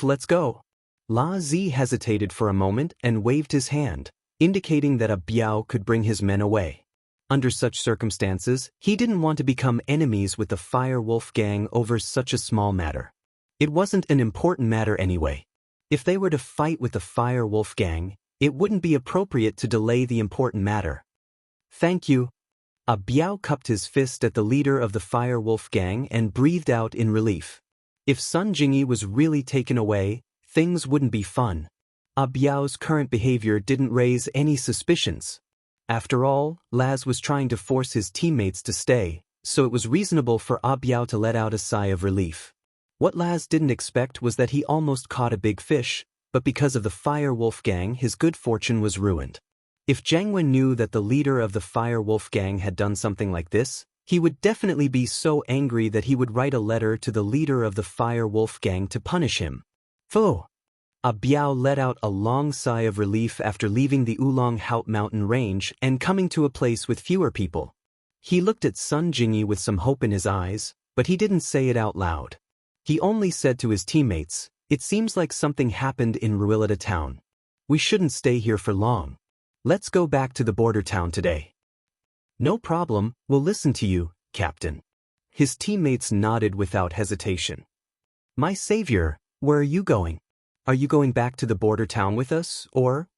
Let's go. La Zi hesitated for a moment and waved his hand, indicating that Biao could bring his men away. Under such circumstances, he didn't want to become enemies with the Fire Wolf gang over such a small matter. It wasn't an important matter anyway. If they were to fight with the Fire Wolf gang, it wouldn't be appropriate to delay the important matter. Thank you. Biao cupped his fist at the leader of the Fire Wolf gang and breathed out in relief. If Sun Jingyi was really taken away, things wouldn't be fun. Biao's current behavior didn't raise any suspicions. After all, Laz was trying to force his teammates to stay, so it was reasonable for Biao to let out a sigh of relief. What Laz didn't expect was that he almost caught a big fish, but because of the Fire Wolf gang his good fortune was ruined. If Zhang Wen knew that the leader of the Fire Wolf gang had done something like this, he would definitely be so angry that he would write a letter to the leader of the Fire Wolf gang to punish him. Pho! Biao let out a long sigh of relief after leaving the Oolong Haut mountain range and coming to a place with fewer people. He looked at Sun Jingyi with some hope in his eyes, but he didn't say it out loud. He only said to his teammates, "It seems like something happened in Ruilita town. We shouldn't stay here for long. Let's go back to the border town today." "No problem, we'll listen to you, Captain." His teammates nodded without hesitation. "My savior, where are you going? Are you going back to the border town with us, or?"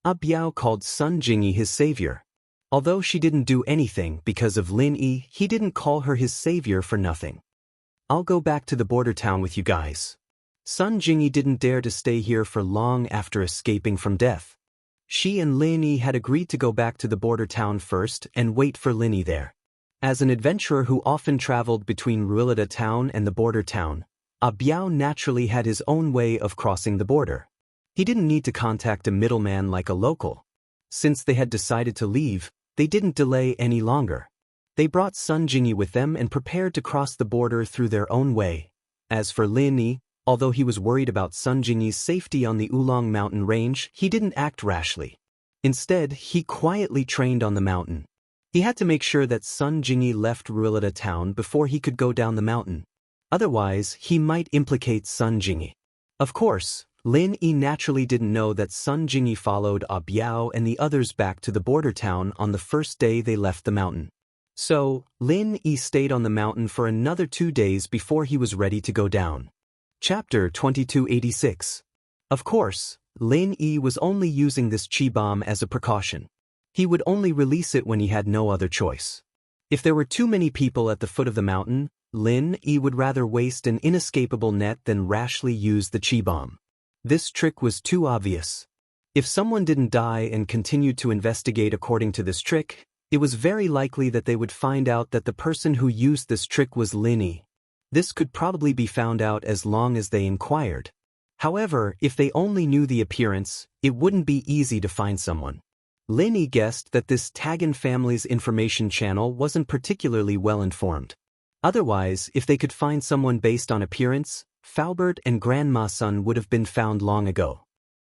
Biao called Sun Jingyi his savior. Although she didn't do anything because of Lin Yi, he didn't call her his savior for nothing. "I'll go back to the border town with you guys." Sun Jingyi didn't dare to stay here for long after escaping from death. She and Lin Yi had agreed to go back to the border town first and wait for Lin Yi there. As an adventurer who often traveled between Ruilita town and the border town, Biao naturally had his own way of crossing the border. He didn't need to contact a middleman like a local. Since they had decided to leave, they didn't delay any longer. They brought Sun Jingyi with them and prepared to cross the border through their own way. As for Lin Yi, although he was worried about Sun Jingyi's safety on the Oolong mountain range, he didn't act rashly. Instead, he quietly trained on the mountain. He had to make sure that Sun Jingyi left Ruilita town before he could go down the mountain. Otherwise, he might implicate Sun Jingyi. Of course, Lin Yi naturally didn't know that Sun Jingyi followed Biao and the others back to the border town on the first day they left the mountain. So, Lin Yi stayed on the mountain for another 2 days before he was ready to go down. Chapter 2286. Of course, Lin Yi was only using this chi bomb as a precaution. He would only release it when he had no other choice. If there were too many people at the foot of the mountain, Lin Yi would rather waste an inescapable net than rashly use the chi bomb. This trick was too obvious. If someone didn't die and continued to investigate according to this trick, it was very likely that they would find out that the person who used this trick was Lin Yi. This could probably be found out as long as they inquired. However, if they only knew the appearance, it wouldn't be easy to find someone. Lin Yi guessed that this Tagan family's information channel wasn't particularly well informed. Otherwise, if they could find someone based on appearance, Faubert and Grandma Sun would have been found long ago.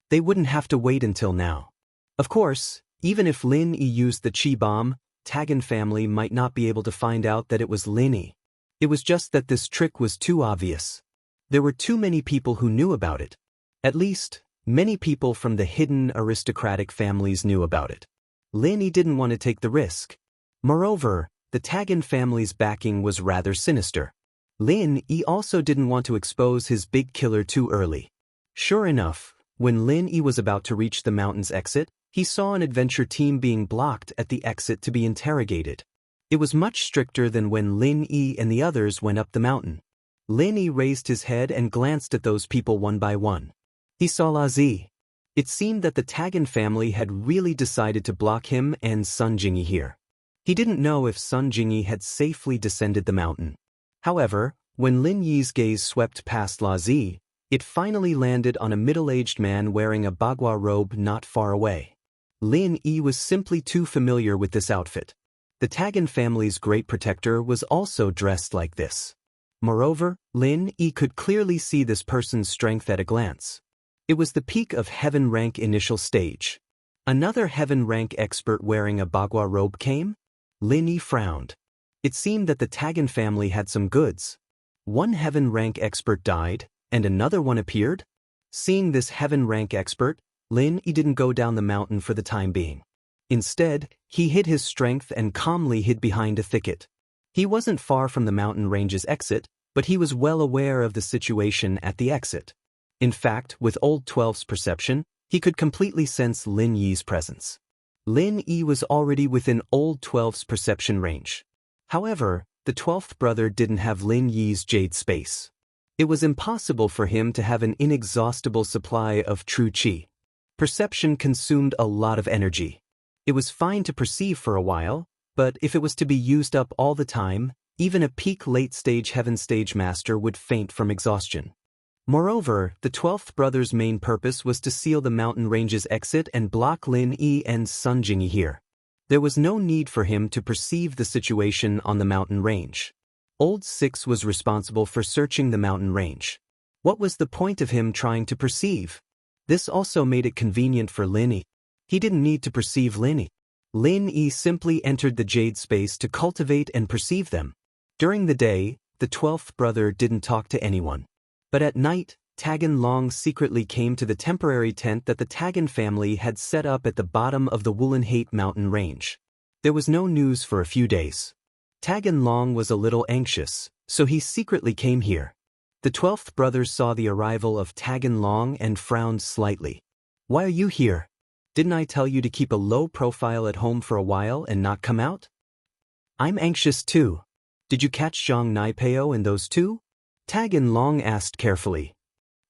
They wouldn't have to wait until now. Of course, even if Lin Yi used the chi bomb, Tagan family might not be able to find out that it was Lin Yi. It was just that this trick was too obvious. There were too many people who knew about it. At least, many people from the hidden aristocratic families knew about it. Lin Yi didn't want to take the risk. Moreover, the Tagan family's backing was rather sinister. Lin Yi also didn't want to expose his big killer too early. Sure enough, when Lin Yi was about to reach the mountain's exit, he saw an adventure team being blocked at the exit to be interrogated. It was much stricter than when Lin Yi and the others went up the mountain. Lin Yi raised his head and glanced at those people one by one. He saw La Zi. It seemed that the Tagan family had really decided to block him and Sun Jingyi here. He didn't know if Sun Jingyi had safely descended the mountain. However, when Lin Yi's gaze swept past La Zi, it finally landed on a middle-aged man wearing a bagua robe not far away. Lin Yi was simply too familiar with this outfit. The Tagan family's great protector was also dressed like this. Moreover, Lin Yi could clearly see this person's strength at a glance. It was the peak of heaven rank initial stage. Another heaven rank expert wearing a bagua robe came? Lin Yi frowned. It seemed that the Tagan family had some goods. One heaven rank expert died, and another one appeared? Seeing this heaven rank expert, Lin Yi didn't go down the mountain for the time being. Instead, he hid his strength and calmly hid behind a thicket. He wasn't far from the mountain range's exit, but he was well aware of the situation at the exit. In fact, with Old 12's perception, he could completely sense Lin Yi's presence. Lin Yi was already within Old 12's perception range. However, the 12th brother didn't have Lin Yi's jade space. It was impossible for him to have an inexhaustible supply of true qi. Perception consumed a lot of energy. It was fine to perceive for a while, but if it was to be used up all the time, even a peak late-stage heaven stage master would faint from exhaustion. Moreover, the 12th brother's main purpose was to seal the mountain range's exit and block Lin Yi and Sun Jingyi here. There was no need for him to perceive the situation on the mountain range. Old 6 was responsible for searching the mountain range. What was the point of him trying to perceive? This also made it convenient for Lin Yi. He didn't need to perceive Lin Yi. Lin Yi simply entered the jade space to cultivate and perceive them. During the day, the 12th brother didn't talk to anyone. But at night, Tagan Long secretly came to the temporary tent that the Tagan family had set up at the bottom of the Wulanhate mountain range. There was no news for a few days. Tagan Long was a little anxious, so he secretly came here. The 12th brother saw the arrival of Tagan Long and frowned slightly. "Why are you here? Didn't I tell you to keep a low profile at home for a while and not come out?" "I'm anxious too. Did you catch Zhang Naipeo and those two?" Tagan Long asked carefully.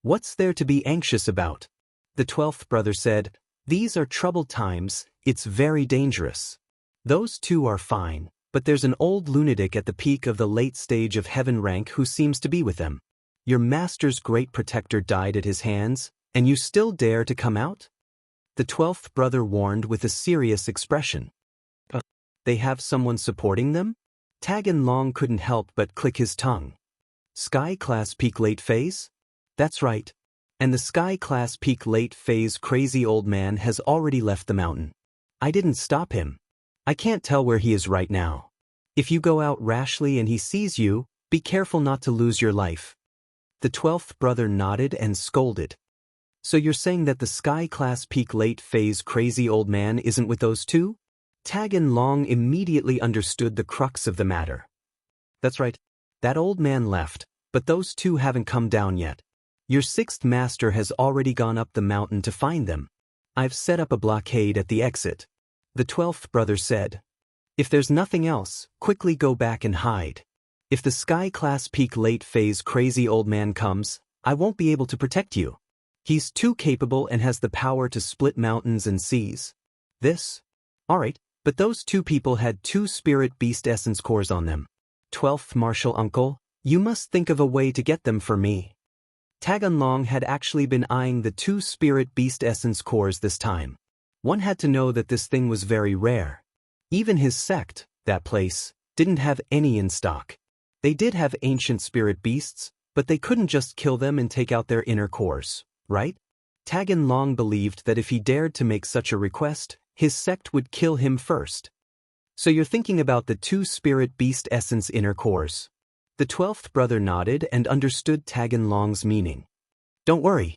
"What's there to be anxious about?" The 12th brother said, "These are troubled times, it's very dangerous. Those two are fine, but there's an old lunatic at the peak of the late stage of heaven rank who seems to be with them. Your master's great protector died at his hands, and you still dare to come out?" The 12th brother warned with a serious expression. They have someone supporting them? Tagan Long couldn't help but click his tongue. Sky Class Peak Late Phase? That's right. And the Sky Class Peak Late Phase crazy old man has already left the mountain. I didn't stop him. I can't tell where he is right now. If you go out rashly and he sees you, be careful not to lose your life. The 12th brother nodded and scolded. So you're saying that the Sky Class Peak Late Phase crazy old man isn't with those two? Tagan Long immediately understood the crux of the matter. That's right. That old man left, but those two haven't come down yet. Your 6th master has already gone up the mountain to find them. I've set up a blockade at the exit. The 12th brother said. If there's nothing else, quickly go back and hide. If the Sky Class Peak Late Phase crazy old man comes, I won't be able to protect you. He's too capable and has the power to split mountains and seas. This? Alright, but those two people had 2 spirit beast essence cores on them. 12th martial uncle, you must think of a way to get them for me. Tagan Long had actually been eyeing the 2 spirit beast essence cores this time. One had to know that this thing was very rare. Even his sect, that place, didn't have any in stock. They did have ancient spirit beasts, but they couldn't just kill them and take out their inner cores, right? Tagan Long believed that if he dared to make such a request, his sect would kill him first. So you're thinking about the 2 spirit beast essence inner cores. The 12th brother nodded and understood Tagan Long's meaning. Don't worry.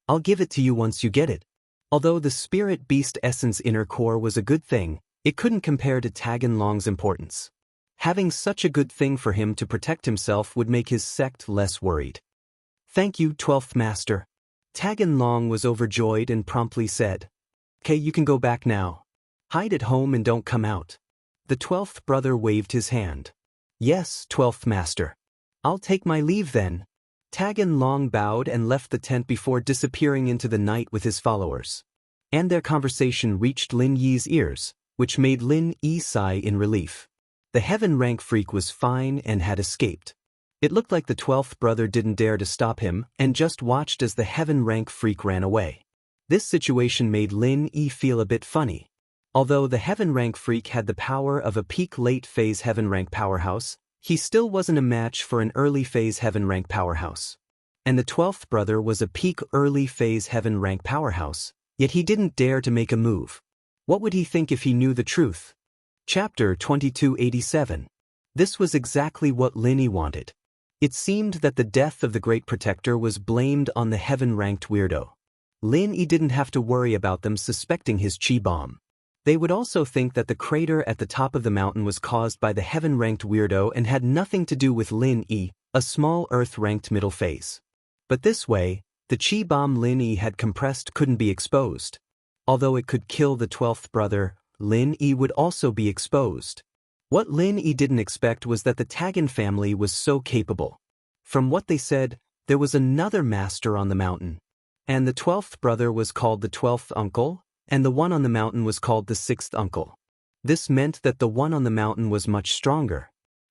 I'll give it to you once you get it. Although the spirit beast essence inner core was a good thing, It couldn't compare to Tagan Long's importance. Having such a good thing for him to protect himself would make his sect less worried. "Thank you, 12th Master." Tagan Long was overjoyed and promptly said, "Okay, you can go back now. Hide at home and don't come out." The 12th brother waved his hand. "Yes, 12th Master. I'll take my leave then." Tagan Long bowed and left the tent before disappearing into the night with his followers. And their conversation reached Lin Yi's ears, which made Lin Yi sigh in relief. The heaven rank freak was fine and had escaped. It looked like the 12th brother didn't dare to stop him and just watched as the heaven rank freak ran away. This situation made Lin Yi feel a bit funny. Although the heaven rank freak had the power of a peak late phase heaven rank powerhouse, he still wasn't a match for an early phase heaven rank powerhouse. And the 12th brother was a peak early phase heaven rank powerhouse, yet he didn't dare to make a move. What would he think if he knew the truth? Chapter 2287. This was exactly what Lin Yi wanted. It seemed that the death of the Great Protector was blamed on the heaven-ranked weirdo. Lin Yi didn't have to worry about them suspecting his chi bomb. They would also think that the crater at the top of the mountain was caused by the heaven-ranked weirdo and had nothing to do with Lin Yi, a small earth-ranked middle phase. But this way, the chi bomb Lin Yi had compressed couldn't be exposed. Although it could kill the 12th brother, Lin Yi would also be exposed. What Lin Yi didn't expect was that the Tagan family was so capable. From what they said, there was another master on the mountain. And the 12th brother was called the 12th uncle, and the one on the mountain was called the 6th uncle. This meant that the one on the mountain was much stronger.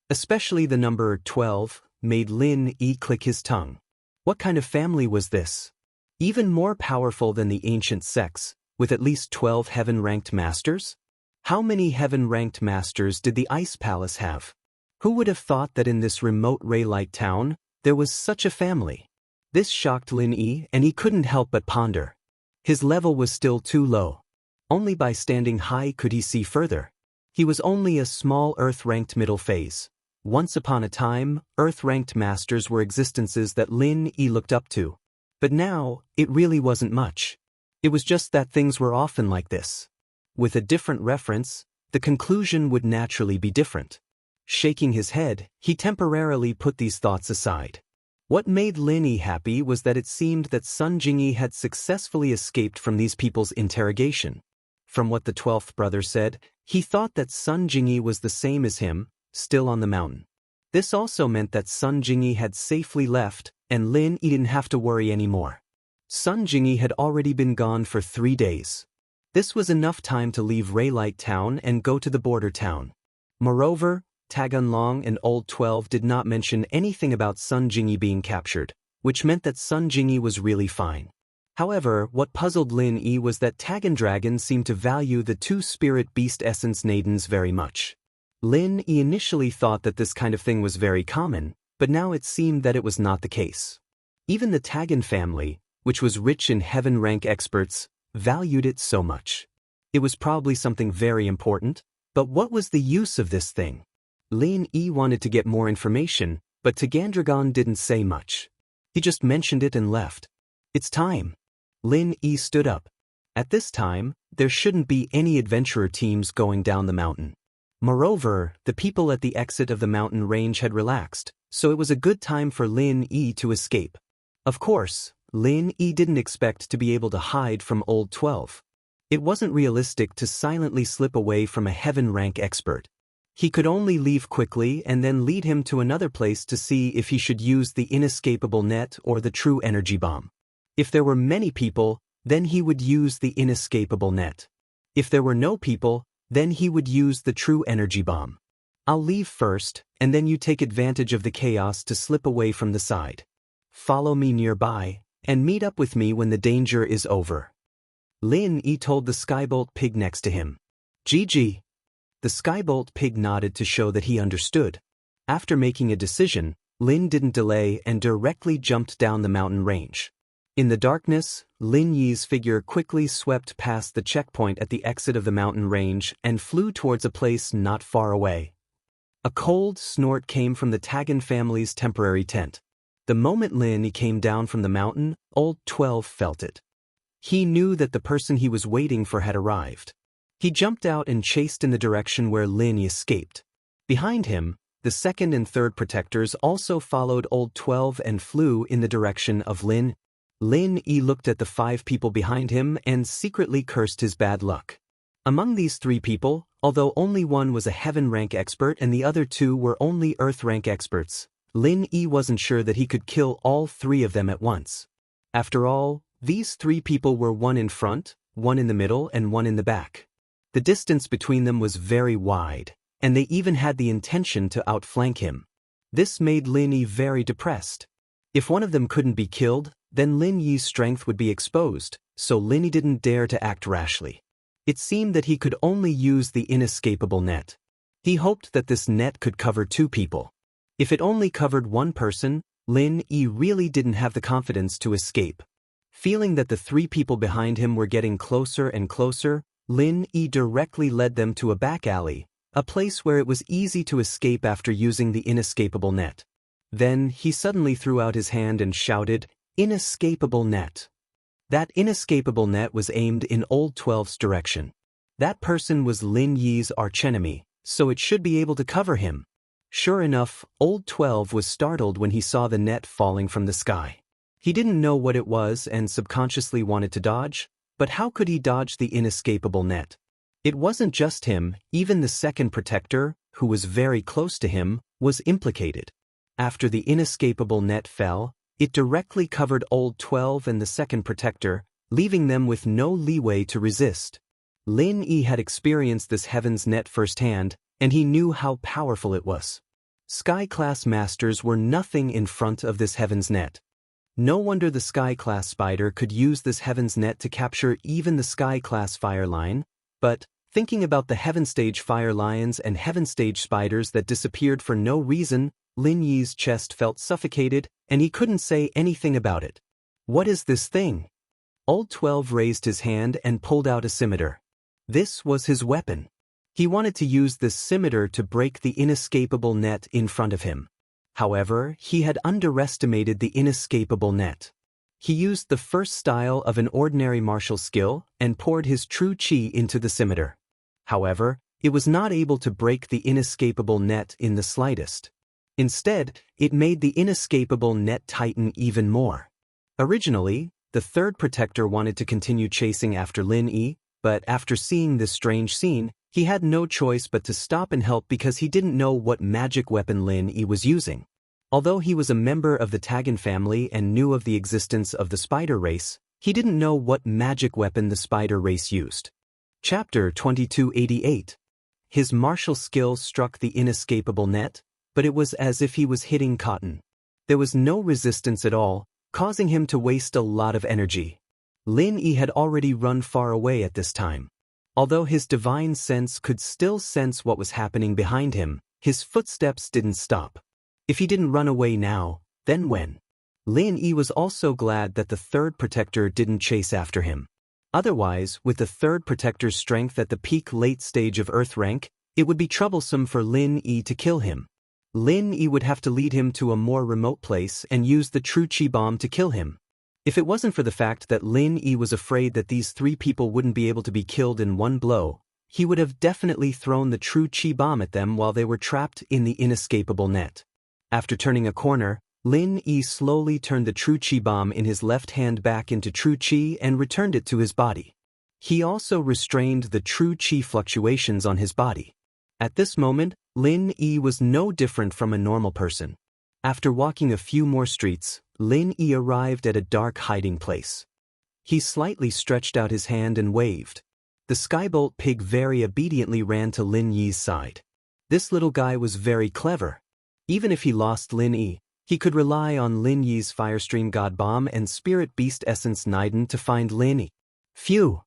Especially the number 12 made Lin Yi click his tongue. What kind of family was this? Even more powerful than the ancient sects, with at least 12 heaven-ranked masters? How many heaven-ranked masters did the Ice Palace have? Who would have thought that in this remote Ray-light town, there was such a family? This shocked Lin Yi, and he couldn't help but ponder. His level was still too low. Only by standing high could he see further. He was only a small Earth-ranked middle phase. Once upon a time, Earth-ranked masters were existences that Lin Yi looked up to. But now, it really wasn't much. It was just that things were often like this. With a different reference, the conclusion would naturally be different. Shaking his head, he temporarily put these thoughts aside. What made Lin Yi happy was that it seemed that Sun Jingyi had successfully escaped from these people's interrogation. From what the 12th brother said, he thought that Sun Jingyi was the same as him, still on the mountain. This also meant that Sun Jingyi had safely left, and Lin Yi didn't have to worry anymore. Sun Jingyi had already been gone for 3 days. This was enough time to leave Raylight Town and go to the border town. Moreover, Tagan Long and Old 12 did not mention anything about Sun Jingyi being captured, which meant that Sun Jingyi was really fine. However, what puzzled Lin Yi was that Tagan Dragon seemed to value the 2 spirit beast essence Nadens very much. Lin Yi initially thought that this kind of thing was very common, but now it seemed that it was not the case. Even the Tagan family, which was rich in heaven rank experts, valued it so much. It was probably something very important, but what was the use of this thing? Lin Yi wanted to get more information, but Tagandragon didn't say much. He just mentioned it and left. It's time. Lin Yi stood up. At this time, there shouldn't be any adventurer teams going down the mountain. Moreover, the people at the exit of the mountain range had relaxed, so it was a good time for Lin Yi to escape. Of course, Lin Yi didn't expect to be able to hide from Old 12. It wasn't realistic to silently slip away from a heaven rank expert. He could only leave quickly and then lead him to another place to see if he should use the inescapable net or the true energy bomb. If there were many people, then he would use the inescapable net. If there were no people, then he would use the true energy bomb. I'll leave first, and then you take advantage of the chaos to slip away from the side. Follow me nearby, and meet up with me when the danger is over. Lin Yi told the Skybolt pig next to him. GG. The Skybolt pig nodded to show that he understood. After making a decision, Lin didn't delay and directly jumped down the mountain range. In the darkness, Lin Yi's figure quickly swept past the checkpoint at the exit of the mountain range and flew towards a place not far away. A cold snort came from the Tagan family's temporary tent. The moment Lin Yi came down from the mountain, Old 12 felt it. He knew that the person he was waiting for had arrived. He jumped out and chased in the direction where Lin escaped. Behind him, the second and third protectors also followed Old 12 and flew in the direction of Lin. Lin looked at the 5 people behind him and secretly cursed his bad luck. Among these 3 people, although only one was a heaven rank expert and the other 2 were only earth rank experts, Lin wasn't sure that he could kill all 3 of them at once. After all, these 3 people were one in front, one in the middle and one in the back. The distance between them was very wide, and they even had the intention to outflank him. This made Lin very depressed. If one of them couldn't be killed, then Lin Yi's strength would be exposed, so Lin didn't dare to act rashly. It seemed that he could only use the inescapable net. He hoped that this net could cover 2 people. If it only covered 1 person, Lin really didn't have the confidence to escape. Feeling that the 3 people behind him were getting closer and closer, Lin directly led them to a back alley, a place where it was easy to escape after using the inescapable net. Then he suddenly threw out his hand and shouted, "Inescapable net." That inescapable net was aimed in Old 12's direction. That person was Lin Yi's archenemy, so it should be able to cover him. Sure enough, Old 12 was startled when he saw the net falling from the sky. He didn't know what it was and subconsciously wanted to dodge, but how could he dodge the inescapable net? It wasn't just him, even the second protector, who was very close to him, was implicated. After the inescapable net fell, it directly covered Old 12 and the second protector, leaving them with no leeway to resist. Lin had experienced this heaven's net firsthand, and he knew how powerful it was. Sky-class masters were nothing in front of this heaven's net. No wonder the Sky-class spider could use this heaven's net to capture even the Sky-class fire lion, but, thinking about the Heaven Stage fire lions and Heaven Stage spiders that disappeared for no reason, Lin Yi's chest felt suffocated, and he couldn't say anything about it. "What is this thing?" Old 12 raised his hand and pulled out a scimitar. This was his weapon. He wanted to use this scimitar to break the inescapable net in front of him. However, he had underestimated the inescapable net. He used the first style of an ordinary martial skill and poured his true chi into the scimitar. However, it was not able to break the inescapable net in the slightest. Instead, it made the inescapable net tighten even more. Originally, the third protector wanted to continue chasing after Lin, but after seeing this strange scene, he had no choice but to stop and help because he didn't know what magic weapon Lin was using. Although he was a member of the Tagan family and knew of the existence of the spider race, he didn't know what magic weapon the spider race used. Chapter 2288. His martial skill struck the inescapable net, but it was as if he was hitting cotton. There was no resistance at all, causing him to waste a lot of energy. Lin had already run far away at this time. Although his divine sense could still sense what was happening behind him, his footsteps didn't stop. If he didn't run away now, then when? Lin was also glad that the third protector didn't chase after him. Otherwise, with the third protector's strength at the peak late stage of Earth rank, it would be troublesome for Lin to kill him. Lin would have to lead him to a more remote place and use the true chi bomb to kill him. If it wasn't for the fact that Lin was afraid that these 3 people wouldn't be able to be killed in one blow, he would have definitely thrown the true chi bomb at them while they were trapped in the inescapable net. After turning a corner, Lin slowly turned the true chi bomb in his left hand back into true chi and returned it to his body. He also restrained the true chi fluctuations on his body. At this moment, Lin was no different from a normal person. After walking a few more streets, Lin arrived at a dark hiding place. He slightly stretched out his hand and waved. The Skybolt pig very obediently ran to Lin side. This little guy was very clever. Even if he lost Lin he could rely on Lin Firestream God Bomb and Spirit Beast Essence Niden to find Lin. Phew!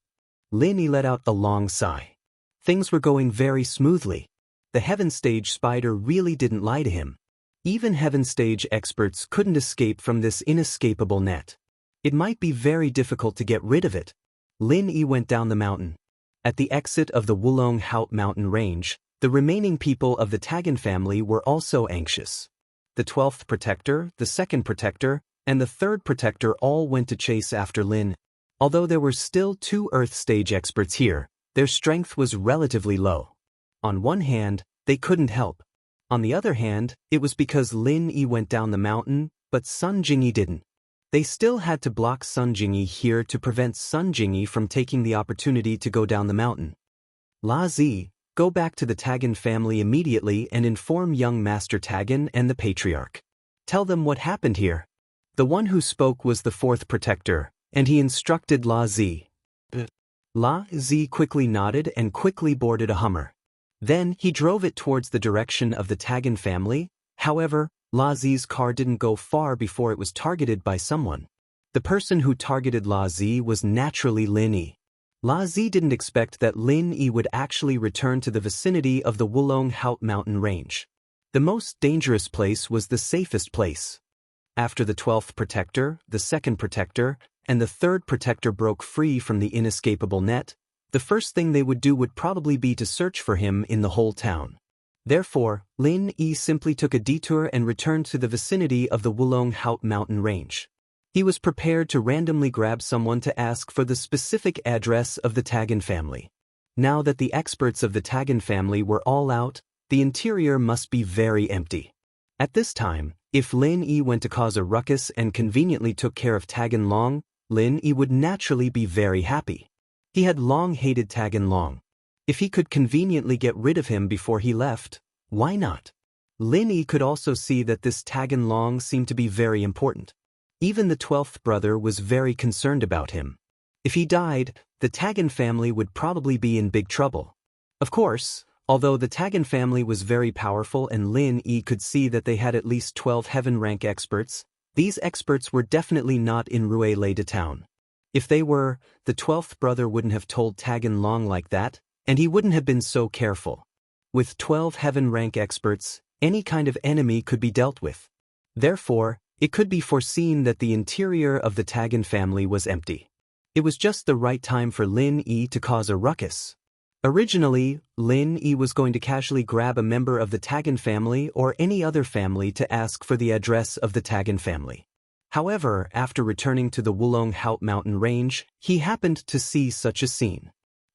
Lin let out a long sigh. Things were going very smoothly. The Heaven Stage spider really didn't lie to him. Even Heaven Stage experts couldn't escape from this inescapable net. It might be very difficult to get rid of it. Lin went down the mountain. At the exit of the Wulong Haut mountain range, the remaining people of the Tagan family were also anxious. The 12th protector, the 2nd protector, and the 3rd protector all went to chase after Lin. Although there were still 2 Earth Stage experts here, Their strength was relatively low. On one hand, they couldn't help. On the other hand, it was because Lin Yi went down the mountain, but Sun Jingyi didn't. They still had to block Sun Jingyi here to prevent Sun Jingyi from taking the opportunity to go down the mountain. La Zi, go back to the Tagan family immediately and inform young Master Tagan and the Patriarch. Tell them what happened here. The one who spoke was the fourth protector, and he instructed La Zi. La Zi quickly nodded and quickly boarded a Hummer. Then he drove it towards the direction of the Tagan family. However, La Zi's car didn't go far before it was targeted by someone. The person who targeted La Zi was naturally Lin Yi. La Zi didn't expect that Lin Yi would actually return to the vicinity of the Wulong Haut mountain range. The most dangerous place was the safest place. After the 12th protector, the 2nd protector, and the 3rd protector broke free from the inescapable net, the first thing they would do would probably be to search for him in the whole town. Therefore, Lin Yi simply took a detour and returned to the vicinity of the Wulong Haut mountain range. He was prepared to randomly grab someone to ask for the specific address of the Tagan family. Now that the experts of the Tagan family were all out, the interior must be very empty. At this time, if Lin Yi went to cause a ruckus and conveniently took care of Tagan Long, Lin Yi would naturally be very happy. He had long hated Tagan Long. If he could conveniently get rid of him before he left, why not? Lin Yi could also see that this Tagan Long seemed to be very important. Even the 12th brother was very concerned about him. If he died, the Tagan family would probably be in big trouble. Of course, although the Tagan family was very powerful and Lin Yi could see that they had at least 12 heaven rank experts, these experts were definitely not in Ruilei town. If they were, the 12th brother wouldn't have told Tagan Long like that, and he wouldn't have been so careful. With 12 heaven rank experts, any kind of enemy could be dealt with. Therefore, it could be foreseen that the interior of the Tagan family was empty. It was just the right time for Lin Yi to cause a ruckus. Originally, Lin Yi was going to casually grab a member of the Tagan family or any other family to ask for the address of the Tagan family. However, after returning to the Wulong Haut mountain range, he happened to see such a scene.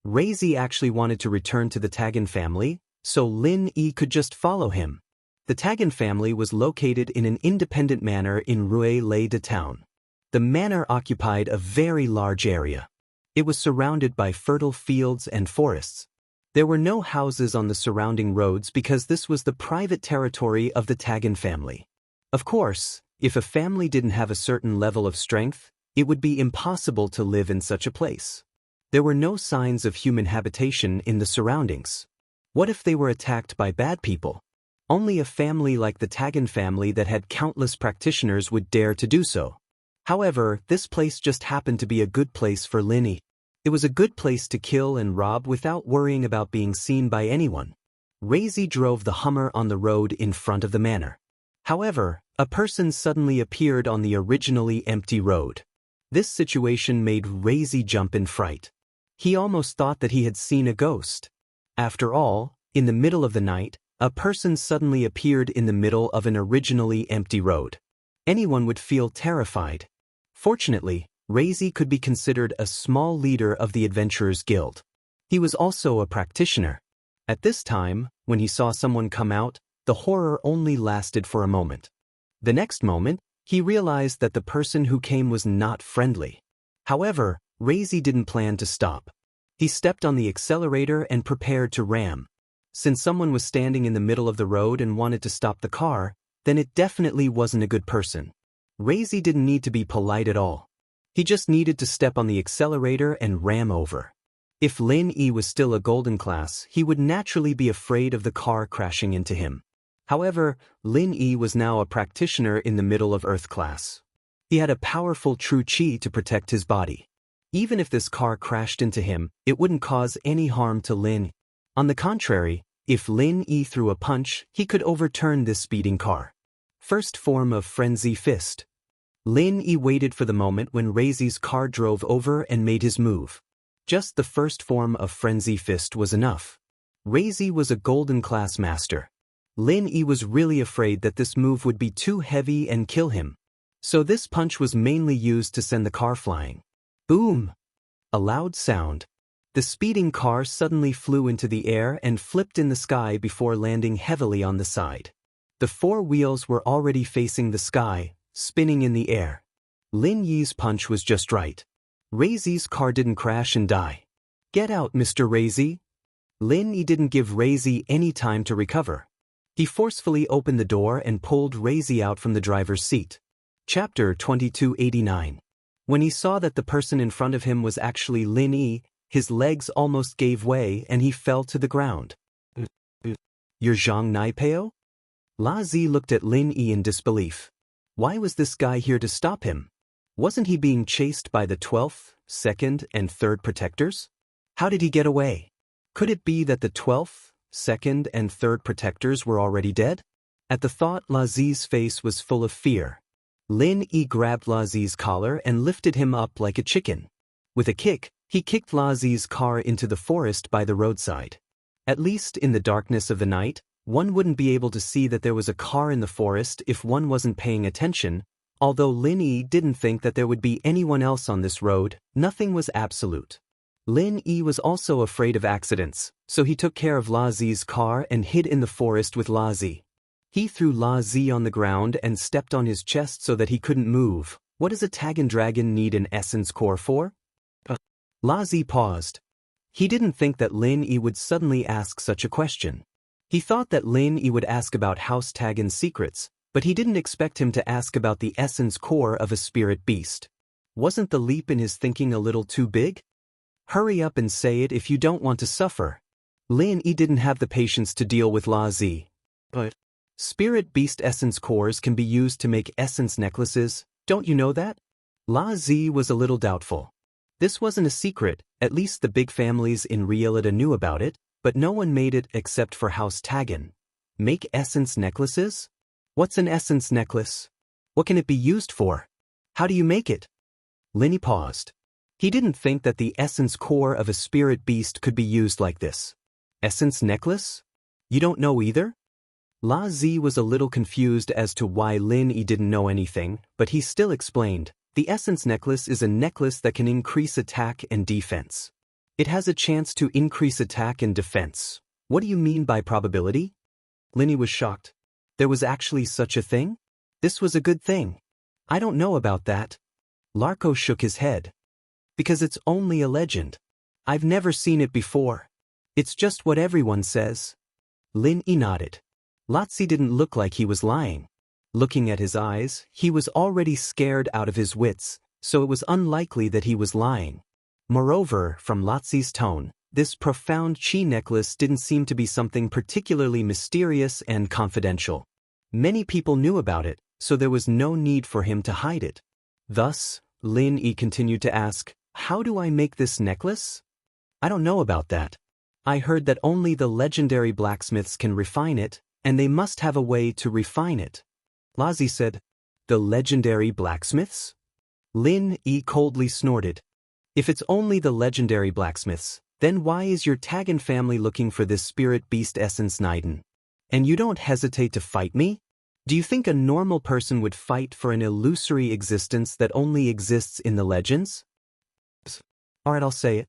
Reizi actually wanted to return to the Tagan family, so Lin Yi could just follow him. The Tagan family was located in an independent manor in Ruilei town. The manor occupied a very large area. It was surrounded by fertile fields and forests. There were no houses on the surrounding roads because this was the private territory of the Tagan family. Of course, if a family didn't have a certain level of strength, it would be impossible to live in such a place. There were no signs of human habitation in the surroundings. What if they were attacked by bad people? Only a family like the Tagan family that had countless practitioners would dare to do so. However, this place just happened to be a good place for Lin Yi. It was a good place to kill and rob without worrying about being seen by anyone. Reizi drove the Hummer on the road in front of the manor. However, a person suddenly appeared on the originally empty road. This situation made Reizi jump in fright. He almost thought that he had seen a ghost. After all, in the middle of the night, a person suddenly appeared in the middle of an originally empty road. Anyone would feel terrified. Fortunately, Reizi could be considered a small leader of the Adventurers Guild. He was also a practitioner. At this time, when he saw someone come out, the horror only lasted for a moment. The next moment, he realized that the person who came was not friendly. However, Reizi didn't plan to stop. He stepped on the accelerator and prepared to ram. Since someone was standing in the middle of the road and wanted to stop the car, then it definitely wasn't a good person. Reizi didn't need to be polite at all. He just needed to step on the accelerator and ram over. If Lin Yi was still a golden class, he would naturally be afraid of the car crashing into him. However, Lin Yi was now a practitioner in the middle of Earth class. He had a powerful true chi to protect his body. Even if this car crashed into him, it wouldn't cause any harm to Lin. On the contrary, if Lin Yi threw a punch, he could overturn this speeding car. First form of Frenzy Fist. Lin Yi waited for the moment when Reizi's car drove over and made his move. Just the first form of Frenzy Fist was enough. Reizi was a golden class master. Lin Yi was really afraid that this move would be too heavy and kill him. So this punch was mainly used to send the car flying. Boom! A loud sound. The speeding car suddenly flew into the air and flipped in the sky before landing heavily on the side. The four wheels were already facing the sky, spinning in the air. Lin Yi's punch was just right. Reizi's car didn't crash and die. Get out, Mr. Reizi. Lin Yi didn't give Reizi any time to recover. He forcefully opened the door and pulled Reizi out from the driver's seat. Chapter 2289. When he saw that the person in front of him was actually Lin Yi, his legs almost gave way and he fell to the ground. You're Zhang Naipeo? La Zi looked at Lin Yi in disbelief. Why was this guy here to stop him? Wasn't he being chased by the 12th, 2nd, and 3rd protectors? How did he get away? Could it be that the 12th, 2nd, and 3rd protectors were already dead? At the thought, La Zi's face was full of fear. Lin Yi grabbed La Zi's collar and lifted him up like a chicken. With a kick, he kicked La Zi's car into the forest by the roadside. At least in the darkness of the night, one wouldn't be able to see that there was a car in the forest if one wasn't paying attention. Although Lin Yi didn't think that there would be anyone else on this road, nothing was absolute. Lin Yi was also afraid of accidents, so he took care of La Zi's car and hid in the forest with La Zi. He threw La Zi on the ground and stepped on his chest so that he couldn't move. What does a Tagan dragon need an essence core for? La Zi paused. He didn't think that Lin Yi would suddenly ask such a question. He thought that Lin Yi would ask about House Tagan's secrets, but he didn't expect him to ask about the essence core of a spirit beast. Wasn't the leap in his thinking a little too big? Hurry up and say it if you don't want to suffer. Lin Yi didn't have the patience to deal with La Zi. But spirit beast essence cores can be used to make essence necklaces, don't you know that? La Zi was a little doubtful. This wasn't a secret, at least the big families in Rielida knew about it, but no one made it except for House Tagan. Make essence necklaces? What's an essence necklace? What can it be used for? How do you make it? Lin Yi paused. He didn't think that the essence core of a spirit beast could be used like this. Essence necklace? You don't know either? La Zi was a little confused as to why Lin Yi didn't know anything, but he still explained. The essence necklace is a necklace that can increase attack and defense. It has a chance to increase attack and defense. What do you mean by probability? Lin Yi was shocked. There was actually such a thing? This was a good thing. I don't know about that. Larko shook his head. Because it's only a legend. I've never seen it before. It's just what everyone says. Lin Yi nodded. Lotzi didn't look like he was lying. Looking at his eyes, he was already scared out of his wits, so it was unlikely that he was lying. Moreover, from Lotzi's tone, this profound chi necklace didn't seem to be something particularly mysterious and confidential. Many people knew about it, so there was no need for him to hide it. Thus, Lin Yi continued to ask, how do I make this necklace? I don't know about that. I heard that only the legendary blacksmiths can refine it, and they must have a way to refine it. Lazi said, the legendary blacksmiths? Lin Yi coldly snorted. If it's only the legendary blacksmiths, then why is your Tagan family looking for this spirit beast essence Naiden? And you don't hesitate to fight me? Do you think a normal person would fight for an illusory existence that only exists in the legends? Alright, I'll say it.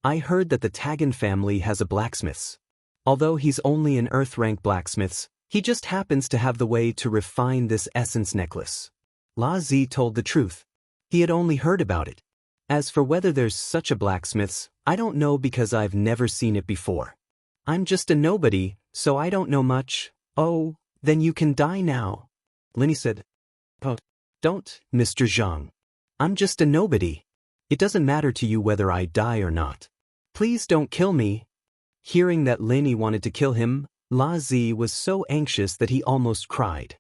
I heard that the Tagan family has a blacksmiths. Although he's only an earth-rank blacksmiths, he just happens to have the way to refine this essence necklace. La Zi told the truth. He had only heard about it. As for whether there's such a blacksmiths, I don't know because I've never seen it before. I'm just a nobody, so I don't know much. Oh, then you can die now. Lin Yi said. Oh, don't, Mr. Zhang. I'm just a nobody. It doesn't matter to you whether I die or not. Please don't kill me. Hearing that Lin Yi wanted to kill him, La Zi was so anxious that he almost cried.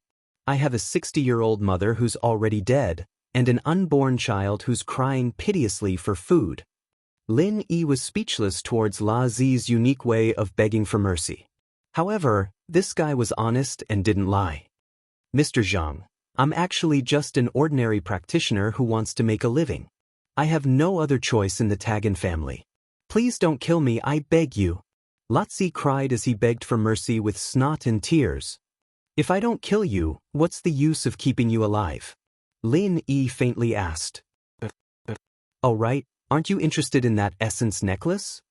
I have a 60-year-old mother who's already dead, and an unborn child who's crying piteously for food. Lin Yi was speechless towards La Zi's unique way of begging for mercy. However, this guy was honest and didn't lie. Mr. Zhang, I'm actually just an ordinary practitioner who wants to make a living. I have no other choice in the Tagan family. Please don't kill me, I beg you. Lotzi cried as he begged for mercy with snot and tears. If I don't kill you, what's the use of keeping you alive? Lin Yi faintly asked. Oh right, aren't you interested in that essence necklace?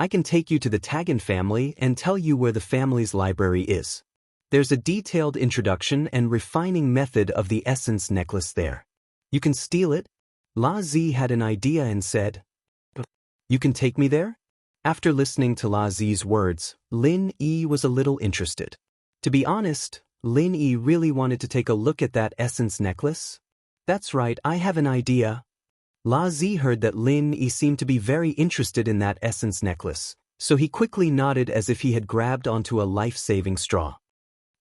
I can take you to the Tagan family and tell you where the family's library is. There's a detailed introduction and refining method of the essence necklace there. You can steal it. La Zi had an idea and said, "You can take me there?" After listening to La Zi's words, Lin Yi was a little interested. To be honest, Lin Yi really wanted to take a look at that essence necklace. "That's right, I have an idea." La Zi heard that Lin Yi seemed to be very interested in that essence necklace, so he quickly nodded as if he had grabbed onto a life-saving straw.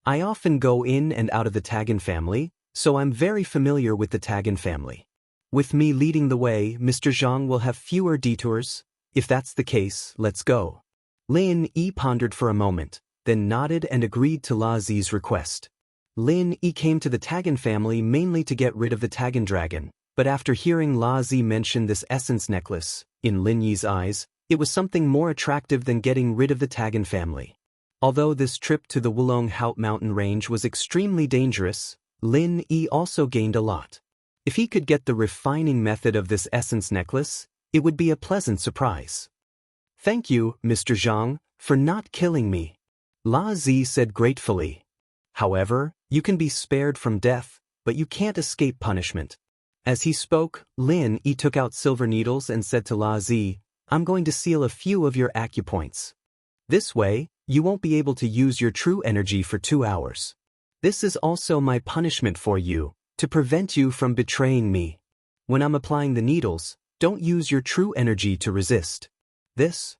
"I often go in and out of the Tagan family, so I'm very familiar with the Tagan family. With me leading the way, Mr. Zhang will have fewer detours. If that's the case, let's go." Lin Yi pondered for a moment, then nodded and agreed to La Zi's request. Lin Yi came to the Tagan family mainly to get rid of the Tagan dragon, but after hearing La Zi mention this essence necklace, in Lin Yi's eyes, it was something more attractive than getting rid of the Tagan family. Although this trip to the Wulong Haut mountain range was extremely dangerous, Lin Yi also gained a lot. If he could get the refining method of this essence necklace, it would be a pleasant surprise. "Thank you, Mr. Zhang, for not killing me," La Zi said gratefully. "However, you can be spared from death, but you can't escape punishment." As he spoke, Lin Yi took out silver needles and said to La Zi, "I'm going to seal a few of your acupoints. This way, you won't be able to use your true energy for 2 hours. This is also my punishment for you, to prevent you from betraying me. When I'm applying the needles, don't use your true energy to resist. This?"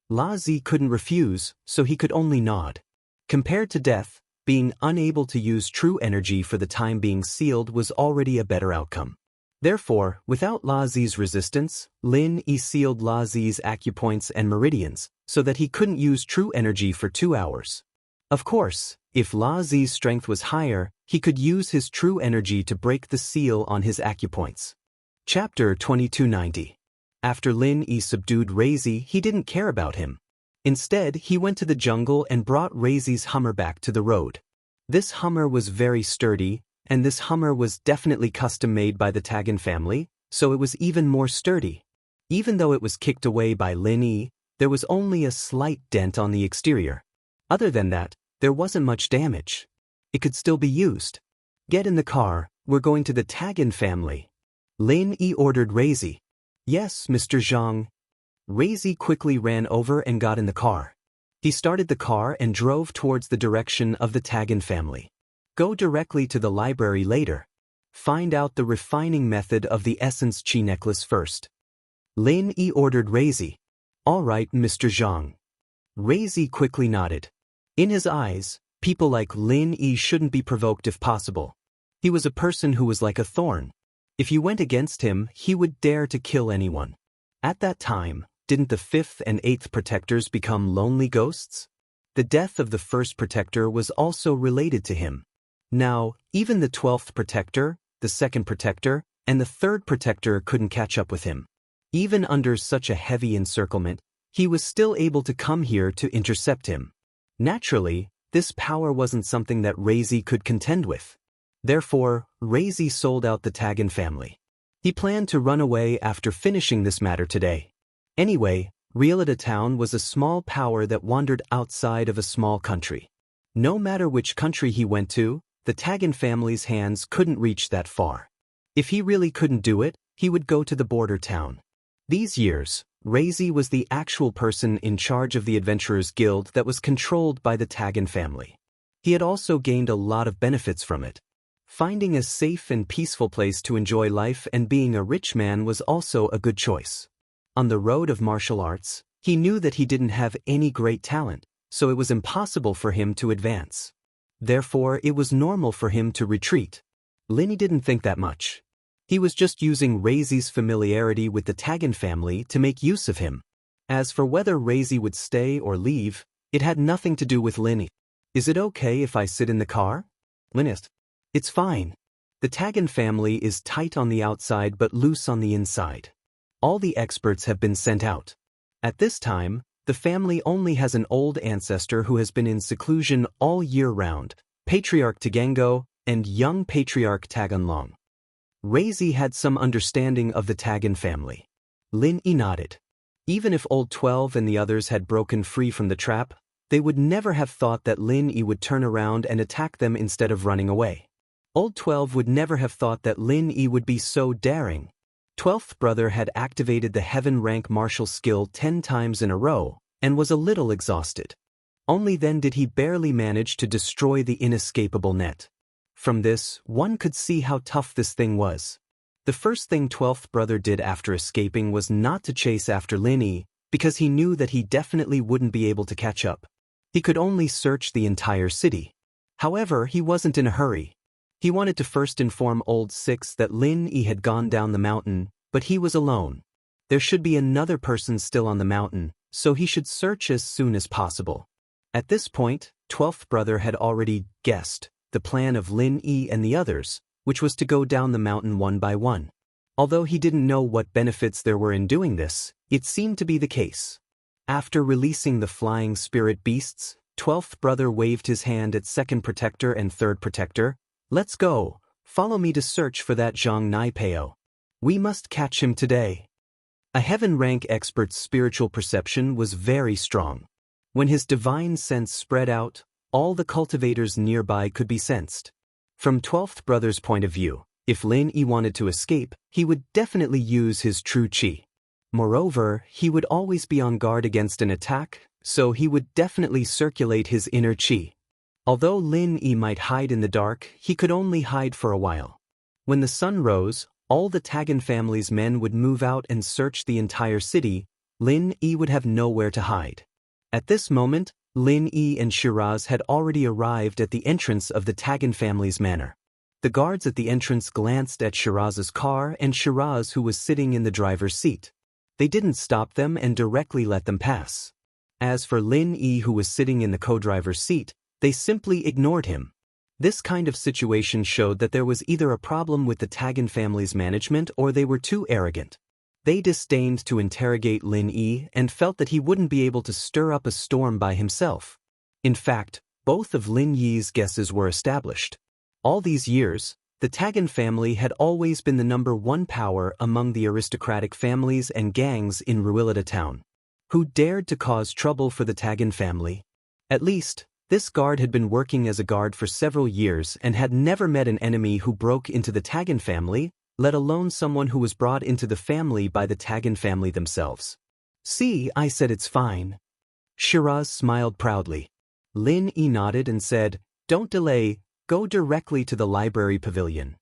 La Zi couldn't refuse, so he could only nod. Compared to death, being unable to use true energy for the time being sealed was already a better outcome. Therefore, without La Zi's resistance, Lin Yi sealed La Zi's acupoints and meridians, so that he couldn't use true energy for 2 hours. Of course, if La Zi's strength was higher, he could use his true energy to break the seal on his acupoints. Chapter 2290. After Lin Yi subdued Reizi, he didn't care about him. Instead, he went to the jungle and brought Reizi's Hummer back to the road. This Hummer was very sturdy, and this Hummer was definitely custom-made by the Tagan family, so it was even more sturdy. Even though it was kicked away by Lin Yi, there was only a slight dent on the exterior. Other than that, there wasn't much damage. It could still be used. "Get in the car, we're going to the Tagan family." Lin Yi ordered Reizi. "Yes, Mr. Zhang." Reizi quickly ran over and got in the car. He started the car and drove towards the direction of the Tagan family. Go directly to the library later. Find out the refining method of the essence chi necklace first. Lin Yi ordered Reizi. "All right, Mr. Zhang." Reizi quickly nodded. In his eyes, people like Lin Yi shouldn't be provoked if possible. He was a person who was like a thorn. If you went against him, he would dare to kill anyone. At that time, didn't the 5th and 8th protectors become lonely ghosts? The death of the 1st protector was also related to him. Now, even the 12th protector, the 2nd protector, and the 3rd protector couldn't catch up with him. Even under such a heavy encirclement, he was still able to come here to intercept him. Naturally, this power wasn't something that Reizi could contend with. Therefore, Reizi sold out the Tagan family. He planned to run away after finishing this matter today. Anyway, Realita town was a small power that wandered outside of a small country. No matter which country he went to, the Tagan family's hands couldn't reach that far. If he really couldn't do it, he would go to the border town. These years, Reizi was the actual person in charge of the Adventurers Guild that was controlled by the Tagan family. He had also gained a lot of benefits from it. Finding a safe and peaceful place to enjoy life and being a rich man was also a good choice. On the road of martial arts, he knew that he didn't have any great talent, so it was impossible for him to advance. Therefore, it was normal for him to retreat. Lin didn't think that much. He was just using Reizi's familiarity with the Tagan family to make use of him. As for whether Reizi would stay or leave, it had nothing to do with Lin. "Is it okay if I sit in the car?" Lin asked. "It's fine. The Tagan family is tight on the outside but loose on the inside. All the experts have been sent out. At this time, the family only has an old ancestor who has been in seclusion all year round, Patriarch Tagengo and young Patriarch Taganlong." Reizi had some understanding of the Tagan family. Lin nodded. Even if Old 12 and the others had broken free from the trap, they would never have thought that Lin Yi would turn around and attack them instead of running away. Old 12 would never have thought that Lin Yi would be so daring. 12th brother had activated the heaven rank martial skill 10 times in a row, and was a little exhausted. Only then did he barely manage to destroy the inescapable net. From this, one could see how tough this thing was. The first thing 12th brother did after escaping was not to chase after Lin Yi, because he knew that he definitely wouldn't be able to catch up. He could only search the entire city. However, he wasn't in a hurry. He wanted to first inform Old 6 that Lin Yi had gone down the mountain, but he was alone. There should be another person still on the mountain, so he should search as soon as possible. At this point, 12th brother had already guessed the plan of Lin Yi and the others, which was to go down the mountain one by one. Although he didn't know what benefits there were in doing this, it seemed to be the case. After releasing the flying spirit beasts, 12th brother waved his hand at second protector and third protector. "Let's go. Follow me to search for that Zhang Naipeo. We must catch him today." A heaven rank expert's spiritual perception was very strong. When his divine sense spread out, all the cultivators nearby could be sensed. From 12th brother's point of view, if Lin Yi wanted to escape, he would definitely use his true qi. Moreover, he would always be on guard against an attack, so he would definitely circulate his inner qi. Although Lin Yi might hide in the dark, he could only hide for a while. When the sun rose, all the Tagan family's men would move out and search the entire city. Lin Yi would have nowhere to hide. At this moment, Lin Yi and Shiraz had already arrived at the entrance of the Tagan family's manor. The guards at the entrance glanced at Shiraz's car and Shiraz, who was sitting in the driver's seat. They didn't stop them and directly let them pass. As for Lin Yi, who was sitting in the co-driver's seat, they simply ignored him. This kind of situation showed that there was either a problem with the Tagan family's management or they were too arrogant. They disdained to interrogate Lin Yi and felt that he wouldn't be able to stir up a storm by himself. In fact, both of Lin Yi's guesses were established. All these years, the Tagan family had always been the #1 power among the aristocratic families and gangs in Ruilita town. Who dared to cause trouble for the Tagan family? At least, this guard had been working as a guard for several years and had never met an enemy who broke into the Tagan family, let alone someone who was brought into the family by the Tagan family themselves. "See, I said it's fine." Shiraz smiled proudly. Lin Yi nodded and said, "Don't delay, go directly to the library pavilion."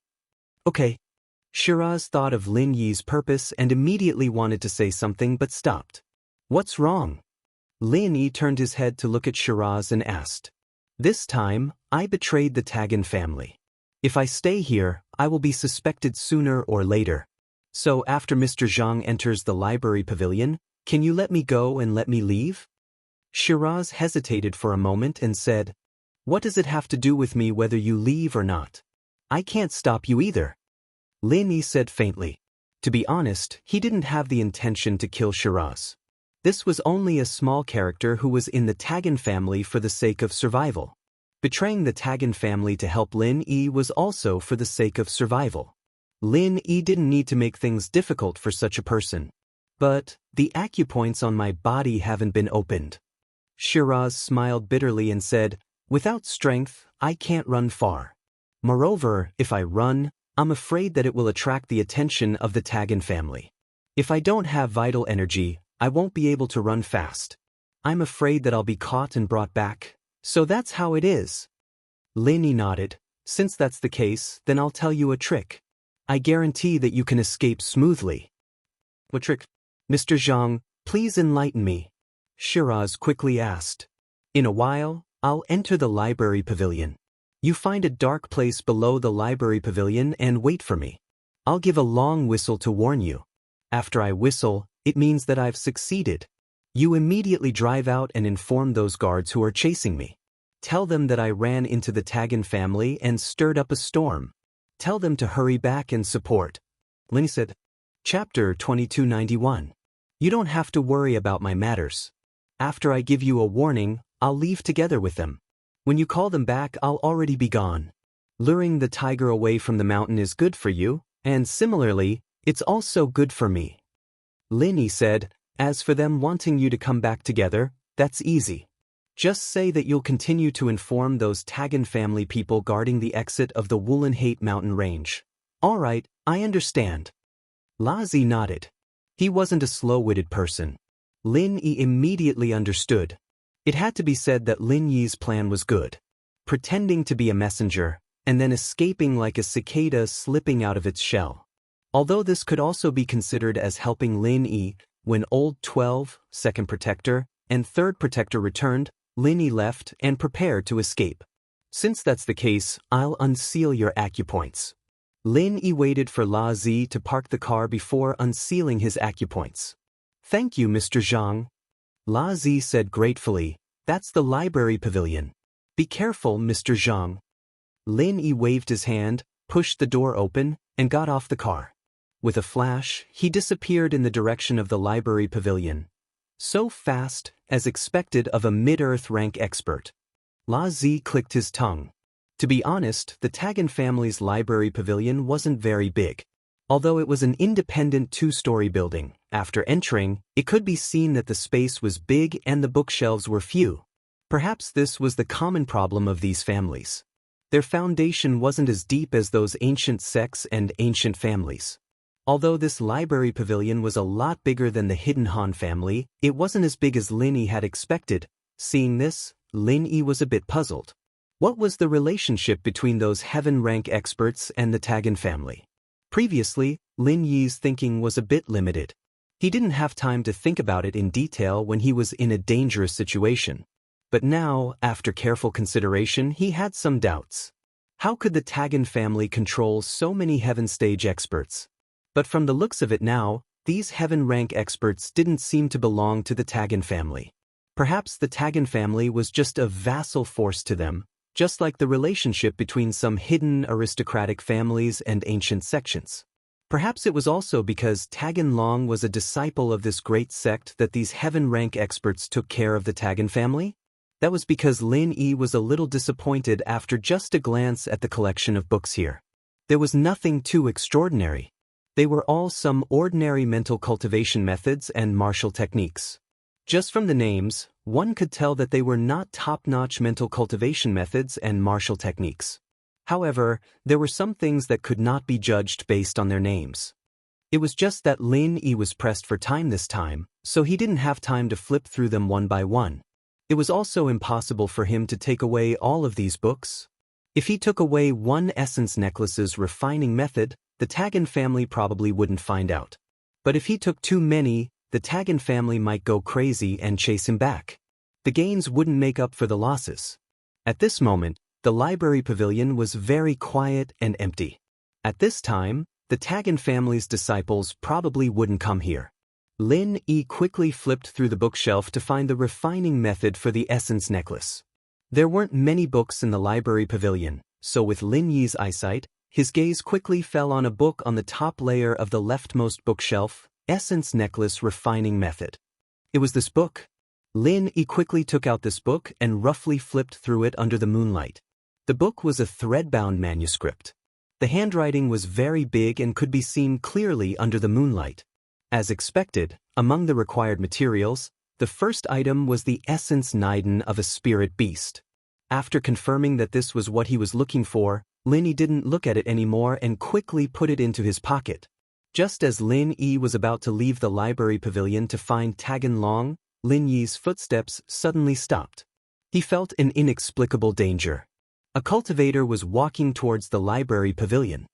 "Okay." Shiraz thought of Lin Yi's purpose and immediately wanted to say something but stopped. "What's wrong?" Lin Yi turned his head to look at Shiraz and asked. "This time, I betrayed the Tagan family. If I stay here, I will be suspected sooner or later. So after Mr. Zhang enters the library pavilion, can you let me go and let me leave?" Shiraz hesitated for a moment and said, "What does it have to do with me whether you leave or not? I can't stop you either." Lin Yi said faintly. To be honest, he didn't have the intention to kill Shiraz. This was only a small character who was in the Tagan family for the sake of survival. Betraying the Tagan family to help Lin Yi was also for the sake of survival. Lin Yi didn't need to make things difficult for such a person. "But the acupoints on my body haven't been opened." Shiraz smiled bitterly and said, "Without strength, I can't run far. Moreover, if I run, I'm afraid that it will attract the attention of the Tagan family. If I don't have vital energy, I won't be able to run fast. I'm afraid that I'll be caught and brought back. So that's how it is." Lin Yi nodded. "Since that's the case, then I'll tell you a trick. I guarantee that you can escape smoothly." "What trick?" "Mr. Zhang, please enlighten me," Shiraz quickly asked. "In a while, I'll enter the library pavilion. You find a dark place below the library pavilion and wait for me. I'll give a long whistle to warn you. After I whistle, it means that I've succeeded. You immediately drive out and inform those guards who are chasing me. Tell them that I ran into the Tagan family and stirred up a storm. Tell them to hurry back and support." Lin said. Chapter 2291. You don't have to worry about my matters. After I give you a warning, I'll leave together with them. When you call them back, I'll already be gone. Luring the tiger away from the mountain is good for you, and similarly, it's also good for me. Lin Yi said, As for them wanting you to come back together, that's easy. Just say that you'll continue to inform those Tagan family people guarding the exit of the Wulanhate mountain range. Alright, I understand. La Zi nodded. He wasn't a slow-witted person. Lin Yi immediately understood. It had to be said that Lin Yi's plan was good. Pretending to be a messenger, and then escaping like a cicada slipping out of its shell. Although this could also be considered as helping Lin Yi, when old 12, second protector, and third protector returned, Lin Yi left and prepared to escape. Since that's the case, I'll unseal your acupoints. Lin Yi waited for La Zi to park the car before unsealing his acupoints. Thank you, Mr. Zhang. La Zi said gratefully, that's the library pavilion. Be careful, Mr. Zhang. Lin Yi waved his hand, pushed the door open, and got off the car. With a flash, he disappeared in the direction of the library pavilion. So fast, as expected of a mid-earth rank expert. La Zi clicked his tongue. To be honest, the Tagan family's library pavilion wasn't very big. Although it was an independent two-story building, after entering, it could be seen that the space was big and the bookshelves were few. Perhaps this was the common problem of these families. Their foundation wasn't as deep as those ancient sects and ancient families. Although this library pavilion was a lot bigger than the Hidden Han family, it wasn't as big as Lin Yi had expected. Seeing this, Lin Yi was a bit puzzled. What was the relationship between those heaven rank experts and the Tagan family? Previously, Lin Yi's thinking was a bit limited. He didn't have time to think about it in detail when he was in a dangerous situation. But now, after careful consideration, he had some doubts. How could the Tagan family control so many heaven stage experts? But from the looks of it now, these heaven rank experts didn't seem to belong to the Tagan family. Perhaps the Tagan family was just a vassal force to them, just like the relationship between some hidden aristocratic families and ancient sections. Perhaps it was also because Tagan Long was a disciple of this great sect that these heaven rank experts took care of the Tagan family? That was because Lin Yi was a little disappointed after just a glance at the collection of books here. There was nothing too extraordinary. They were all some ordinary mental cultivation methods and martial techniques. Just from the names, one could tell that they were not top-notch mental cultivation methods and martial techniques. However, there were some things that could not be judged based on their names. It was just that Lin Yi was pressed for time this time, so he didn't have time to flip through them one by one. It was also impossible for him to take away all of these books. If he took away one essence necklace's refining method, the Tagan family probably wouldn't find out. But if he took too many, the Tagan family might go crazy and chase him back. The gains wouldn't make up for the losses. At this moment, the library pavilion was very quiet and empty. At this time, the Tagan family's disciples probably wouldn't come here. Lin Yi quickly flipped through the bookshelf to find the refining method for the essence necklace. There weren't many books in the library pavilion, so with Lin Yi's eyesight, his gaze quickly fell on a book on the top layer of the leftmost bookshelf, Essence Necklace Refining Method. It was this book. Lin Yi quickly took out this book and roughly flipped through it under the moonlight. The book was a thread-bound manuscript. The handwriting was very big and could be seen clearly under the moonlight. As expected, among the required materials, the first item was the essence Niden of a spirit beast. After confirming that this was what he was looking for, Lin Yi didn't look at it anymore and quickly put it into his pocket. Just as Lin Yi was about to leave the library pavilion to find Tagan Long, Lin Yi's footsteps suddenly stopped. He felt an inexplicable danger. A cultivator was walking towards the library pavilion.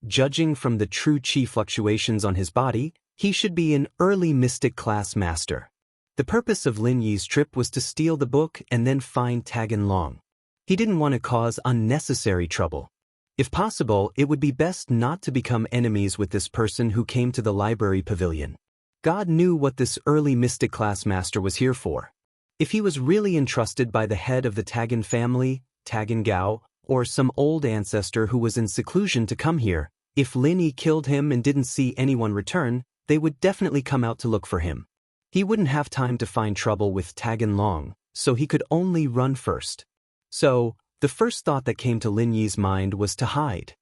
Judging from the true chi fluctuations on his body, he should be an early mystic class master. The purpose of Lin Yi's trip was to steal the book and then find Tagan Long. He didn't want to cause unnecessary trouble. If possible, it would be best not to become enemies with this person who came to the library pavilion. God knew what this early mystic class master was here for. If he was really entrusted by the head of the Tagan family, Tagan Gao, or some old ancestor who was in seclusion to come here, if Lin Yi killed him and didn't see anyone return, they would definitely come out to look for him. He wouldn't have time to find trouble with Tagan Long, so he could only run first. So, the first thought that came to Lin Yi's mind was to hide.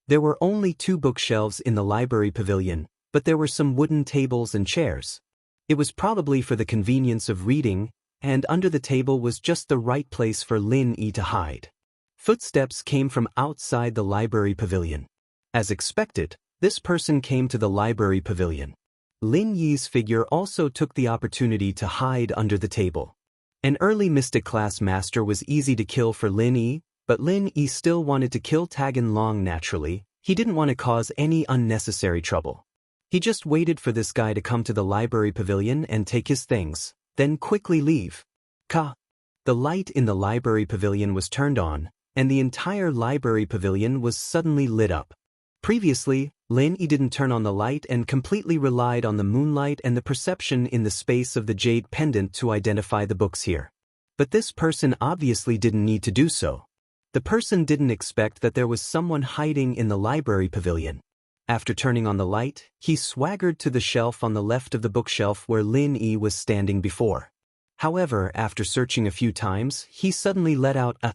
There were only 2 bookshelves in the library pavilion, but there were some wooden tables and chairs. It was probably for the convenience of reading, and under the table was just the right place for Lin Yi to hide. Footsteps came from outside the library pavilion. As expected, this person came to the library pavilion. Lin Yi's figure also took the opportunity to hide under the table. An early mystic class master was easy to kill for Lin Yi, but Lin Yi still wanted to kill Tagan Long naturally. He didn't want to cause any unnecessary trouble. He just waited for this guy to come to the library pavilion and take his things, then quickly leave. The light in the library pavilion was turned on, and the entire library pavilion was suddenly lit up. Previously, Lin Yi didn't turn on the light and completely relied on the moonlight and the perception in the space of the jade pendant to identify the books here. But this person obviously didn't need to do so. The person didn't expect that there was someone hiding in the library pavilion. After turning on the light, he swaggered to the shelf on the left of the bookshelf where Lin Yi was standing before. However, after searching a few times, he suddenly let out a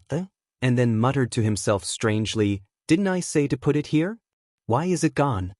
and then muttered to himself strangely, "Didn't I say to put it here? Why is it gone?"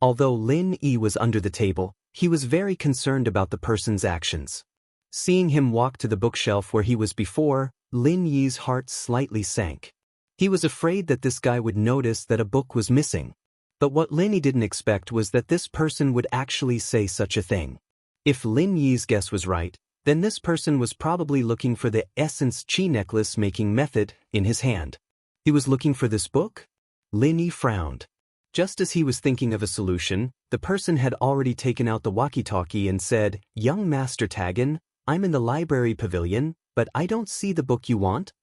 Although Lin Yi was under the table, he was very concerned about the person's actions. Seeing him walk to the bookshelf where he was before, Lin Yi's heart slightly sank. He was afraid that this guy would notice that a book was missing. But what Lin Yi didn't expect was that this person would actually say such a thing. If Lin Yi's guess was right, then this person was probably looking for the essence chi necklace making method in his hand. He was looking for this book? Lin Yi frowned. Just as he was thinking of a solution, the person had already taken out the walkie-talkie and said, "Young Master Tagan, I'm in the library pavilion, but I don't see the book you want."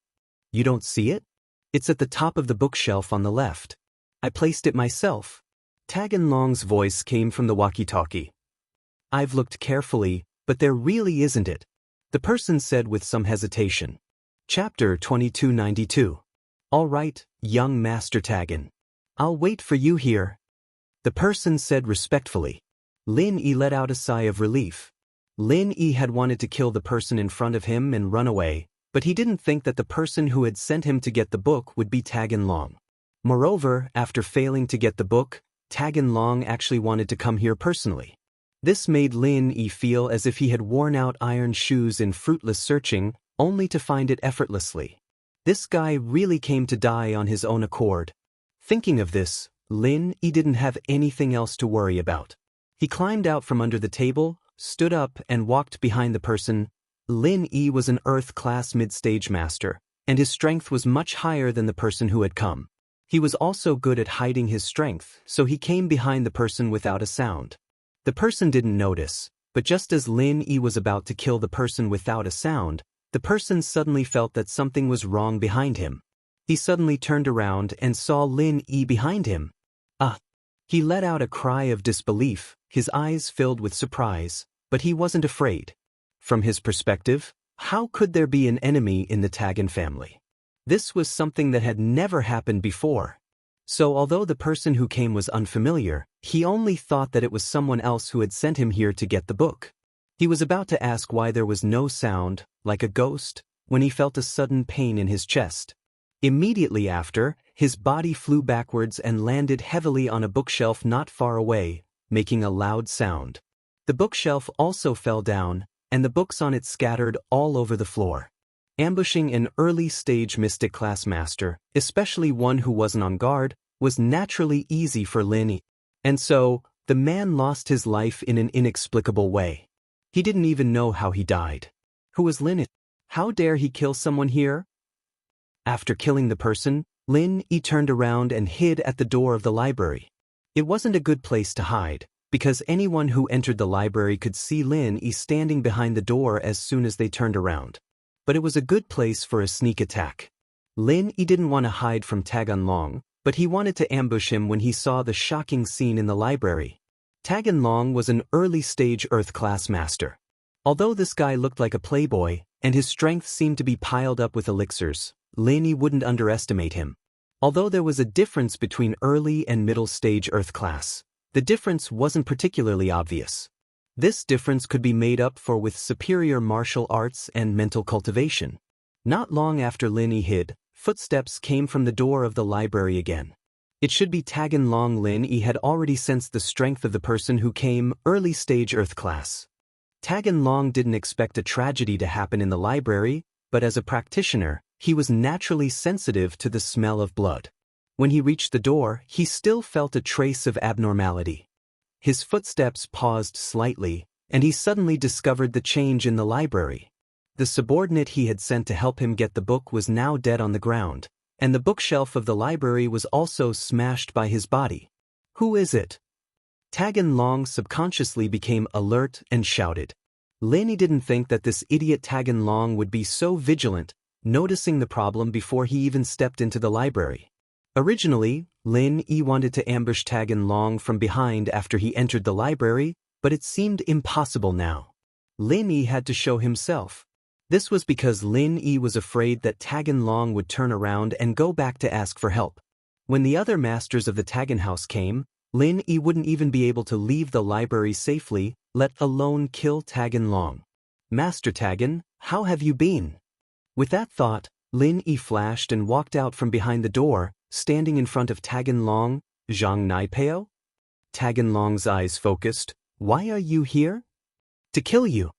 "You don't see it? It's at the top of the bookshelf on the left. I placed it myself." Tagan Long's voice came from the walkie-talkie. "I've looked carefully, but there really isn't it," the person said with some hesitation. Chapter 2292. "All right, young Master Tagan. I'll wait for you here," the person said respectfully. Lin Yi let out a sigh of relief. Lin Yi had wanted to kill the person in front of him and run away, but he didn't think that the person who had sent him to get the book would be Tagan Long. Moreover, after failing to get the book, Tagan Long actually wanted to come here personally. This made Lin Yi feel as if he had worn out iron shoes in fruitless searching, only to find it effortlessly. This guy really came to die on his own accord. Thinking of this, Lin Yi didn't have anything else to worry about. He climbed out from under the table, stood up, and walked behind the person. Lin Yi was an Earth-class mid-stage master, and his strength was much higher than the person who had come. He was also good at hiding his strength, so he came behind the person without a sound. The person didn't notice, but just as Lin Yi was about to kill the person without a sound, the person suddenly felt that something was wrong behind him. He suddenly turned around and saw Lin Yi behind him. He let out a cry of disbelief, his eyes filled with surprise, but he wasn't afraid. From his perspective, how could there be an enemy in the Tagan family? This was something that had never happened before. So although the person who came was unfamiliar, he only thought that it was someone else who had sent him here to get the book. He was about to ask why there was no sound, like a ghost, when he felt a sudden pain in his chest. Immediately after, his body flew backwards and landed heavily on a bookshelf not far away, making a loud sound. The bookshelf also fell down, and the books on it scattered all over the floor. Ambushing an early-stage mystic class master, especially one who wasn't on guard, was naturally easy for Lin Yi. And so, the man lost his life in an inexplicable way. He didn't even know how he died. Who was Lin Yi? How dare he kill someone here? After killing the person, Lin Yi turned around and hid at the door of the library. It wasn't a good place to hide, because anyone who entered the library could see Lin Yi standing behind the door as soon as they turned around. But it was a good place for a sneak attack. Lin Yi didn't want to hide from Tagan Long, but he wanted to ambush him when he saw the shocking scene in the library. Tagan Long was an early-stage Earth-class master. Although this guy looked like a playboy, and his strength seemed to be piled up with elixirs, Lin Yi wouldn't underestimate him. Although there was a difference between early and middle-stage Earth-class, the difference wasn't particularly obvious. This difference could be made up for with superior martial arts and mental cultivation. Not long after Lin Yi hid, footsteps came from the door of the library again. It should be Tagan Long. Lin Yi had already sensed the strength of the person who came early-stage Earth-class. Tagan Long didn't expect a tragedy to happen in the library, but as a practitioner, he was naturally sensitive to the smell of blood. When he reached the door, he still felt a trace of abnormality. His footsteps paused slightly, and he suddenly discovered the change in the library. The subordinate he had sent to help him get the book was now dead on the ground, and the bookshelf of the library was also smashed by his body. "Who is it?" Tagan Long subconsciously became alert and shouted. Lin didn't think that this idiot Tagan Long would be so vigilant, noticing the problem before he even stepped into the library. Originally, Lin wanted to ambush Tagan Long from behind after he entered the library, but it seemed impossible now. Lin had to show himself. This was because Lin was afraid that Tagan Long would turn around and go back to ask for help. When the other masters of the Tagan house came, Lin wouldn't even be able to leave the library safely, let alone kill Tagan Long. "Master Tagan, how have you been?" With that thought, Lin flashed and walked out from behind the door, standing in front of Tagan Long. "Zhang Naipeo?" Tagan Long's eyes focused. "Why are you here?" "To kill you."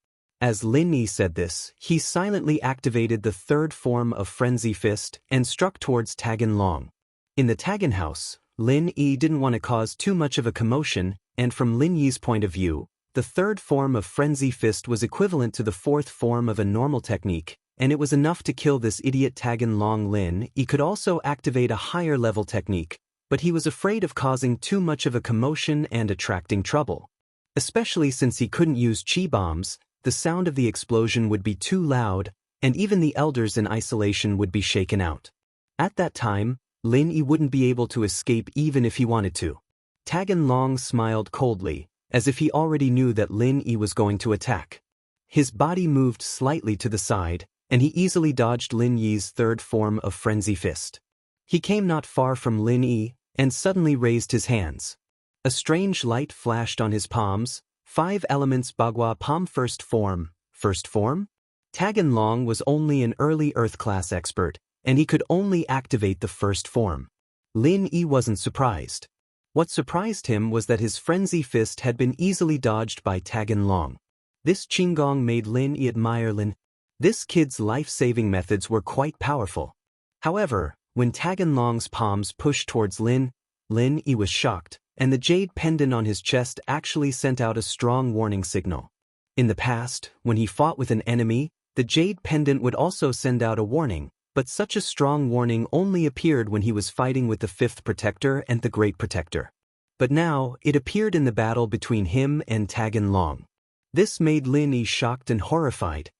As Lin said this, he silently activated the third form of Frenzy Fist and struck towards Tagan Long. In the Tagan house, Lin didn't want to cause too much of a commotion, and from Lin Yi's point of view, the third form of Frenzy Fist was equivalent to the fourth form of a normal technique, and it was enough to kill this idiot Tagan Long. Lin could also activate a higher level technique, but he was afraid of causing too much of a commotion and attracting trouble. Especially since he couldn't use chi bombs, the sound of the explosion would be too loud, and even the elders in isolation would be shaken out. At that time, Lin wouldn't be able to escape even if he wanted to. Tagan Long smiled coldly, as if he already knew that Lin was going to attack. His body moved slightly to the side, and he easily dodged Lin Yi's third form of Frenzy Fist. He came not far from Lin Yi, and suddenly raised his hands. A strange light flashed on his palms. 5 elements Bagua Palm First Form. First form? Tagan Long was only an early Earth class expert, and he could only activate the first form. Lin wasn't surprised. What surprised him was that his Frenzy Fist had been easily dodged by Tagan Long. This Qinggong made Lin admire Lin. This kid's life-saving methods were quite powerful. However, when Tagan Long's palms pushed towards Lin was shocked, and the jade pendant on his chest actually sent out a strong warning signal. In the past, when he fought with an enemy, the jade pendant would also send out a warning, but such a strong warning only appeared when he was fighting with the Fifth Protector and the Great Protector. But now, it appeared in the battle between him and Tagan Long. This made Lin shocked and horrified.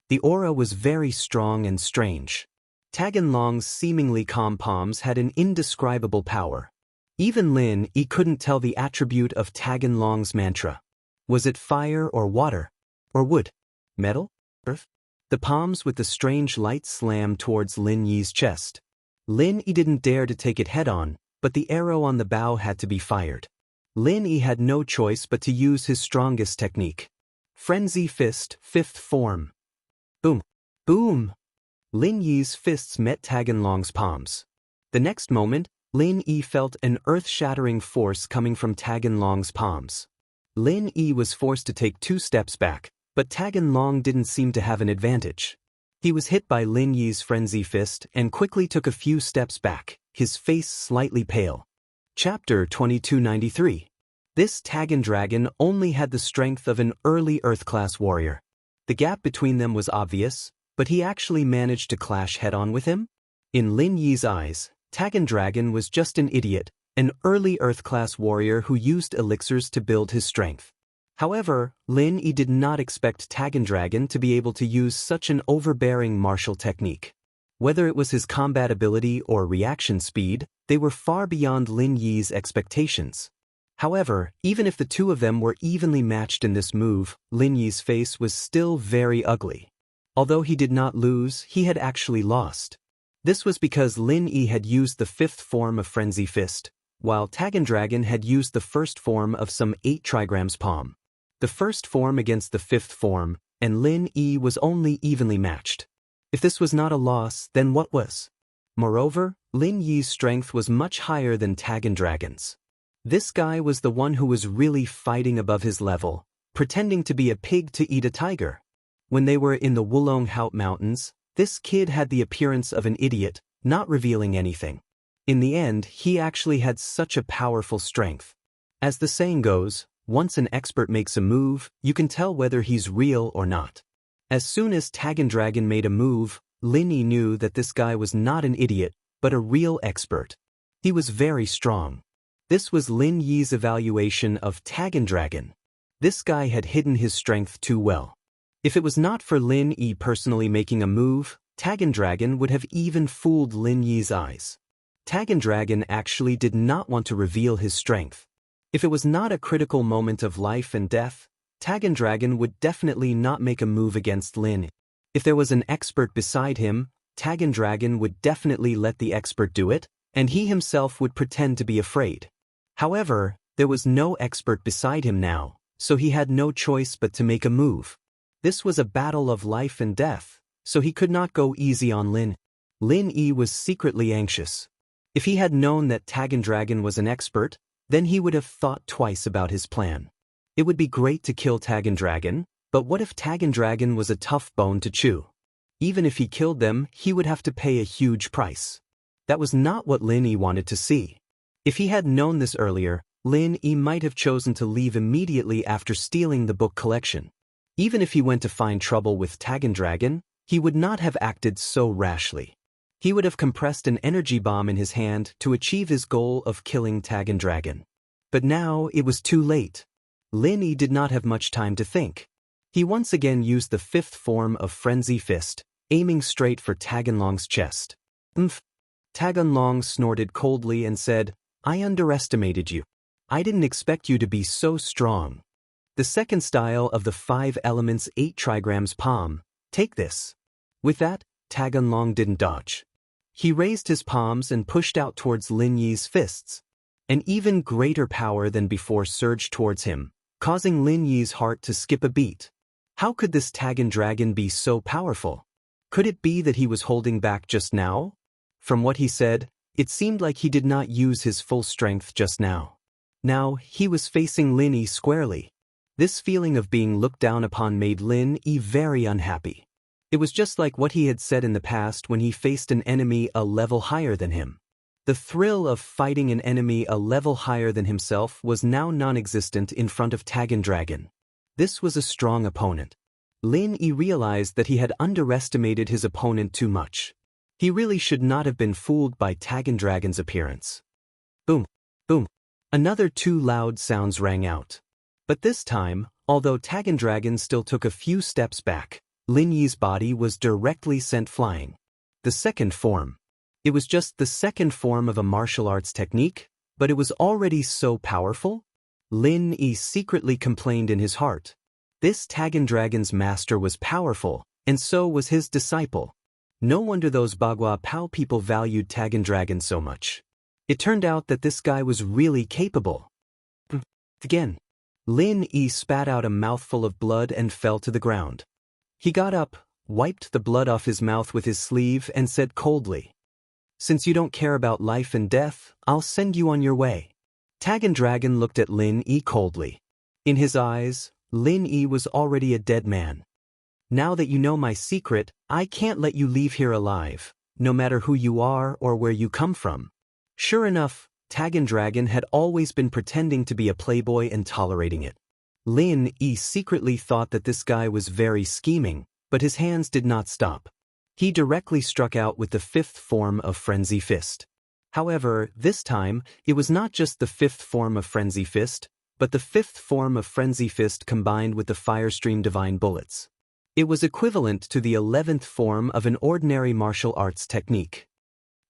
The aura was very strong and strange. Tagan Long's seemingly calm palms had an indescribable power. Even Lin couldn't tell the attribute of Tagan Long's mantra. Was it fire or water? Or wood? Metal? Earth? The palms with the strange light slammed towards Lin Yi's chest. Lin didn't dare to take it head-on, but the arrow on the bow had to be fired. Lin had no choice but to use his strongest technique. Frenzy Fist, fifth form. Boom! Boom! Lin Yi's fists met Tagan Long's palms. The next moment, Lin felt an earth-shattering force coming from Tagan Long's palms. Lin was forced to take 2 steps back, but Tagan Long didn't seem to have an advantage. He was hit by Lin Yi's Frenzy Fist and quickly took a few steps back, his face slightly pale. Chapter 2293. This Tagan dragon only had the strength of an early Earth-class warrior. The gap between them was obvious, but he actually managed to clash head-on with him? In Lin Yi's eyes, Tagan Dragon was just an idiot, an early Earth-class warrior who used elixirs to build his strength. However, Lin did not expect Tagan Dragon to be able to use such an overbearing martial technique. Whether it was his combat ability or reaction speed, they were far beyond Lin Yi's expectations. However, even if the two of them were evenly matched in this move, Lin Yi's face was still very ugly. Although he did not lose, he had actually lost. This was because Lin had used the 5th form of Frenzy Fist, while Tagan Dragon had used the first form of some 8 trigrams palm. The first form against the 5th form, and Lin was only evenly matched. If this was not a loss, then what was? Moreover, Lin Yi's strength was much higher than Tagan Dragon's. This guy was the one who was really fighting above his level, pretending to be a pig to eat a tiger. When they were in the Wulonghout Mountains, this kid had the appearance of an idiot, not revealing anything. In the end, he actually had such a powerful strength. As the saying goes, once an expert makes a move, you can tell whether he's real or not. As soon as Tagendragon made a move, Lin Yi knew that this guy was not an idiot, but a real expert. He was very strong. This was Lin Yi's evaluation of Tagendragon. This guy had hidden his strength too well. If it was not for Lin Yi personally making a move, Tagendragon would have even fooled Lin Yi's eyes. Tagendragon actually did not want to reveal his strength. If it was not a critical moment of life and death, Tagendragon would definitely not make a move against Lin. If there was an expert beside him, Tagendragon would definitely let the expert do it, and he himself would pretend to be afraid. However, there was no expert beside him now, so he had no choice but to make a move. This was a battle of life and death, so he could not go easy on Lin. Lin Yi was secretly anxious. If he had known that Tagendragon was an expert, then he would have thought twice about his plan. It would be great to kill Tagendragon, but what if Tagendragon was a tough bone to chew? Even if he killed them, he would have to pay a huge price. That was not what Lin Yi wanted to see. If he had known this earlier, Lin Yi might have chosen to leave immediately after stealing the book collection. Even if he went to find trouble with Tagendragon, he would not have acted so rashly. He would have compressed an energy bomb in his hand to achieve his goal of killing Tagendragon. But now it was too late. Lin Yi did not have much time to think. He once again used the fifth form of Frenzy Fist, aiming straight for Tagenlong's chest. Tagenlong snorted coldly and said, "I underestimated you. I didn't expect you to be so strong." The second style of the 5 elements 8 trigrams palm, take this. With that, Tagenlong didn't dodge. He raised his palms and pushed out towards Lin Yi's fists. An even greater power than before surged towards him, causing Lin Yi's heart to skip a beat. How could this Tagendragon be so powerful? Could it be that he was holding back just now? From what he said, it seemed like he did not use his full strength just now. Now, he was facing Lin Yi squarely. This feeling of being looked down upon made Lin Yi very unhappy. It was just like what he had said in the past when he faced an enemy a level higher than him. The thrill of fighting an enemy a level higher than himself was now non-existent in front of Tagendragon. This was a strong opponent. Lin Yi realized that he had underestimated his opponent too much. He really should not have been fooled by Tagendragon's appearance. Boom, boom. Another 2 loud sounds rang out. But this time, although Tagendragon still took a few steps back, Lin Yi's body was directly sent flying. The second form. It was just the second form of a martial arts technique, but it was already so powerful. Lin Yi secretly complained in his heart. This Tagendragon's master was powerful, and so was his disciple. No wonder those Bagua Pao people valued Tagendragon so much. It turned out that this guy was really capable. Again. Lin Yi spat out a mouthful of blood and fell to the ground. He got up, wiped the blood off his mouth with his sleeve and said coldly, "Since you don't care about life and death, I'll send you on your way." Tagendragon looked at Lin Yi coldly. In his eyes, Lin Yi was already a dead man. "Now that you know my secret, I can't let you leave here alive, no matter who you are or where you come from." Sure enough, Tagendragon had always been pretending to be a playboy and tolerating it. Lin Yi secretly thought that this guy was very scheming, but his hands did not stop. He directly struck out with the 5th form of Frenzy Fist. However, this time, it was not just the 5th form of Frenzy Fist, but the 5th form of Frenzy Fist combined with the Firestream Divine Bullets. It was equivalent to the 11th form of an ordinary martial arts technique.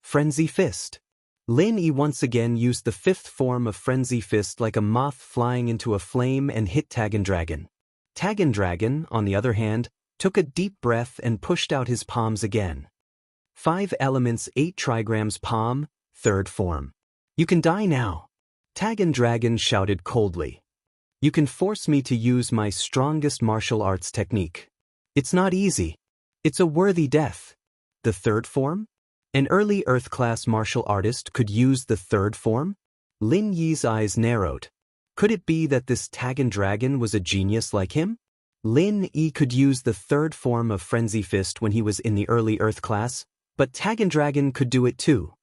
Frenzy Fist. Lin Yi once again used the 5th form of Frenzy Fist like a moth flying into a flame and hit Tagendragon. Tagendragon, on the other hand, took a deep breath and pushed out his palms again. 5 elements 8 trigrams palm, 3rd form. "You can die now." Tagendragon shouted coldly. "You can force me to use my strongest martial arts technique. It's not easy. It's a worthy death." The 3rd form? An early Earth-class martial artist could use the 3rd form? Lin Yi's eyes narrowed. Could it be that this Tagan dragon was a genius like him? Lin Yi could use the third form of Frenzy Fist when he was in the early Earth class, but Tagan Dragon could do it too.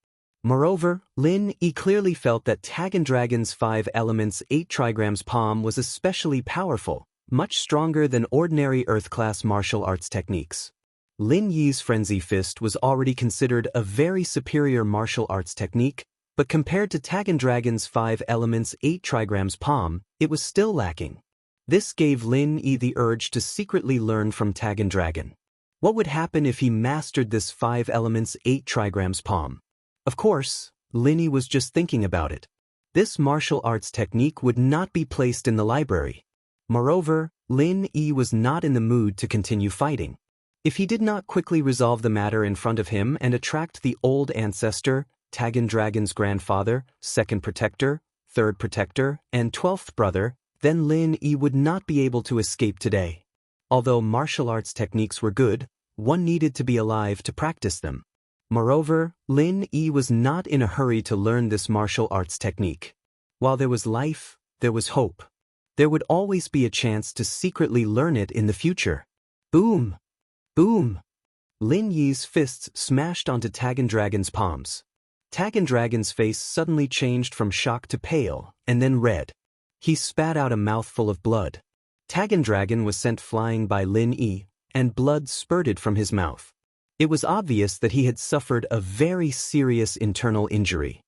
Moreover, Lin Yi clearly felt that Tagan Dragon's 5 elements 8 trigrams palm was especially powerful, much stronger than ordinary Earth-class martial arts techniques. Lin Yi's Frenzy Fist was already considered a very superior martial arts technique, but compared to Tagan Dragon's 5 elements 8 trigrams palm, it was still lacking. This gave Lin Yi the urge to secretly learn from Tagan Dragon. What would happen if he mastered this 5 elements 8 trigrams palm? Of course, Lin Yi was just thinking about it. This martial arts technique would not be placed in the library. Moreover, Lin Yi was not in the mood to continue fighting. If he did not quickly resolve the matter in front of him and attract the old ancestor, Tagan Dragon's grandfather, second protector, third protector, and 12th brother, then Lin Yi would not be able to escape today. Although martial arts techniques were good, one needed to be alive to practice them. Moreover, Lin Yi was not in a hurry to learn this martial arts technique. While there was life, there was hope. There would always be a chance to secretly learn it in the future. Boom! Boom! Lin Yi's fists smashed onto Tagan Dragon's palms. Tagan Dragon's face suddenly changed from shock to pale, and then red. He spat out a mouthful of blood. Tagan Dragon was sent flying by Lin Yi, and blood spurted from his mouth. It was obvious that he had suffered a very serious internal injury.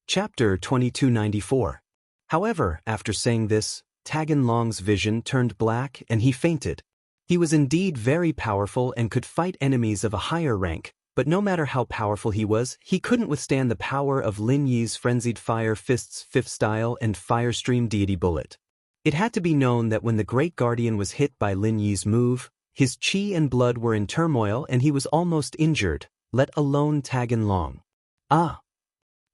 Chapter 2294. However, after saying this, Tagan Long's vision turned black and he fainted. He was indeed very powerful and could fight enemies of a higher rank, but no matter how powerful he was, he couldn't withstand the power of Lin Yi's Frenzied Fire Fist's 5th style and Firestream Deity Bullet. It had to be known that when the Great Guardian was hit by Lin Yi's move, his chi and blood were in turmoil and he was almost injured, let alone Tagan Long. Ah!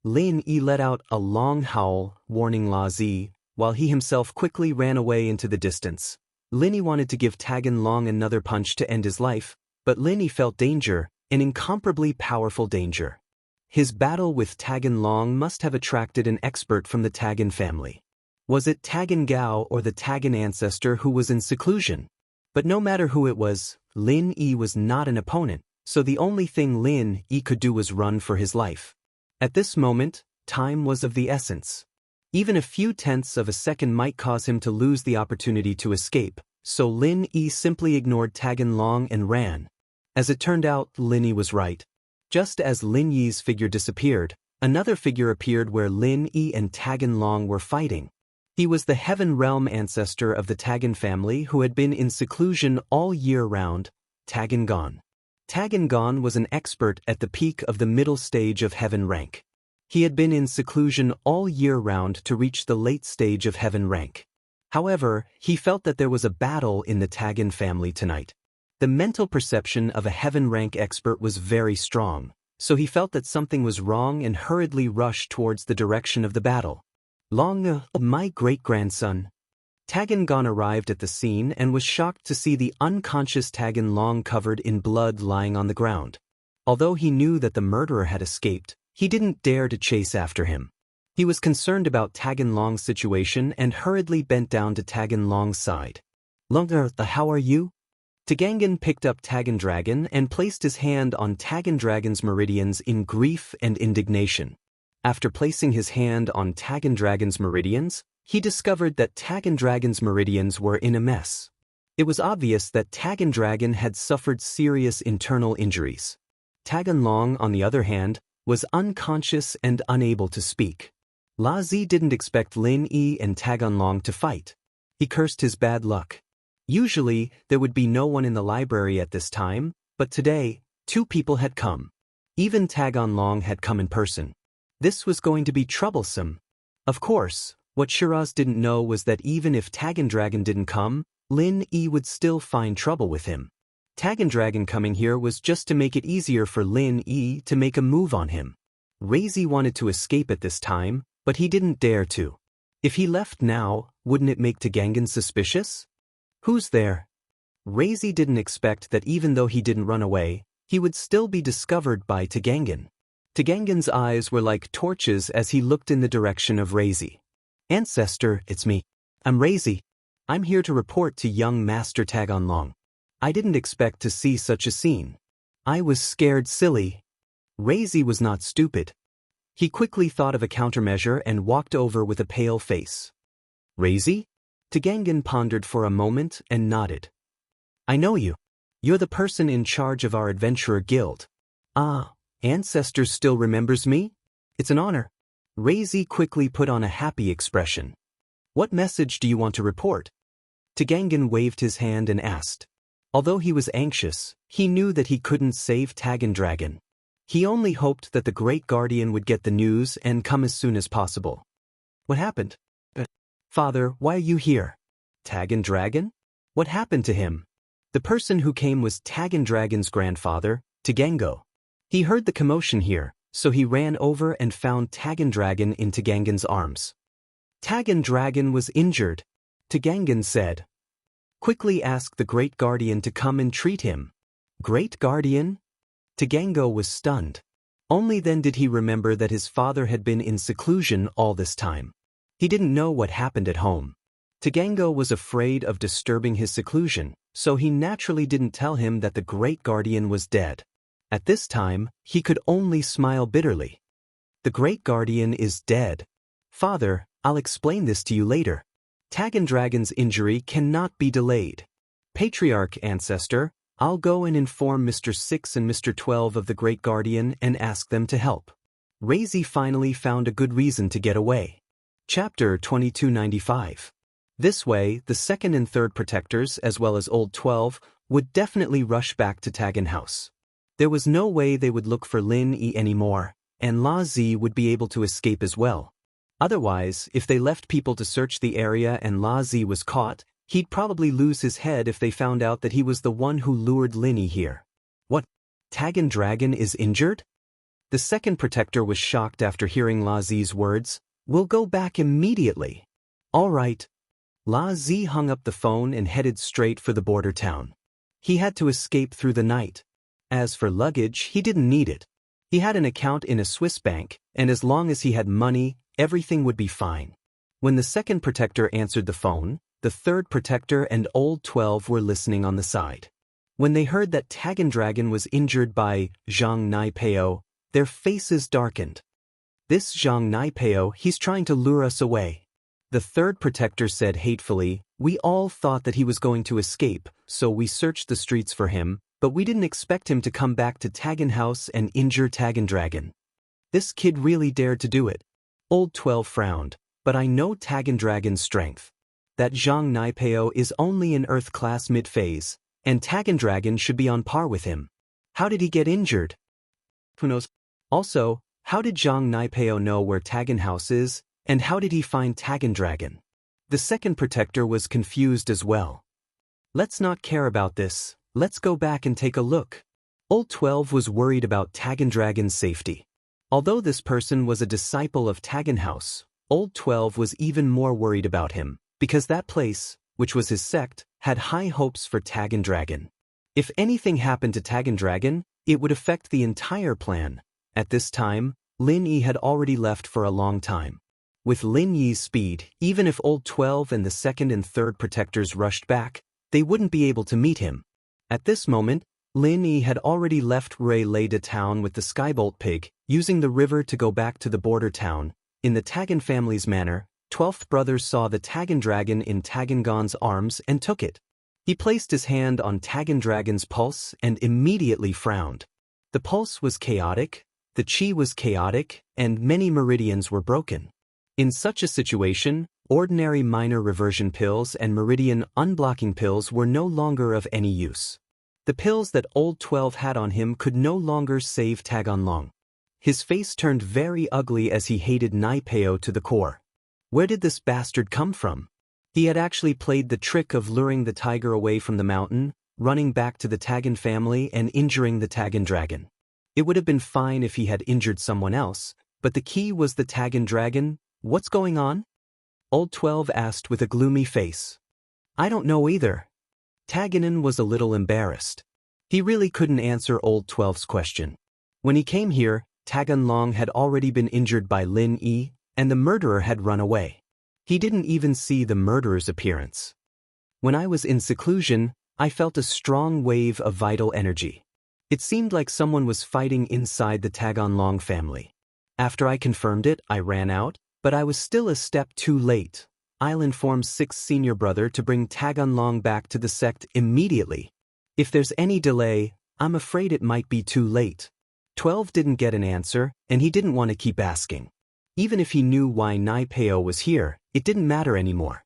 Lin Yi let out a long howl, warning La Zi, while he himself quickly ran away into the distance. Lin Yi wanted to give Tagan Long another punch to end his life, but Lin Yi felt danger, an incomparably powerful danger. His battle with Tagan Long must have attracted an expert from the Tagan family. Was it Tagan Gao or the Tagan ancestor who was in seclusion? But no matter who it was, Lin Yi was not an opponent, so the only thing Lin Yi could do was run for his life. At this moment, time was of the essence. Even a few tenths of a second might cause him to lose the opportunity to escape, so Lin Yi simply ignored Tagan Long and ran. As it turned out, Lin Yi was right. Just as Lin Yi's figure disappeared, another figure appeared where Lin Yi and Tagan Long were fighting. He was the Heaven Realm ancestor of the Tagan family who had been in seclusion all year round, Tagan Gon. Tagan Gon was an expert at the peak of the middle stage of Heaven rank. He had been in seclusion all year round to reach the late stage of Heaven rank. However, he felt that there was a battle in the Tagan family tonight. The mental perception of a Heaven rank expert was very strong, so he felt that something was wrong and hurriedly rushed towards the direction of the battle. Long, my great-grandson. Tagan Gon arrived at the scene and was shocked to see the unconscious Tagan Long covered in blood lying on the ground. Although he knew that the murderer had escaped, he didn't dare to chase after him. He was concerned about Tagan Long's situation and hurriedly bent down to Tagan Long's side. Long, how are you? Tagangan picked up Tagan Dragon and placed his hand on Tagan Dragon's meridians in grief and indignation. After placing his hand on Tagan Dragon's meridians, he discovered that Tagan Dragon's meridians were in a mess. It was obvious that Tagan Dragon had suffered serious internal injuries. Tagan Long, on the other hand, was unconscious and unable to speak. La Zi didn't expect Lin Yi and Tagan Long to fight. He cursed his bad luck. Usually, there would be no one in the library at this time, but today, 2 people had come. Even Tagan Long had come in person. This was going to be troublesome. Of course, what Shiraz didn't know was that even if Tagan Dragon didn't come, Lin Yi would still find trouble with him. Tagan Dragon coming here was just to make it easier for Lin Yi to make a move on him. Razi wanted to escape at this time, but he didn't dare to. If he left now, wouldn't it make Tagangan suspicious? Who's there? Razi didn't expect that even though he didn't run away, he would still be discovered by Tagangan. Tagangan's eyes were like torches as he looked in the direction of Razi. Ancestor, it's me. I'm Razy. I'm here to report to young Master Taganlong. I didn't expect to see such a scene. I was scared silly. Razy was not stupid. He quickly thought of a countermeasure and walked over with a pale face. Razy? Tagangan pondered for a moment and nodded. I know you. You're the person in charge of our adventurer guild. Ah, Ancestor still remembers me? It's an honor. Razy quickly put on a happy expression. What message do you want to report? Tagangan waved his hand and asked. Although he was anxious, he knew that he couldn't save Tagandragon. He only hoped that the Great Guardian would get the news and come as soon as possible. What happened? Father, why are you here? Tagandragon? What happened to him? The person who came was Tagandragon's grandfather, Tagango. He heard the commotion here, so he ran over and found Tagandragon in Tagangan's arms. Tagandragon was injured, Tagangan said. Quickly ask the Great Guardian to come and treat him. Great Guardian? Tagango was stunned. Only then did he remember that his father had been in seclusion all this time. He didn't know what happened at home. Tagango was afraid of disturbing his seclusion, so he naturally didn't tell him that the Great Guardian was dead. At this time, he could only smile bitterly. The Great Guardian is dead. Father, I'll explain this to you later. Tagandragon's injury cannot be delayed. Patriarch Ancestor, I'll go and inform Mr. 6 and Mr. 12 of the Great Guardian and ask them to help. Razy finally found a good reason to get away. Chapter 2295. This way, the second and third protectors, as well as Old 12, would definitely rush back to Tagan House. There was no way they would look for Lin Yi anymore, and La Zi would be able to escape as well. Otherwise, if they left people to search the area and La Zi was caught, he'd probably lose his head if they found out that he was the one who lured Lin Yi here. What? Tagandragon is injured? The second protector was shocked after hearing La Zi's words. We'll go back immediately. All right. La Zi hung up the phone and headed straight for the border town. He had to escape through the night. As for luggage, he didn't need it. He had an account in a Swiss bank, and as long as he had money, everything would be fine. When the second protector answered the phone, the third protector and Old 12 were listening on the side. When they heard that Tagandragon was injured by Zhang Naipeo, their faces darkened. This Zhang Naipeo, he's trying to lure us away. The third protector said hatefully, we all thought that he was going to escape, so we searched the streets for him, but we didn't expect him to come back to Tagan House and injure Tagandragon. This kid really dared to do it. Old 12 frowned, but I know Tagandragon's strength. That Zhang Naipeo is only in Earth class mid-phase, and Tagandragon should be on par with him. How did he get injured? Who knows? Also, how did Zhang Naipeo know where Tagan House is, and how did he find Tagandragon? The second protector was confused as well. Let's not care about this, let's go back and take a look. Old 12 was worried about Tagandragon's safety. Although this person was a disciple of Tagan House, Old 12 was even more worried about him, because that place, which was his sect, had high hopes for Tagandragon. If anything happened to Tagandragon, it would affect the entire plan. At this time, Lin Yi had already left for a long time. With Lin Yi's speed, even if Old 12 and the second and third protectors rushed back, they wouldn't be able to meet him. At this moment, Lin Yi had already left Leda town with the Skybolt pig, using the river to go back to the border town. In the Tagan family's manner, 12th brother saw the Tagandragon in Tagangon's arms and took it. He placed his hand on Tagandragon's pulse and immediately frowned. The pulse was chaotic, the chi was chaotic, and many meridians were broken. In such a situation, ordinary minor reversion pills and meridian unblocking pills were no longer of any use. The pills that Old 12 had on him could no longer save Taganlong. His face turned very ugly as he hated Naipeo to the core. Where did this bastard come from? He had actually played the trick of luring the tiger away from the mountain, running back to the Tagan family and injuring the Tagandragon. It would have been fine if he had injured someone else, but the key was the Tagandragon. What's going on? Old 12 asked with a gloomy face. I don't know either. Taganen was a little embarrassed. He really couldn't answer Old 12's question. When he came here, Taganlong had already been injured by Lin Yi, and the murderer had run away. He didn't even see the murderer's appearance. When I was in seclusion, I felt a strong wave of vital energy. It seemed like someone was fighting inside the Taganlong family. After I confirmed it, I ran out, but I was still a step too late. I'll inform Six's senior brother to bring Taganlong back to the sect immediately. If there's any delay, I'm afraid it might be too late. 12 didn't get an answer, and he didn't want to keep asking. Even if he knew why Naipeo was here, it didn't matter anymore.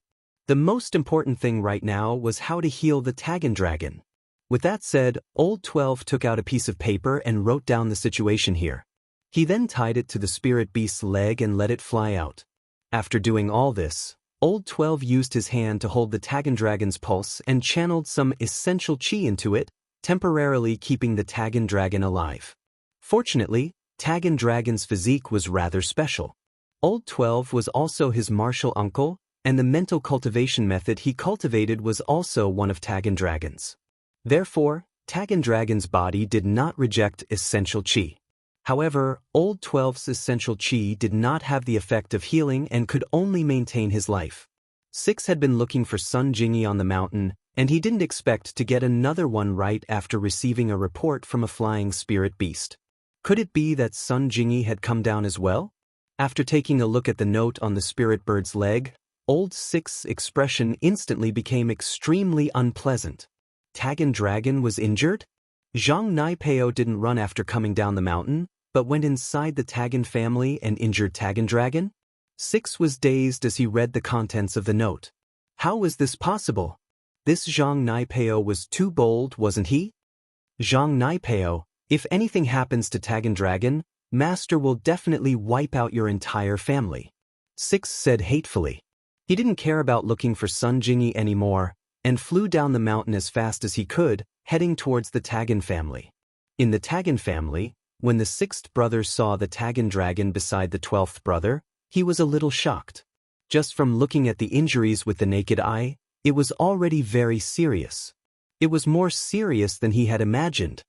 The most important thing right now was how to heal the Tagan dragon. With that said, Old 12 took out a piece of paper and wrote down the situation here. He then tied it to the spirit beast's leg and let it fly out. After doing all this, Old 12 used his hand to hold the Tagan dragon's pulse and channeled some essential chi into it, temporarily keeping the Tagan dragon alive. Fortunately, Tagan dragon's physique was rather special. Old 12 was also his martial uncle, and the mental cultivation method he cultivated was also one of Tagan dragon's. Therefore, Tagan dragon's body did not reject essential chi. However, Old 12's essential chi did not have the effect of healing and could only maintain his life. Six had been looking for Sun Jingyi on the mountain, and he didn't expect to get another one right after receiving a report from a flying spirit beast. Could it be that Sun Jingyi had come down as well? After taking a look at the note on the spirit bird's leg, Old Six's expression instantly became extremely unpleasant. Tagan dragon was injured? Zhang Naipeo didn't run after coming down the mountain, but went inside the Tagan family and injured Tagan dragon? Six was dazed as he read the contents of the note. How was this possible? This Zhang Naipeo was too bold, wasn't he? Zhang Naipeo, if anything happens to Tagan dragon, Master will definitely wipe out your entire family. Six said hatefully. He didn't care about looking for Sun Jingyi anymore, and flew down the mountain as fast as he could, heading towards the Tagan family. In the Tagan family, when the sixth brother saw the Tagan dragon beside the 12th brother, he was a little shocked. Just from looking at the injuries with the naked eye, it was already very serious. It was more serious than he had imagined.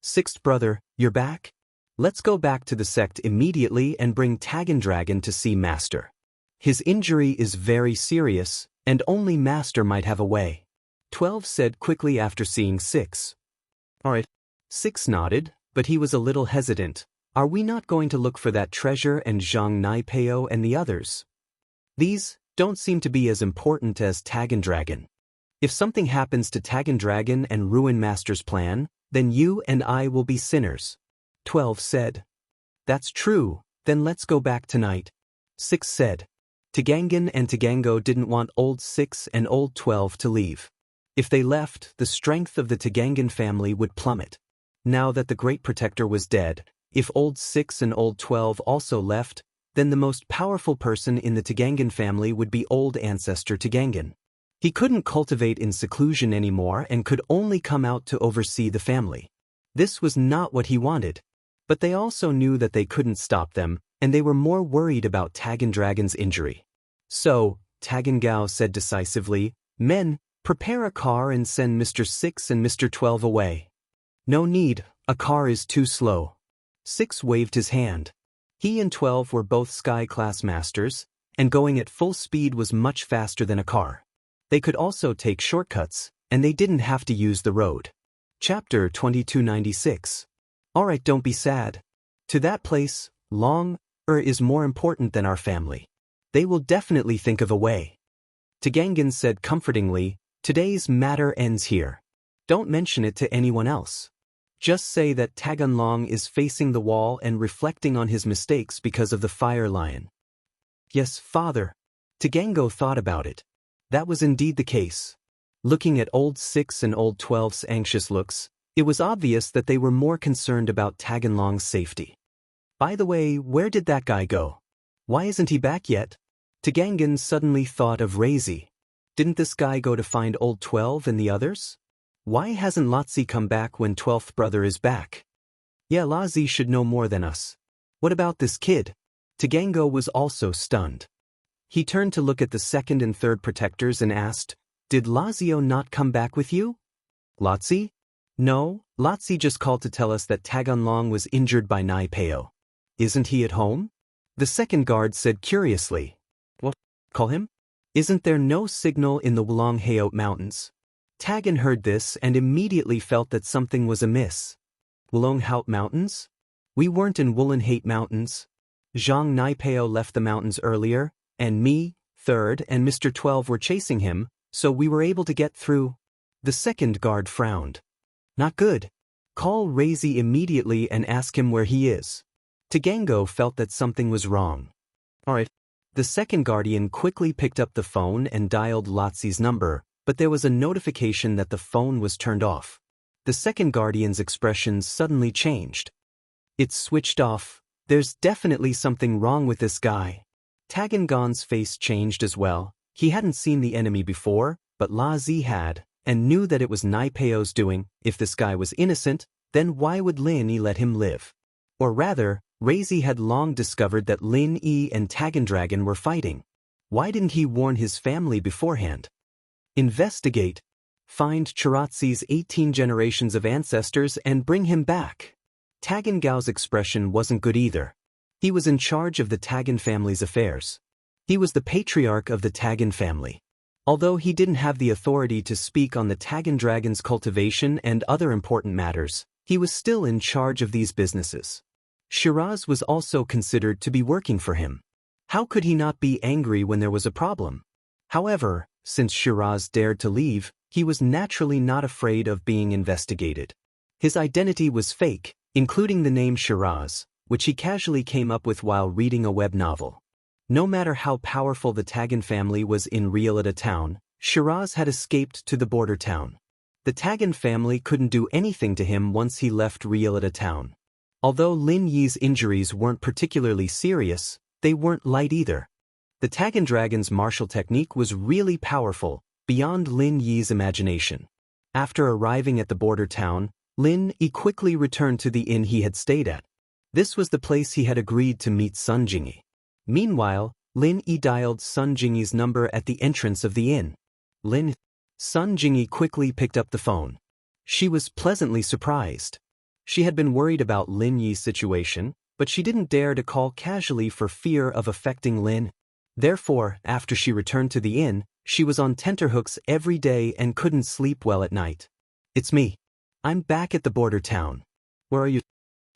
Sixth brother, you're back? Let's go back to the sect immediately and bring Tagan dragon to see Master. His injury is very serious, and only Master might have a way. 12 said quickly after seeing Six. Alright. Six nodded, but he was a little hesitant. Are we not going to look for that treasure and Zhang Naipeo and the others? These don't seem to be as important as Tagan dragon. If something happens to Tagan dragon and ruin Master's plan, then you and I will be sinners. 12 said. That's true, then let's go back tonight. 6 said. Tagangan and Tagango didn't want Old 6 and Old 12 to leave. If they left, the strength of the Tagangan family would plummet. Now that the Great Protector was dead, if Old 6 and Old 12 also left, then the most powerful person in the Tagangan family would be Old Ancestor Tagangan. He couldn't cultivate in seclusion anymore and could only come out to oversee the family. This was not what he wanted. But they also knew that they couldn't stop them, and they were more worried about Tagan dragon's injury. So, Tagan Gao said decisively, Men, prepare a car and send Mr. 6 and Mr. 12 away. No need, a car is too slow. 6 waved his hand. He and 12 were both Sky-class masters, and going at full speed was much faster than a car. They could also take shortcuts, and they didn't have to use the road. Chapter 2296. Alright, don't be sad. To that place, is more important than our family. They will definitely think of a way. Tagangan said comfortingly, today's matter ends here. Don't mention it to anyone else. Just say that Taganlong is facing the wall and reflecting on his mistakes because of the fire lion. Yes, father. Tagango thought about it. That was indeed the case. Looking at Old 6 and Old 12's anxious looks, it was obvious that they were more concerned about Taganlong's safety. By the way, where did that guy go? Why isn't he back yet? Tagangan suddenly thought of Razi. Didn't this guy go to find Old 12 and the others? Why hasn't Lotzi come back when 12th brother is back? Yeah, Lotzi should know more than us. What about this kid? Tagango was also stunned. He turned to look at the second and third protectors and asked, Did Lazio not come back with you? Lotzi? No, Lotzi just called to tell us that Taganlong was injured by Naipeo. Isn't he at home? The second guard said curiously. What? Call him? Isn't there no signal in the Wulongheot Mountains? Tagan heard this and immediately felt that something was amiss. Wulongheot Mountains? We weren't in Wulongheot Mountains. Zhang Naipeo left the mountains earlier, and me, Third, and Mr. 12 were chasing him, so we were able to get through. The second guard frowned. Not good. Call Razi immediately and ask him where he is. Tagango felt that something was wrong. Alright. The second guardian quickly picked up the phone and dialed Lotzi's number, but there was a notification that the phone was turned off. The second guardian's expression suddenly changed. It's switched off. There's definitely something wrong with this guy. Tagangon's face changed as well. He hadn't seen the enemy before, but La Zi had, and knew that it was Naipeo's doing. If this guy was innocent, then why would Lin Yi let him live? Or rather, Razi had long discovered that Lin Yi and Tagandragon were fighting. Why didn't he warn his family beforehand? Investigate. Find Chiratzi's 18 generations of ancestors and bring him back. Tagan Gao's expression wasn't good either. He was in charge of the Tagan family's affairs. He was the patriarch of the Tagan family. Although he didn't have the authority to speak on the Tagan dragon's cultivation and other important matters, he was still in charge of these businesses. Shiraz was also considered to be working for him. How could he not be angry when there was a problem? However, since Shiraz dared to leave, he was naturally not afraid of being investigated. His identity was fake, including the name Shiraz, which he casually came up with while reading a web novel. No matter how powerful the Tagan family was in Riolata town, Shiraz had escaped to the border town. The Tagan family couldn't do anything to him once he left Riolata town. Although Lin Yi's injuries weren't particularly serious, they weren't light either. The Tagan dragon's martial technique was really powerful, beyond Lin Yi's imagination. After arriving at the border town, Lin Yi quickly returned to the inn he had stayed at. This was the place he had agreed to meet Sun Jingyi. Meanwhile, Lin Yi dialed Sun Jingyi's number at the entrance of the inn. Sun Jingyi quickly picked up the phone. She was pleasantly surprised. She had been worried about Lin Yi's situation, but she didn't dare to call casually for fear of affecting Lin. Therefore, after she returned to the inn, she was on tenterhooks every day and couldn't sleep well at night. It's me. I'm back at the border town. Where are you?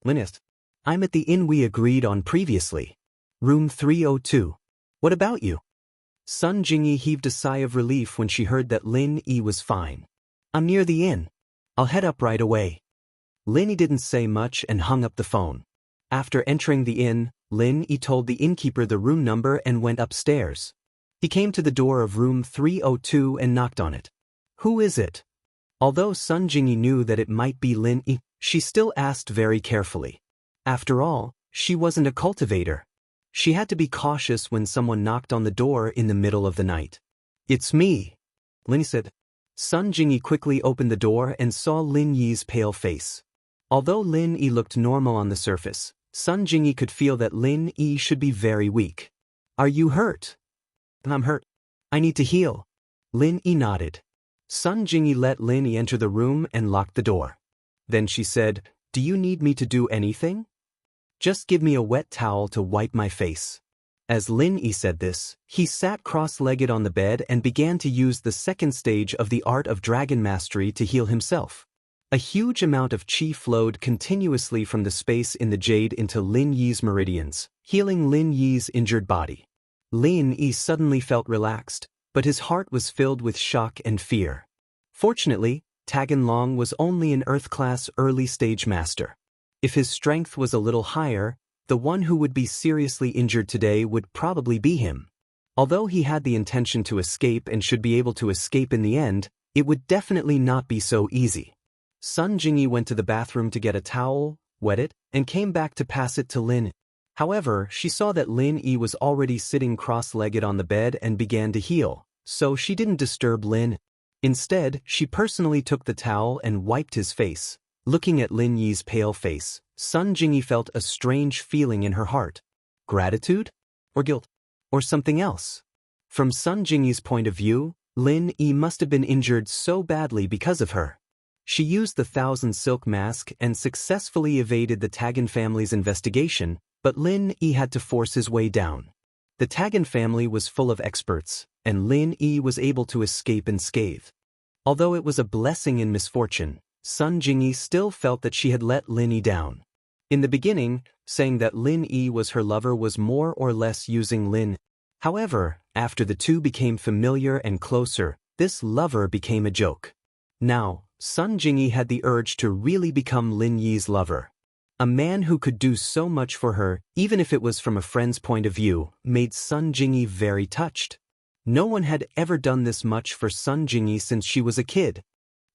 Linist. I'm at the inn we agreed on previously. Room 302. What about you? Sun Jingyi heaved a sigh of relief when she heard that Lin Yi was fine. I'm near the inn. I'll head up right away. Lin Yi didn't say much and hung up the phone. After entering the inn, Lin Yi told the innkeeper the room number and went upstairs. He came to the door of room 302 and knocked on it. Who is it? Although Sun Jingyi knew that it might be Lin Yi, she still asked very carefully. After all, she wasn't a cultivator. She had to be cautious when someone knocked on the door in the middle of the night. It's me, Lin Yi said. Sun Jingyi quickly opened the door and saw Lin Yi's pale face. Although Lin Yi looked normal on the surface, Sun Jingyi could feel that Lin Yi should be very weak. Are you hurt? I'm hurt. I need to heal. Lin Yi nodded. Sun Jingyi let Lin Yi enter the room and locked the door. Then she said, Do you need me to do anything? Just give me a wet towel to wipe my face. As Lin Yi said this, he sat cross-legged on the bed and began to use the second stage of the art of dragon mastery to heal himself. A huge amount of qi flowed continuously from the space in the jade into Lin Yi's meridians, healing Lin Yi's injured body. Lin Yi suddenly felt relaxed, but his heart was filled with shock and fear. Fortunately, Tagan Long was only an Earth-class early-stage master. If his strength was a little higher, the one who would be seriously injured today would probably be him. Although he had the intention to escape and should be able to escape in the end, it would definitely not be so easy. Sun Jingyi went to the bathroom to get a towel, wet it, and came back to pass it to Lin. However, she saw that Lin Yi was already sitting cross-legged on the bed and began to heal, so she didn't disturb Lin. Instead, she personally took the towel and wiped his face. Looking at Lin Yi's pale face, Sun Jingyi felt a strange feeling in her heart. Gratitude? Or guilt? Or something else? From Sun Jingyi's point of view, Lin Yi must have been injured so badly because of her. She used the 1,000 silk mask and successfully evaded the Tagan family's investigation, but Lin Yi had to force his way down. The Tagan family was full of experts, and Lin Yi was able to escape unscathed. Although it was a blessing in misfortune, Sun Jingyi still felt that she had let Lin Yi down. In the beginning, saying that Lin Yi was her lover was more or less using Lin. However, after the two became familiar and closer, this lover became a joke. Now, Sun Jingyi had the urge to really become Lin Yi's lover. A man who could do so much for her, even if it was from a friend's point of view, made Sun Jingyi very touched. No one had ever done this much for Sun Jingyi since she was a kid.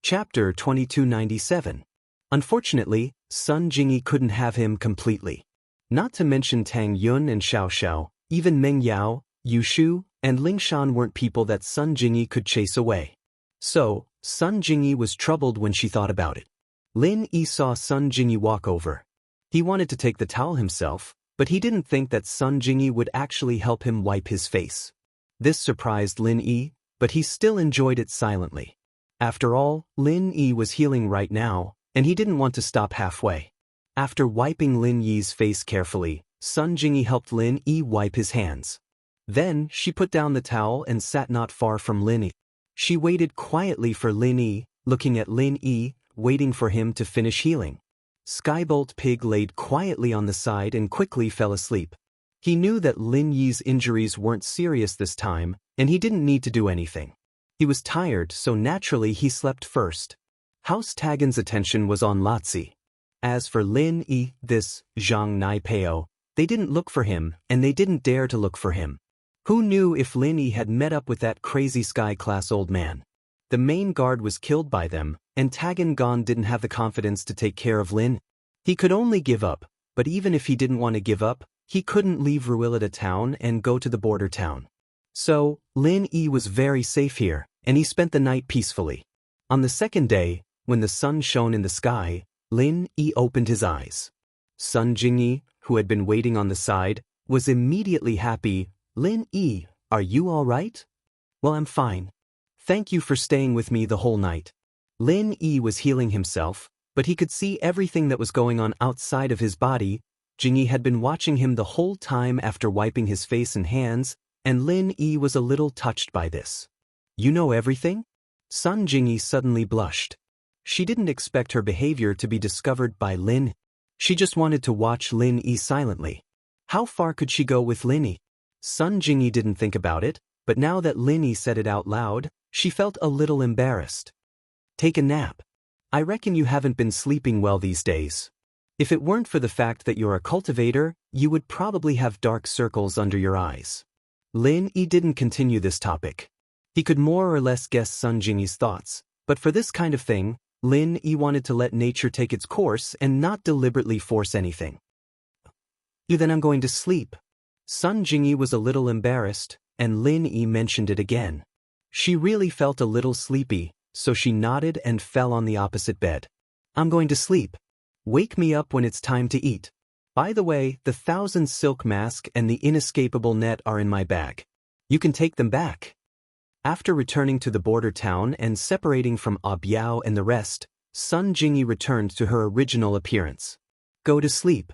Chapter 2297. Unfortunately, Sun Jingyi couldn't have him completely. Not to mention Tang Yun and Xiao Xiao, even Meng Yao, Yu Shu, and Ling Shan weren't people that Sun Jingyi could chase away. So, Sun Jingyi was troubled when she thought about it. Lin Yi saw Sun Jingyi walk over. He wanted to take the towel himself, but he didn't think that Sun Jingyi would actually help him wipe his face. This surprised Lin Yi, but he still enjoyed it silently. After all, Lin Yi was healing right now, and he didn't want to stop halfway. After wiping Lin Yi's face carefully, Sun Jingyi helped Lin Yi wipe his hands. Then, she put down the towel and sat not far from Lin Yi. She waited quietly for Lin Yi, looking at Lin Yi, waiting for him to finish healing. Skybolt Pig laid quietly on the side and quickly fell asleep. He knew that Lin Yi's injuries weren't serious this time, and he didn't need to do anything. He was tired, so naturally he slept first. House Tagan's attention was on Lotzi. As for Lin Yi, this Zhang Nai Peo, they didn't look for him, and they didn't dare to look for him. Who knew if Lin Yi had met up with that crazy sky-class old man? The main guard was killed by them, and Tagan Gon didn't have the confidence to take care of Lin. He could only give up, but even if he didn't want to give up, he couldn't leave Ruilita town and go to the border town. So, Lin Yi was very safe here, and he spent the night peacefully. On the second day, when the sun shone in the sky, Lin Yi opened his eyes. Sun Jingyi, who had been waiting on the side, was immediately happy. Lin Yi, are you all right? Well, I'm fine. Thank you for staying with me the whole night. Lin Yi was healing himself, but he could see everything that was going on outside of his body. Jingyi had been watching him the whole time after wiping his face and hands, and Lin Yi was a little touched by this. You know everything? Sun Jingyi suddenly blushed. She didn't expect her behavior to be discovered by Lin. She just wanted to watch Lin Yi silently. How far could she go with Lin Yi? Sun Jingyi didn't think about it, but now that Lin Yi said it out loud, she felt a little embarrassed. Take a nap. I reckon you haven't been sleeping well these days. If it weren't for the fact that you're a cultivator, you would probably have dark circles under your eyes. Lin Yi didn't continue this topic. He could more or less guess Sun Jingyi's thoughts, but for this kind of thing, Lin Yi wanted to let nature take its course and not deliberately force anything. Then I'm going to sleep. Sun Jingyi was a little embarrassed, and Lin Yi mentioned it again. She really felt a little sleepy, so she nodded and fell on the opposite bed. I'm going to sleep. Wake me up when it's time to eat. By the way, the 1,000 silk mask and the inescapable net are in my bag. You can take them back. After returning to the border town and separating from Biao and the rest, Sun Jingyi returned to her original appearance. Go to sleep.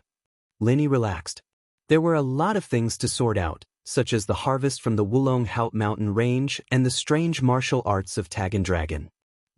Lin Yi relaxed. There were a lot of things to sort out, such as the harvest from the Wulong Haut mountain range and the strange martial arts of Tagan Dragon.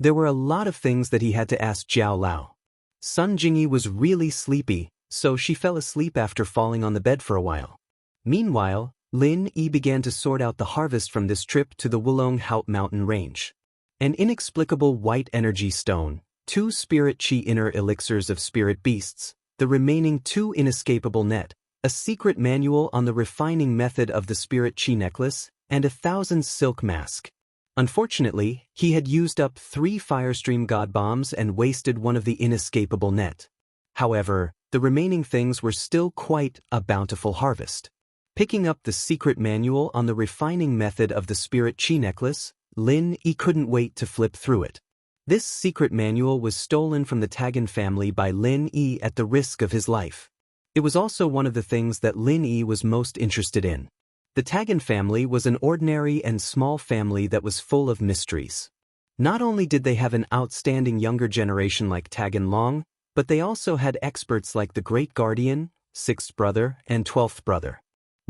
There were a lot of things that he had to ask Jiao Lao. Sun Jingyi was really sleepy, so she fell asleep after falling on the bed for a while. Meanwhile, Lin Yi began to sort out the harvest from this trip to the Wulong Haut mountain range. An inexplicable white energy stone, 2 spirit chi inner elixirs of spirit beasts, the remaining 2 inescapable net, a secret manual on the refining method of the spirit chi necklace, and 1,000 silk mask. Unfortunately, he had used up 3 Firestream God Bombs and wasted one of the inescapable net. However, the remaining things were still quite a bountiful harvest. Picking up the secret manual on the refining method of the spirit chi necklace, Lin Yi couldn't wait to flip through it. This secret manual was stolen from the Tagan family by Lin Yi at the risk of his life. It was also one of the things that Lin Yi was most interested in. The Tagan family was an ordinary and small family that was full of mysteries. Not only did they have an outstanding younger generation like Tagan Long, but they also had experts like the Great Guardian, 6th brother, and 12th brother.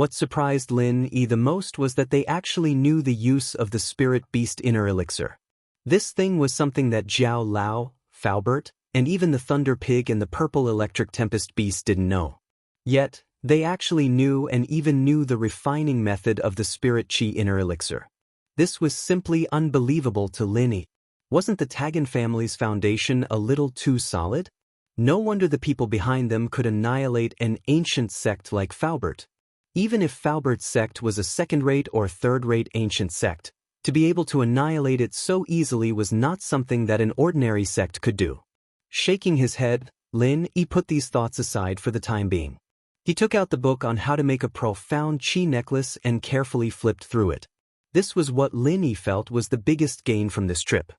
What surprised Lin Yi the most was that they actually knew the use of the Spirit Beast Inner Elixir. This thing was something that Zhao Lao, Faubert, and even the Thunder Pig and the Purple Electric Tempest Beast didn't know. Yet, they actually knew and even knew the refining method of the Spirit Qi Inner Elixir. This was simply unbelievable to Lin Yi. Wasn't the Tagan family's foundation a little too solid? No wonder the people behind them could annihilate an ancient sect like Faubert. Even if Faubert's sect was a second-rate or third-rate ancient sect, to be able to annihilate it so easily was not something that an ordinary sect could do. Shaking his head, Lin Yi put these thoughts aside for the time being. He took out the book on how to make a profound qi necklace and carefully flipped through it. This was what Lin Yi felt was the biggest gain from this trip.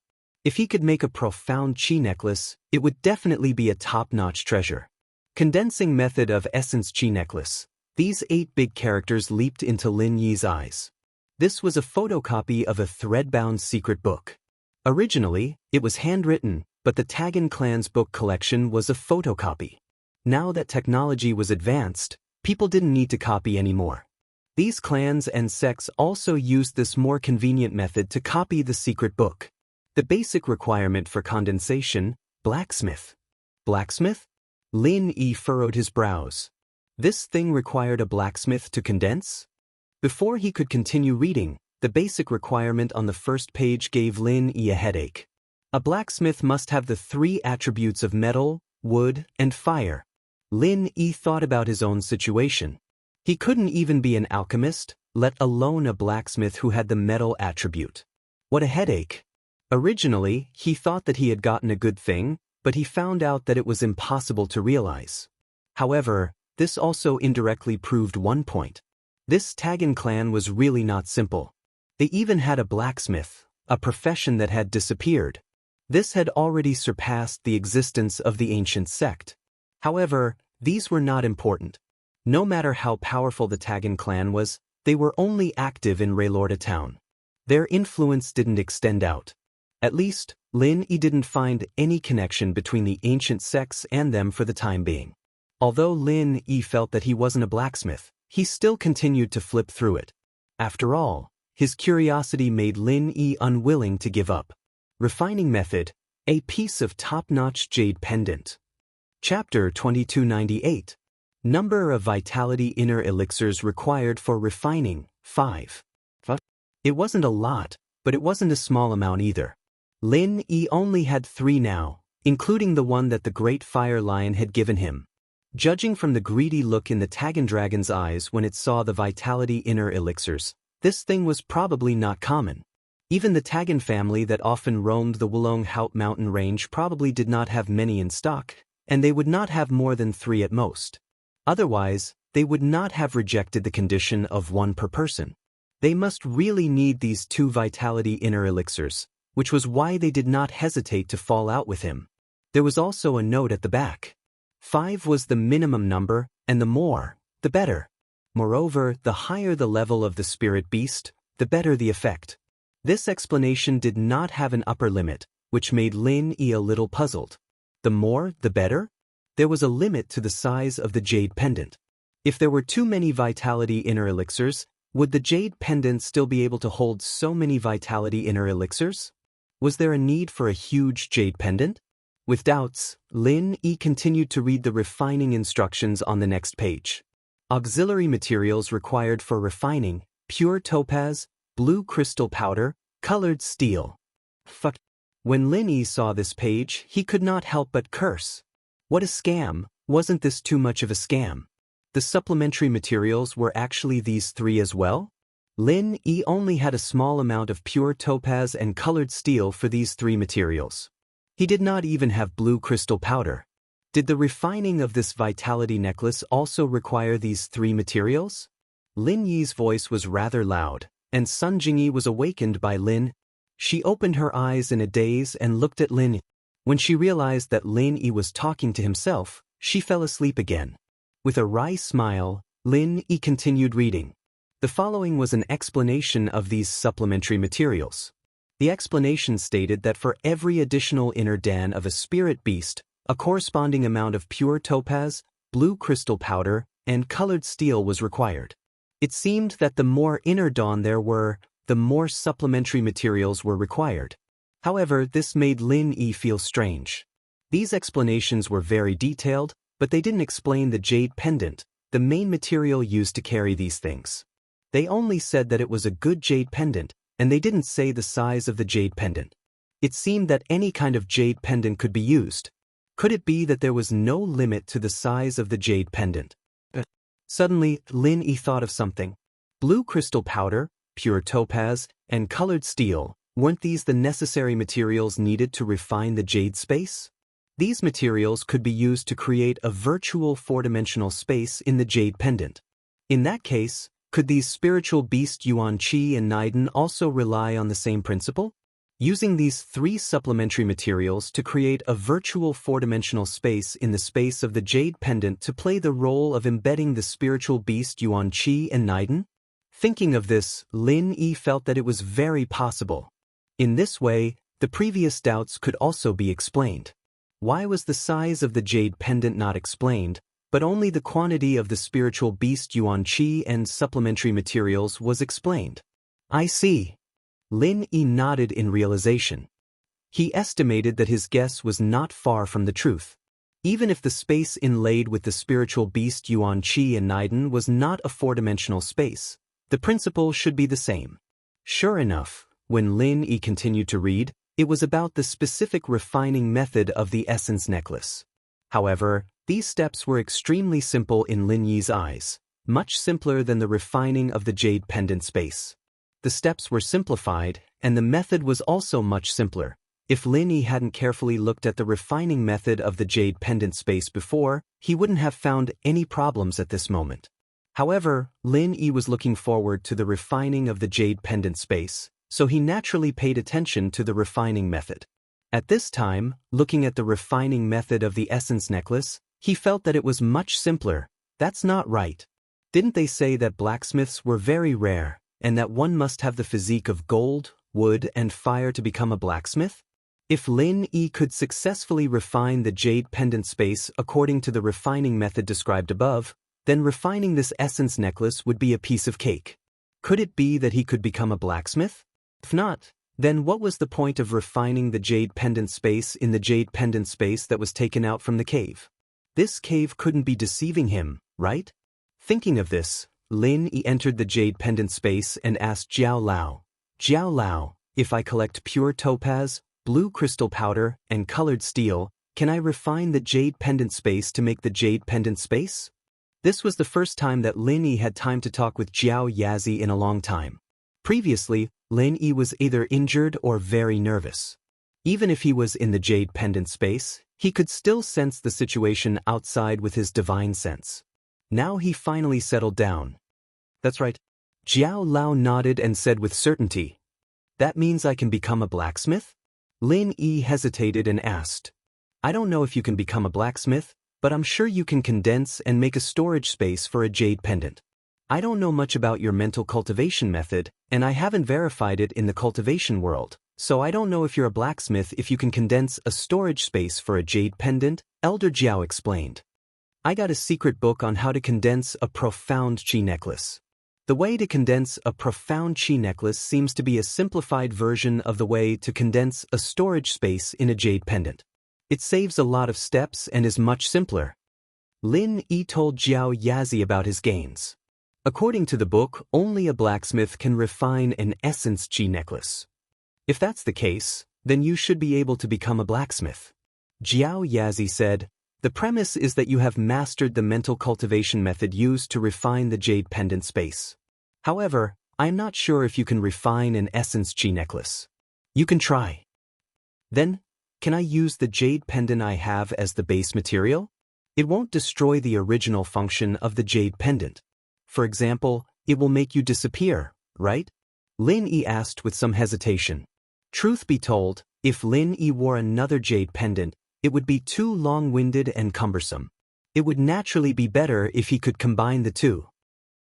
If he could make a profound qi necklace, it would definitely be a top-notch treasure. Condensing method of essence qi necklace. These 8 big characters leaped into Lin Yi's eyes. This was a photocopy of a thread-bound secret book. Originally, it was handwritten, but the Tagan clan's book collection was a photocopy. Now that technology was advanced, people didn't need to copy anymore. These clans and sects also used this more convenient method to copy the secret book. The basic requirement for condensation, blacksmith. Blacksmith? Lin Yi furrowed his brows. This thing required a blacksmith to condense? Before he could continue reading, the basic requirement on the first page gave Lin Yi a headache. A blacksmith must have the 3 attributes of metal, wood, and fire. Lin Yi thought about his own situation. He couldn't even be an alchemist, let alone a blacksmith who had the metal attribute. What a headache. Originally, he thought that he had gotten a good thing, but he found out that it was impossible to realize. However, this also indirectly proved one point. This Tagan clan was really not simple. They even had a blacksmith, a profession that had disappeared. This had already surpassed the existence of the ancient sect. However, these were not important. No matter how powerful the Tagan clan was, they were only active in Raylorda town. Their influence didn't extend out. At least, Lin Yi didn't find any connection between the ancient sects and them for the time being. Although Lin Yi felt that he wasn't a blacksmith, he still continued to flip through it. After all, his curiosity made Lin Yi unwilling to give up. Refining method, a piece of top-notch jade pendant. Chapter 2298. Number of vitality inner elixirs required for refining, 5. It wasn't a lot, but it wasn't a small amount either. Lin Yi only had 3 now, including the one that the Great Fire Lion had given him. Judging from the greedy look in the Tagan Dragon's eyes when it saw the vitality inner elixirs, this thing was probably not common. Even the Tagan family that often roamed the Wulong Haut mountain range probably did not have many in stock, and they would not have more than 3 at most. Otherwise, they would not have rejected the condition of 1 per person. They must really need these 2 vitality inner elixirs, which was why they did not hesitate to fall out with him. There was also a note at the back. 5 was the minimum number, and the more, the better. Moreover, the higher the level of the spirit beast, the better the effect. This explanation did not have an upper limit, which made Lin Yi a little puzzled. The more, the better? There was a limit to the size of the jade pendant. If there were too many vitality inner elixirs, would the jade pendant still be able to hold so many vitality inner elixirs? Was there a need for a huge jade pendant? With doubts, Lin Yi continued to read the refining instructions on the next page. Auxiliary materials required for refining, pure topaz, blue crystal powder, colored steel. When Lin Yi saw this page, he could not help but curse. What a scam! Wasn't this too much of a scam? The supplementary materials were actually these 3 as well? Lin Yi only had a small amount of pure topaz and colored steel for these 3 materials. He did not even have blue crystal powder. Did the refining of this vitality necklace also require these 3 materials? Lin Yi's voice was rather loud, and Sun Jingyi was awakened by Lin. She opened her eyes in a daze and looked at Lin. When she realized that Lin Yi was talking to himself, she fell asleep again. With a wry smile, Lin Yi continued reading. The following was an explanation of these supplementary materials. The explanation stated that for every additional inner dan of a spirit beast, a corresponding amount of pure topaz, blue crystal powder, and colored steel was required. It seemed that the more inner dawn there were, the more supplementary materials were required. However, this made Lin Yi feel strange. These explanations were very detailed, but they didn't explain the jade pendant, the main material used to carry these things. They only said that it was a good jade pendant, and they didn't say the size of the jade pendant. It seemed that any kind of jade pendant could be used. Could it be that there was no limit to the size of the jade pendant? Suddenly, Lin Yi thought of something. Blue crystal powder, pure topaz, and colored steel, weren't these the necessary materials needed to refine the jade space? These materials could be used to create a virtual four-dimensional space in the jade pendant. In that case, could these spiritual beasts Yuan Qi and Naiden also rely on the same principle? Using these three supplementary materials to create a virtual four-dimensional space in the space of the jade pendant to play the role of embedding the spiritual beast Yuan Qi and Naiden? Thinking of this, Lin Yi felt that it was very possible. In this way, the previous doubts could also be explained. Why was the size of the jade pendant not explained, but only the quantity of the spiritual beast Yuan Qi and supplementary materials was explained? I see. Lin Yi nodded in realization. He estimated that his guess was not far from the truth. Even if the space inlaid with the spiritual beast Yuan Qi and Naiden was not a four-dimensional space, the principle should be the same. Sure enough, when Lin Yi continued to read, it was about the specific refining method of the essence necklace. However, these steps were extremely simple in Lin Yi's eyes, much simpler than the refining of the jade pendant space. The steps were simplified, and the method was also much simpler. If Lin Yi hadn't carefully looked at the refining method of the jade pendant space before, he wouldn't have found any problems at this moment. However, Lin Yi was looking forward to the refining of the jade pendant space, so he naturally paid attention to the refining method. At this time, looking at the refining method of the essence necklace, he felt that it was much simpler. That's not right. Didn't they say that blacksmiths were very rare, and that one must have the physique of gold, wood, and fire to become a blacksmith? If Lin Yi could successfully refine the jade pendant space according to the refining method described above, then refining this essence necklace would be a piece of cake. Could it be that he could become a blacksmith? If not, then what was the point of refining the jade pendant space in the jade pendant space that was taken out from the cave? This cave couldn't be deceiving him, right? Thinking of this, Lin Yi entered the jade pendant space and asked Jiao Lao, if I collect pure topaz, blue crystal powder, and colored steel, can I refine the jade pendant space to make the jade pendant space? This was the first time that Lin Yi had time to talk with Jiao Yazi in a long time. Previously, Lin Yi was either injured or very nervous. Even if he was in the jade pendant space, he could still sense the situation outside with his divine sense. Now he finally settled down. That's right. Jiao Lao nodded and said with certainty, "That means I can become a blacksmith?" Lin Yi hesitated and asked, "I don't know if you can become a blacksmith, but I'm sure you can condense and make a storage space for a jade pendant. I don't know much about your mental cultivation method, and I haven't verified it in the cultivation world, so I don't know if you're a blacksmith if you can condense a storage space for a jade pendant," Elder Jiao explained. "I got a secret book on how to condense a profound qi necklace. The way to condense a profound qi necklace seems to be a simplified version of the way to condense a storage space in a jade pendant. It saves a lot of steps and is much simpler." Lin Yi told Jiao Yazi about his gains. According to the book, only a blacksmith can refine an essence qi necklace. If that's the case, then you should be able to become a blacksmith. Jiao Yazi said, "The premise is that you have mastered the mental cultivation method used to refine the jade pendant space. However, I am not sure if you can refine an essence qi necklace. You can try. Then, can I use the jade pendant I have as the base material? It won't destroy the original function of the jade pendant. For example, it will make you disappear, right?" Lin Yi asked with some hesitation. Truth be told, if Lin Yi wore another jade pendant, it would be too long-winded and cumbersome. It would naturally be better if he could combine the two.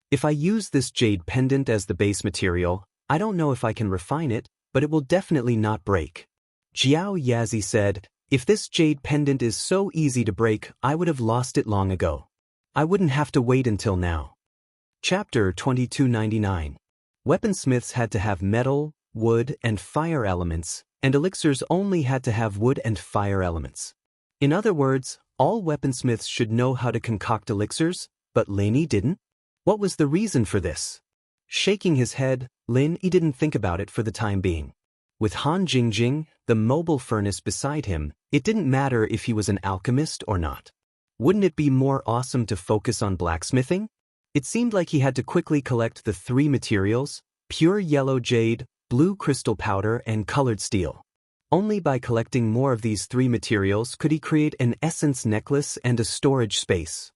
If I use this jade pendant as the base material, I don't know if I can refine it, but it will definitely not break. Jiao Yazi said, "If this jade pendant is so easy to break, I would have lost it long ago. I wouldn't have to wait until now." Chapter 2299. Weaponsmiths had to have metal, wood, and fire elements, and elixirs only had to have wood and fire elements. In other words, all weaponsmiths should know how to concoct elixirs, but Lin Yi didn't? What was the reason for this? Shaking his head, Lin Yi didn't think about it for the time being. With Han Jingjing, the mobile furnace beside him, it didn't matter if he was an alchemist or not. Wouldn't it be more awesome to focus on blacksmithing? It seemed like he had to quickly collect the three materials: pure yellow jade, blue crystal powder, and colored steel. Only by collecting more of these three materials could he create an essence necklace and a storage space.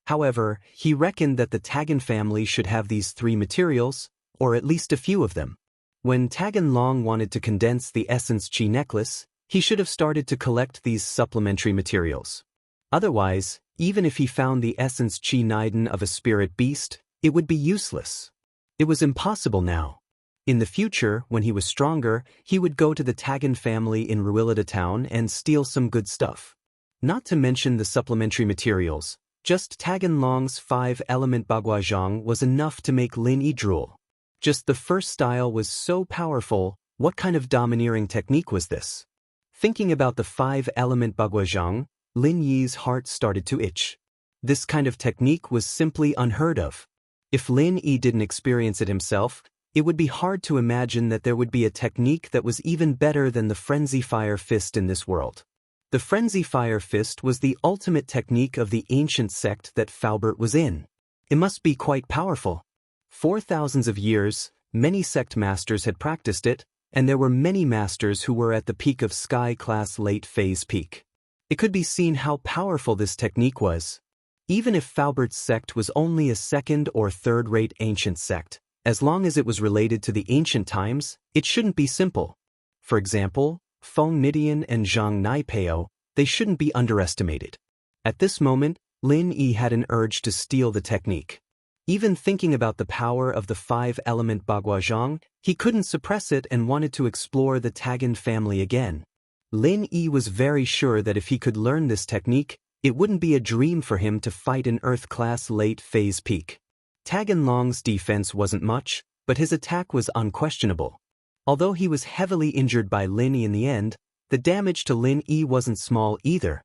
However, he reckoned that the Tagan family should have these three materials, or at least a few of them. When Tagan Long wanted to condense the essence chi necklace, he should have started to collect these supplementary materials. Otherwise, even if he found the essence chi Niden of a spirit beast, it would be useless. It was impossible now. In the future, when he was stronger, he would go to the Tagan family in Ruilida town and steal some good stuff. Not to mention the supplementary materials, just Tagan Long's 5-element Baguazhang was enough to make Lin Yi drool. Just the first style was so powerful. What kind of domineering technique was this? Thinking about the 5-element Baguazhang, Lin Yi's heart started to itch. This kind of technique was simply unheard of. If Lin Yi didn't experience it himself, it would be hard to imagine that there would be a technique that was even better than the Frenzy Fire Fist in this world. The Frenzy Fire Fist was the ultimate technique of the ancient sect that Faubert was in. It must be quite powerful. For thousands of years, many sect masters had practiced it, and there were many masters who were at the peak of Sky-class late-phase peak. It could be seen how powerful this technique was. Even if Faubert's sect was only a second- or third-rate ancient sect, as long as it was related to the ancient times, it shouldn't be simple. For example, Feng Nidian and Zhang Naipeo, they shouldn't be underestimated. At this moment, Lin Yi had an urge to steal the technique. Even thinking about the power of the 5-element Baguazhang, he couldn't suppress it and wanted to explore the Tagan family again. Lin Yi was very sure that if he could learn this technique, it wouldn't be a dream for him to fight an Earth-class late-phase peak. Tagan Long's defense wasn't much, but his attack was unquestionable. Although he was heavily injured by Lin Yi in the end, the damage to Lin Yi wasn't small either.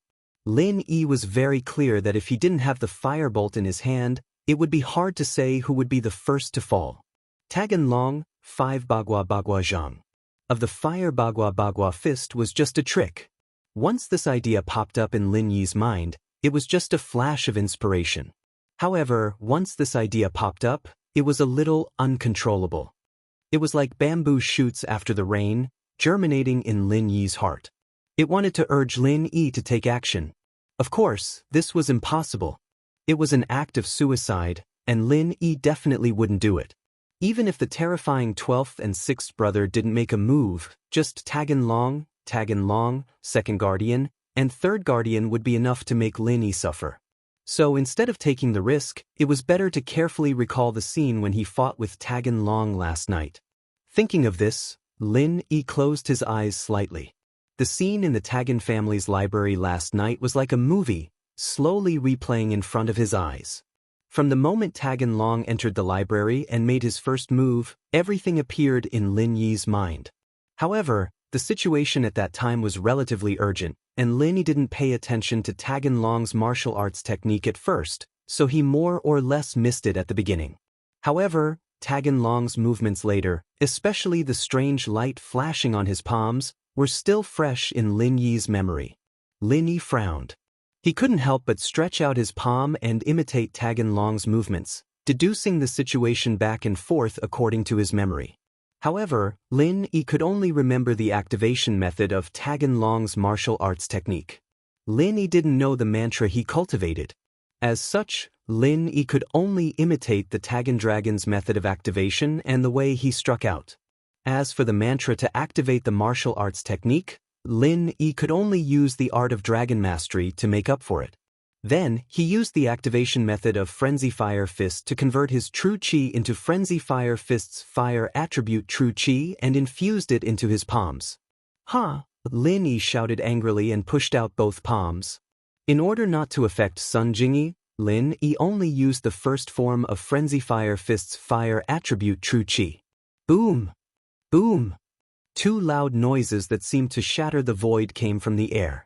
Lin Yi was very clear that if he didn't have the firebolt in his hand, it would be hard to say who would be the first to fall. Tagan Long, 5 Bagua Baguazhang. Of the fire Bagua Bagua fist was just a trick. Once this idea popped up in Lin Yi's mind, it was just a flash of inspiration. However, once this idea popped up, it was a little uncontrollable. It was like bamboo shoots after the rain, germinating in Lin Yi's heart. It wanted to urge Lin Yi to take action. Of course, this was impossible. It was an act of suicide, and Lin Yi definitely wouldn't do it. Even if the terrifying 12th and 6th brother didn't make a move, just Tagan Long, second guardian, and third guardian would be enough to make Lin Yi suffer. So instead of taking the risk, it was better to carefully recall the scene when he fought with Tagan Long last night. Thinking of this, Lin Yi closed his eyes slightly. The scene in the Tagan family's library last night was like a movie, slowly replaying in front of his eyes. From the moment Tagan Long entered the library and made his first move, everything appeared in Lin Yi's mind. However, the situation at that time was relatively urgent, and Lin Yi didn't pay attention to Tagan Long's martial arts technique at first, so he more or less missed it at the beginning. However, Tagan Long's movements later, especially the strange light flashing on his palms, were still fresh in Lin Yi's memory. Lin Yi frowned. He couldn't help but stretch out his palm and imitate Tagan Long's movements, deducing the situation back and forth according to his memory. However, Lin Yi could only remember the activation method of Tagan Long's martial arts technique. Lin Yi didn't know the mantra he cultivated. As such, Lin Yi could only imitate the Tagan Dragon's method of activation and the way he struck out. As for the mantra to activate the martial arts technique, Lin Yi could only use the art of dragon mastery to make up for it. Then, he used the activation method of Frenzy Fire Fist to convert his True Qi into Frenzy Fire Fist's fire attribute True Qi and infused it into his palms. "Ha!" Lin Yi shouted angrily and pushed out both palms. In order not to affect Sun Jingyi, Lin Yi only used the first form of Frenzy Fire Fist's fire attribute True Qi. Boom! Boom! Two loud noises that seemed to shatter the void came from the air.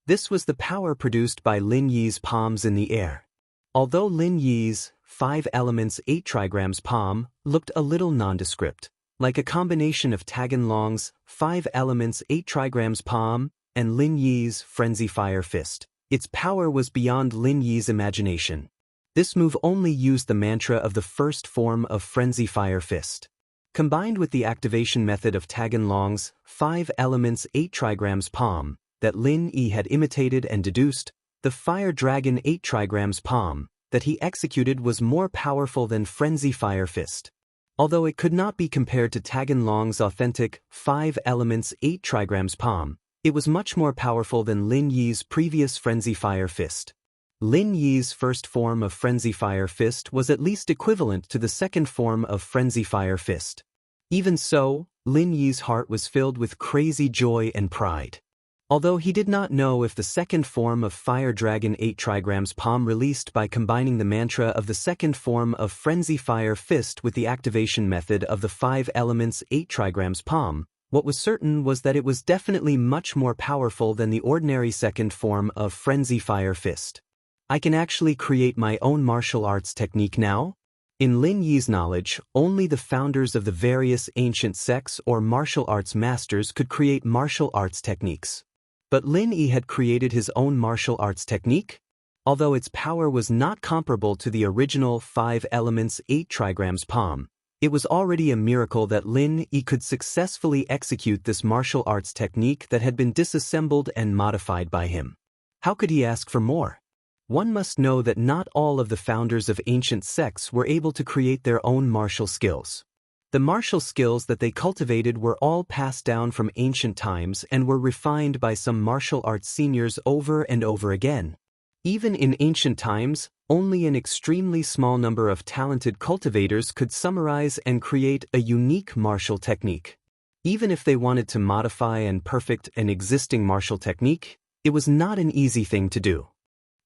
This was the power produced by Lin Yi's palms in the air. Although Lin Yi's 5 elements 8 trigrams palm looked a little nondescript, like a combination of Taganlong's 5 elements 8 trigrams palm and Lin Yi's Frenzy Fire Fist, its power was beyond Lin Yi's imagination. This move only used the mantra of the first form of Frenzy Fire Fist. Combined with the activation method of Taganlong's 5 elements 8 trigrams palm that Lin Yi had imitated and deduced, the Fire Dragon 8 trigrams palm that he executed was more powerful than Frenzy Fire Fist. Although it could not be compared to Taganlong's authentic 5 elements 8 trigrams palm, it was much more powerful than Lin Yi's previous Frenzy Fire Fist. Lin Yi's first form of Frenzy Fire Fist was at least equivalent to the second form of Frenzy Fire Fist. Even so, Lin Yi's heart was filled with crazy joy and pride. Although he did not know if the second form of Fire Dragon 8 trigrams palm released by combining the mantra of the second form of Frenzy Fire Fist with the activation method of the 5 elements 8 trigrams palm, what was certain was that it was definitely much more powerful than the ordinary second form of Frenzy Fire Fist. I can actually create my own martial arts technique now? In Lin Yi's knowledge, only the founders of the various ancient sects or martial arts masters could create martial arts techniques. But Lin Yi had created his own martial arts technique? Although its power was not comparable to the original 5 elements 8 trigrams palm, it was already a miracle that Lin Yi could successfully execute this martial arts technique that had been disassembled and modified by him. How could he ask for more? One must know that not all of the founders of ancient sects were able to create their own martial skills. The martial skills that they cultivated were all passed down from ancient times and were refined by some martial arts seniors over and over again. Even in ancient times, only an extremely small number of talented cultivators could summarize and create a unique martial technique. Even if they wanted to modify and perfect an existing martial technique, it was not an easy thing to do.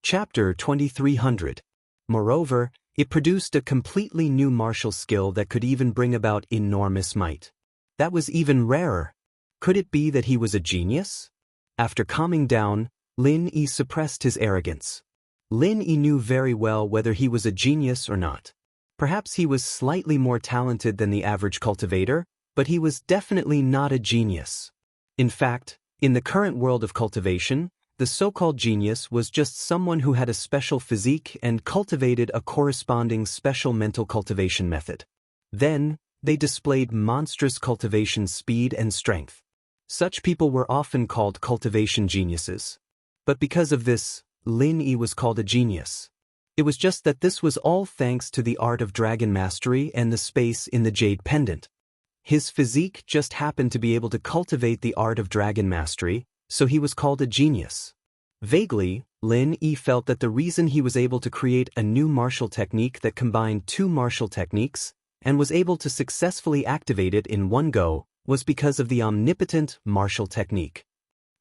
Chapter 2300. Moreover, it produced a completely new martial skill that could even bring about enormous might. That was even rarer. Could it be that he was a genius? After calming down, Lin Yi suppressed his arrogance. Lin Yi knew very well whether he was a genius or not. Perhaps he was slightly more talented than the average cultivator, but he was definitely not a genius. In fact, in the current world of cultivation, the so-called genius was just someone who had a special physique and cultivated a corresponding special mental cultivation method. Then, they displayed monstrous cultivation speed and strength. Such people were often called cultivation geniuses. But because of this, Lin Yi was called a genius. It was just that this was all thanks to the art of dragon mastery and the space in the jade pendant. His physique just happened to be able to cultivate the art of dragon mastery, so he was called a genius. Vaguely, Lin Yi felt that the reason he was able to create a new martial technique that combined 2 martial techniques, and was able to successfully activate it in one go, was because of the omnipotent martial technique.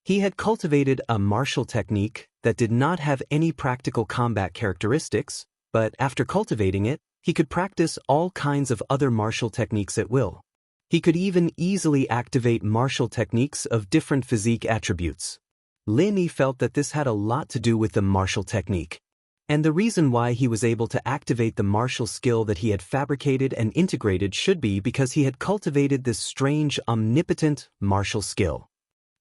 He had cultivated a martial technique that did not have any practical combat characteristics, but after cultivating it, he could practice all kinds of other martial techniques at will. He could even easily activate martial techniques of different physique attributes. Lin Yi felt that this had a lot to do with the martial technique. And the reason why he was able to activate the martial skill that he had fabricated and integrated should be because he had cultivated this strange, omnipotent martial skill.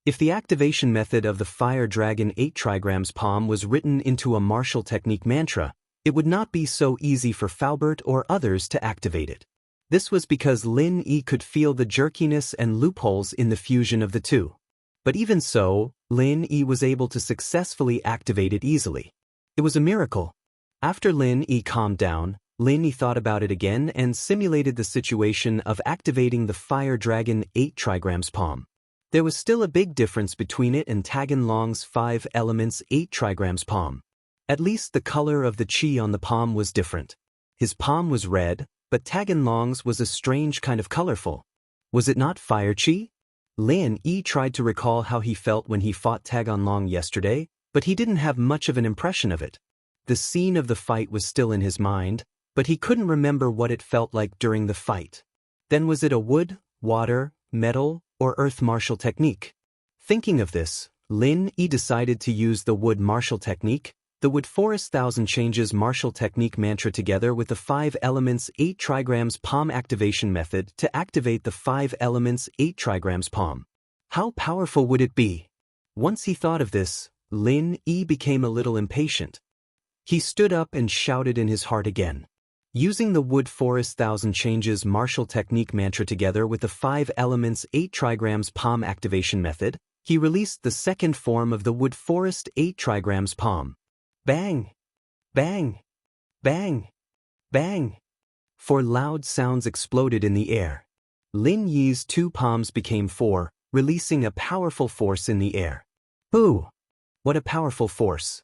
If the activation method of the Fire Dragon 8 trigrams palm was written into a martial technique mantra, it would not be so easy for Faubert or others to activate it. This was because Lin Yi could feel the jerkiness and loopholes in the fusion of the two. But even so, Lin Yi was able to successfully activate it easily. It was a miracle. After Lin Yi calmed down, Lin Yi thought about it again and simulated the situation of activating the Fire Dragon 8 trigrams palm. There was still a big difference between it and Taganlong's 5 elements 8 trigrams palm. At least the color of the qi on the palm was different. His palm was red, but Taganlong's was a strange kind of colorful. Was it not fire qi? Lin Yi tried to recall how he felt when he fought Taganlong yesterday, but he didn't have much of an impression of it. The scene of the fight was still in his mind, but he couldn't remember what it felt like during the fight. Then was it a wood, water, metal, or earth martial technique? Thinking of this, Lin Yi decided to use the wood martial technique, the wood forest thousand changes martial technique mantra together with the 5 elements 8 trigrams palm activation method to activate the 5 elements 8 trigrams palm. How powerful would it be? Once he thought of this, Lin Yi became a little impatient. He stood up and shouted in his heart again. Using the wood forest thousand changes martial technique mantra together with the 5 elements 8 trigrams palm activation method, he released the second form of the wood forest 8 trigrams palm. Bang! Bang! Bang! Bang! 4 loud sounds exploded in the air. Lin Yi's 2 palms became 4, releasing a powerful force in the air. Ooh! What a powerful force!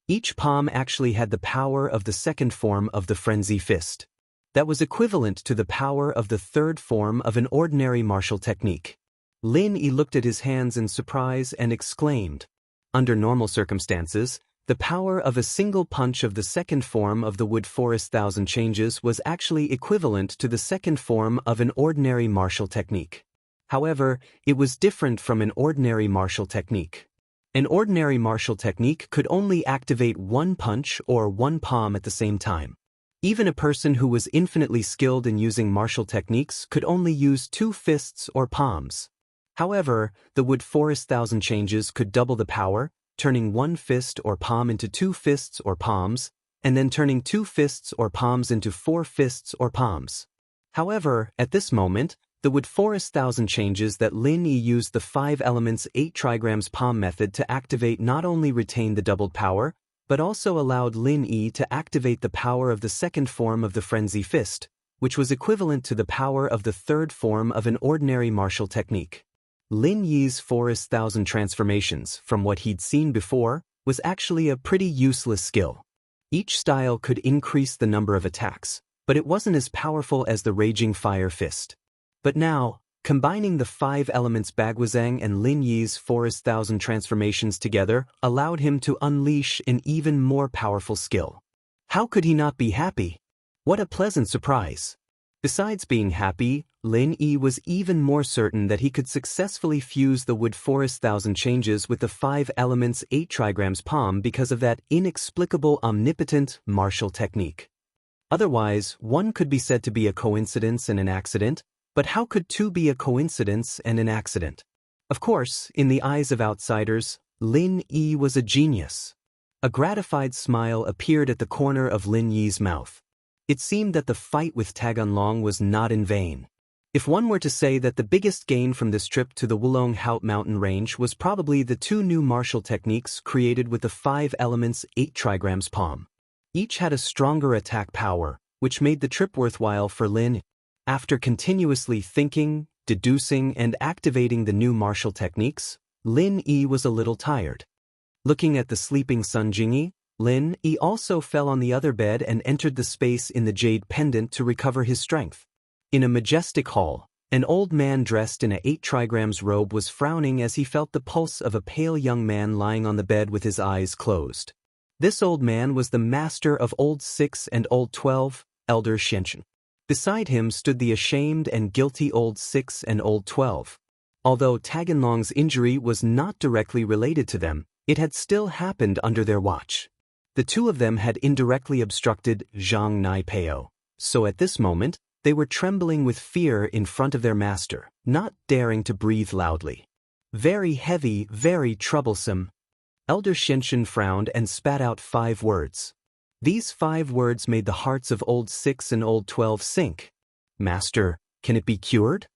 Each palm actually had the power of the second form of the frenzy fist. That was equivalent to the power of the third form of an ordinary martial technique. Lin Yi looked at his hands in surprise and exclaimed. Under normal circumstances, the power of a single punch of the second form of the wood forest thousand changes was actually equivalent to the second form of an ordinary martial technique. However, it was different from an ordinary martial technique. An ordinary martial technique could only activate one punch or one palm at the same time. Even a person who was infinitely skilled in using martial techniques could only use 2 fists or palms. However, the wood forest thousand changes could double the power, turning 1 fist or palm into 2 fists or palms, and then turning 2 fists or palms into 4 fists or palms. However, at this moment, the wood forest thousand changes that Lin Yi used the 5 elements 8 trigrams palm method to activate not only retained the doubled power, but also allowed Lin Yi to activate the power of the second form of the frenzy fist, which was equivalent to the power of the third form of an ordinary martial technique. Lin Yi's forest thousand transformations, from what he'd seen before, was actually a pretty useless skill. Each style could increase the number of attacks, but it wasn't as powerful as the raging fire fist. But now, combining the 5 elements Bagwazang and Lin Yi's forest thousand transformations together allowed him to unleash an even more powerful skill. How could he not be happy? What a pleasant surprise! Besides being happy, Lin Yi was even more certain that he could successfully fuse the wood forest thousand changes with the 5 elements 8 trigrams palm because of that inexplicable omnipotent martial technique. Otherwise, one could be said to be a coincidence and an accident, but how could 2 be a coincidence and an accident? Of course, in the eyes of outsiders, Lin Yi was a genius. A gratified smile appeared at the corner of Lin Yi's mouth. It seemed that the fight with Taganlong was not in vain. If one were to say that the biggest gain from this trip to the Wulong Haut mountain range was probably the 2 new martial techniques created with the 5 elements 8 trigrams palm. Each had a stronger attack power, which made the trip worthwhile for Lin. After continuously thinking, deducing, and activating the new martial techniques, Lin Yi was a little tired. Looking at the sleeping Sun Jingyi, Lin Yi also fell on the other bed and entered the space in the jade pendant to recover his strength. In a majestic hall, an old man dressed in a 8 trigrams robe was frowning as he felt the pulse of a pale young man lying on the bed with his eyes closed. This old man was the master of Old 6 and Old 12, Elder Xianxia. Beside him stood the ashamed and guilty Old 6 and Old 12. Although Taganlong's injury was not directly related to them, it had still happened under their watch. The 2 of them had indirectly obstructed Zhang Nai Peo, so at this moment, they were trembling with fear in front of their master, not daring to breathe loudly. Very heavy, very troublesome. Elder Xianxia frowned and spat out 5 words. These 5 words made the hearts of Old 6 and Old 12 sink. Master, can it be cured?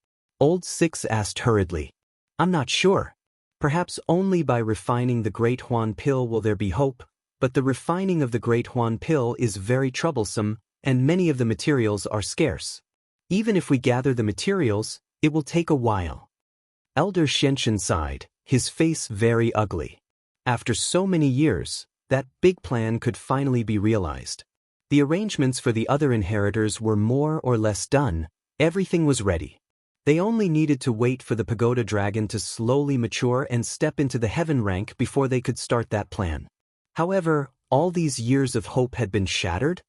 Old 6 asked hurriedly. I'm not sure. Perhaps only by refining the Great Huan pill will there be hope, but the refining of the Great Huan pill is very troublesome, and many of the materials are scarce. Even if we gather the materials, it will take a while. Elder Xianxia sighed, his face very ugly. After so many years, that big plan could finally be realized. The arrangements for the other inheritors were more or less done, everything was ready. They only needed to wait for the pagoda dragon to slowly mature and step into the heaven rank before they could start that plan. However, All these years of hope had been shattered?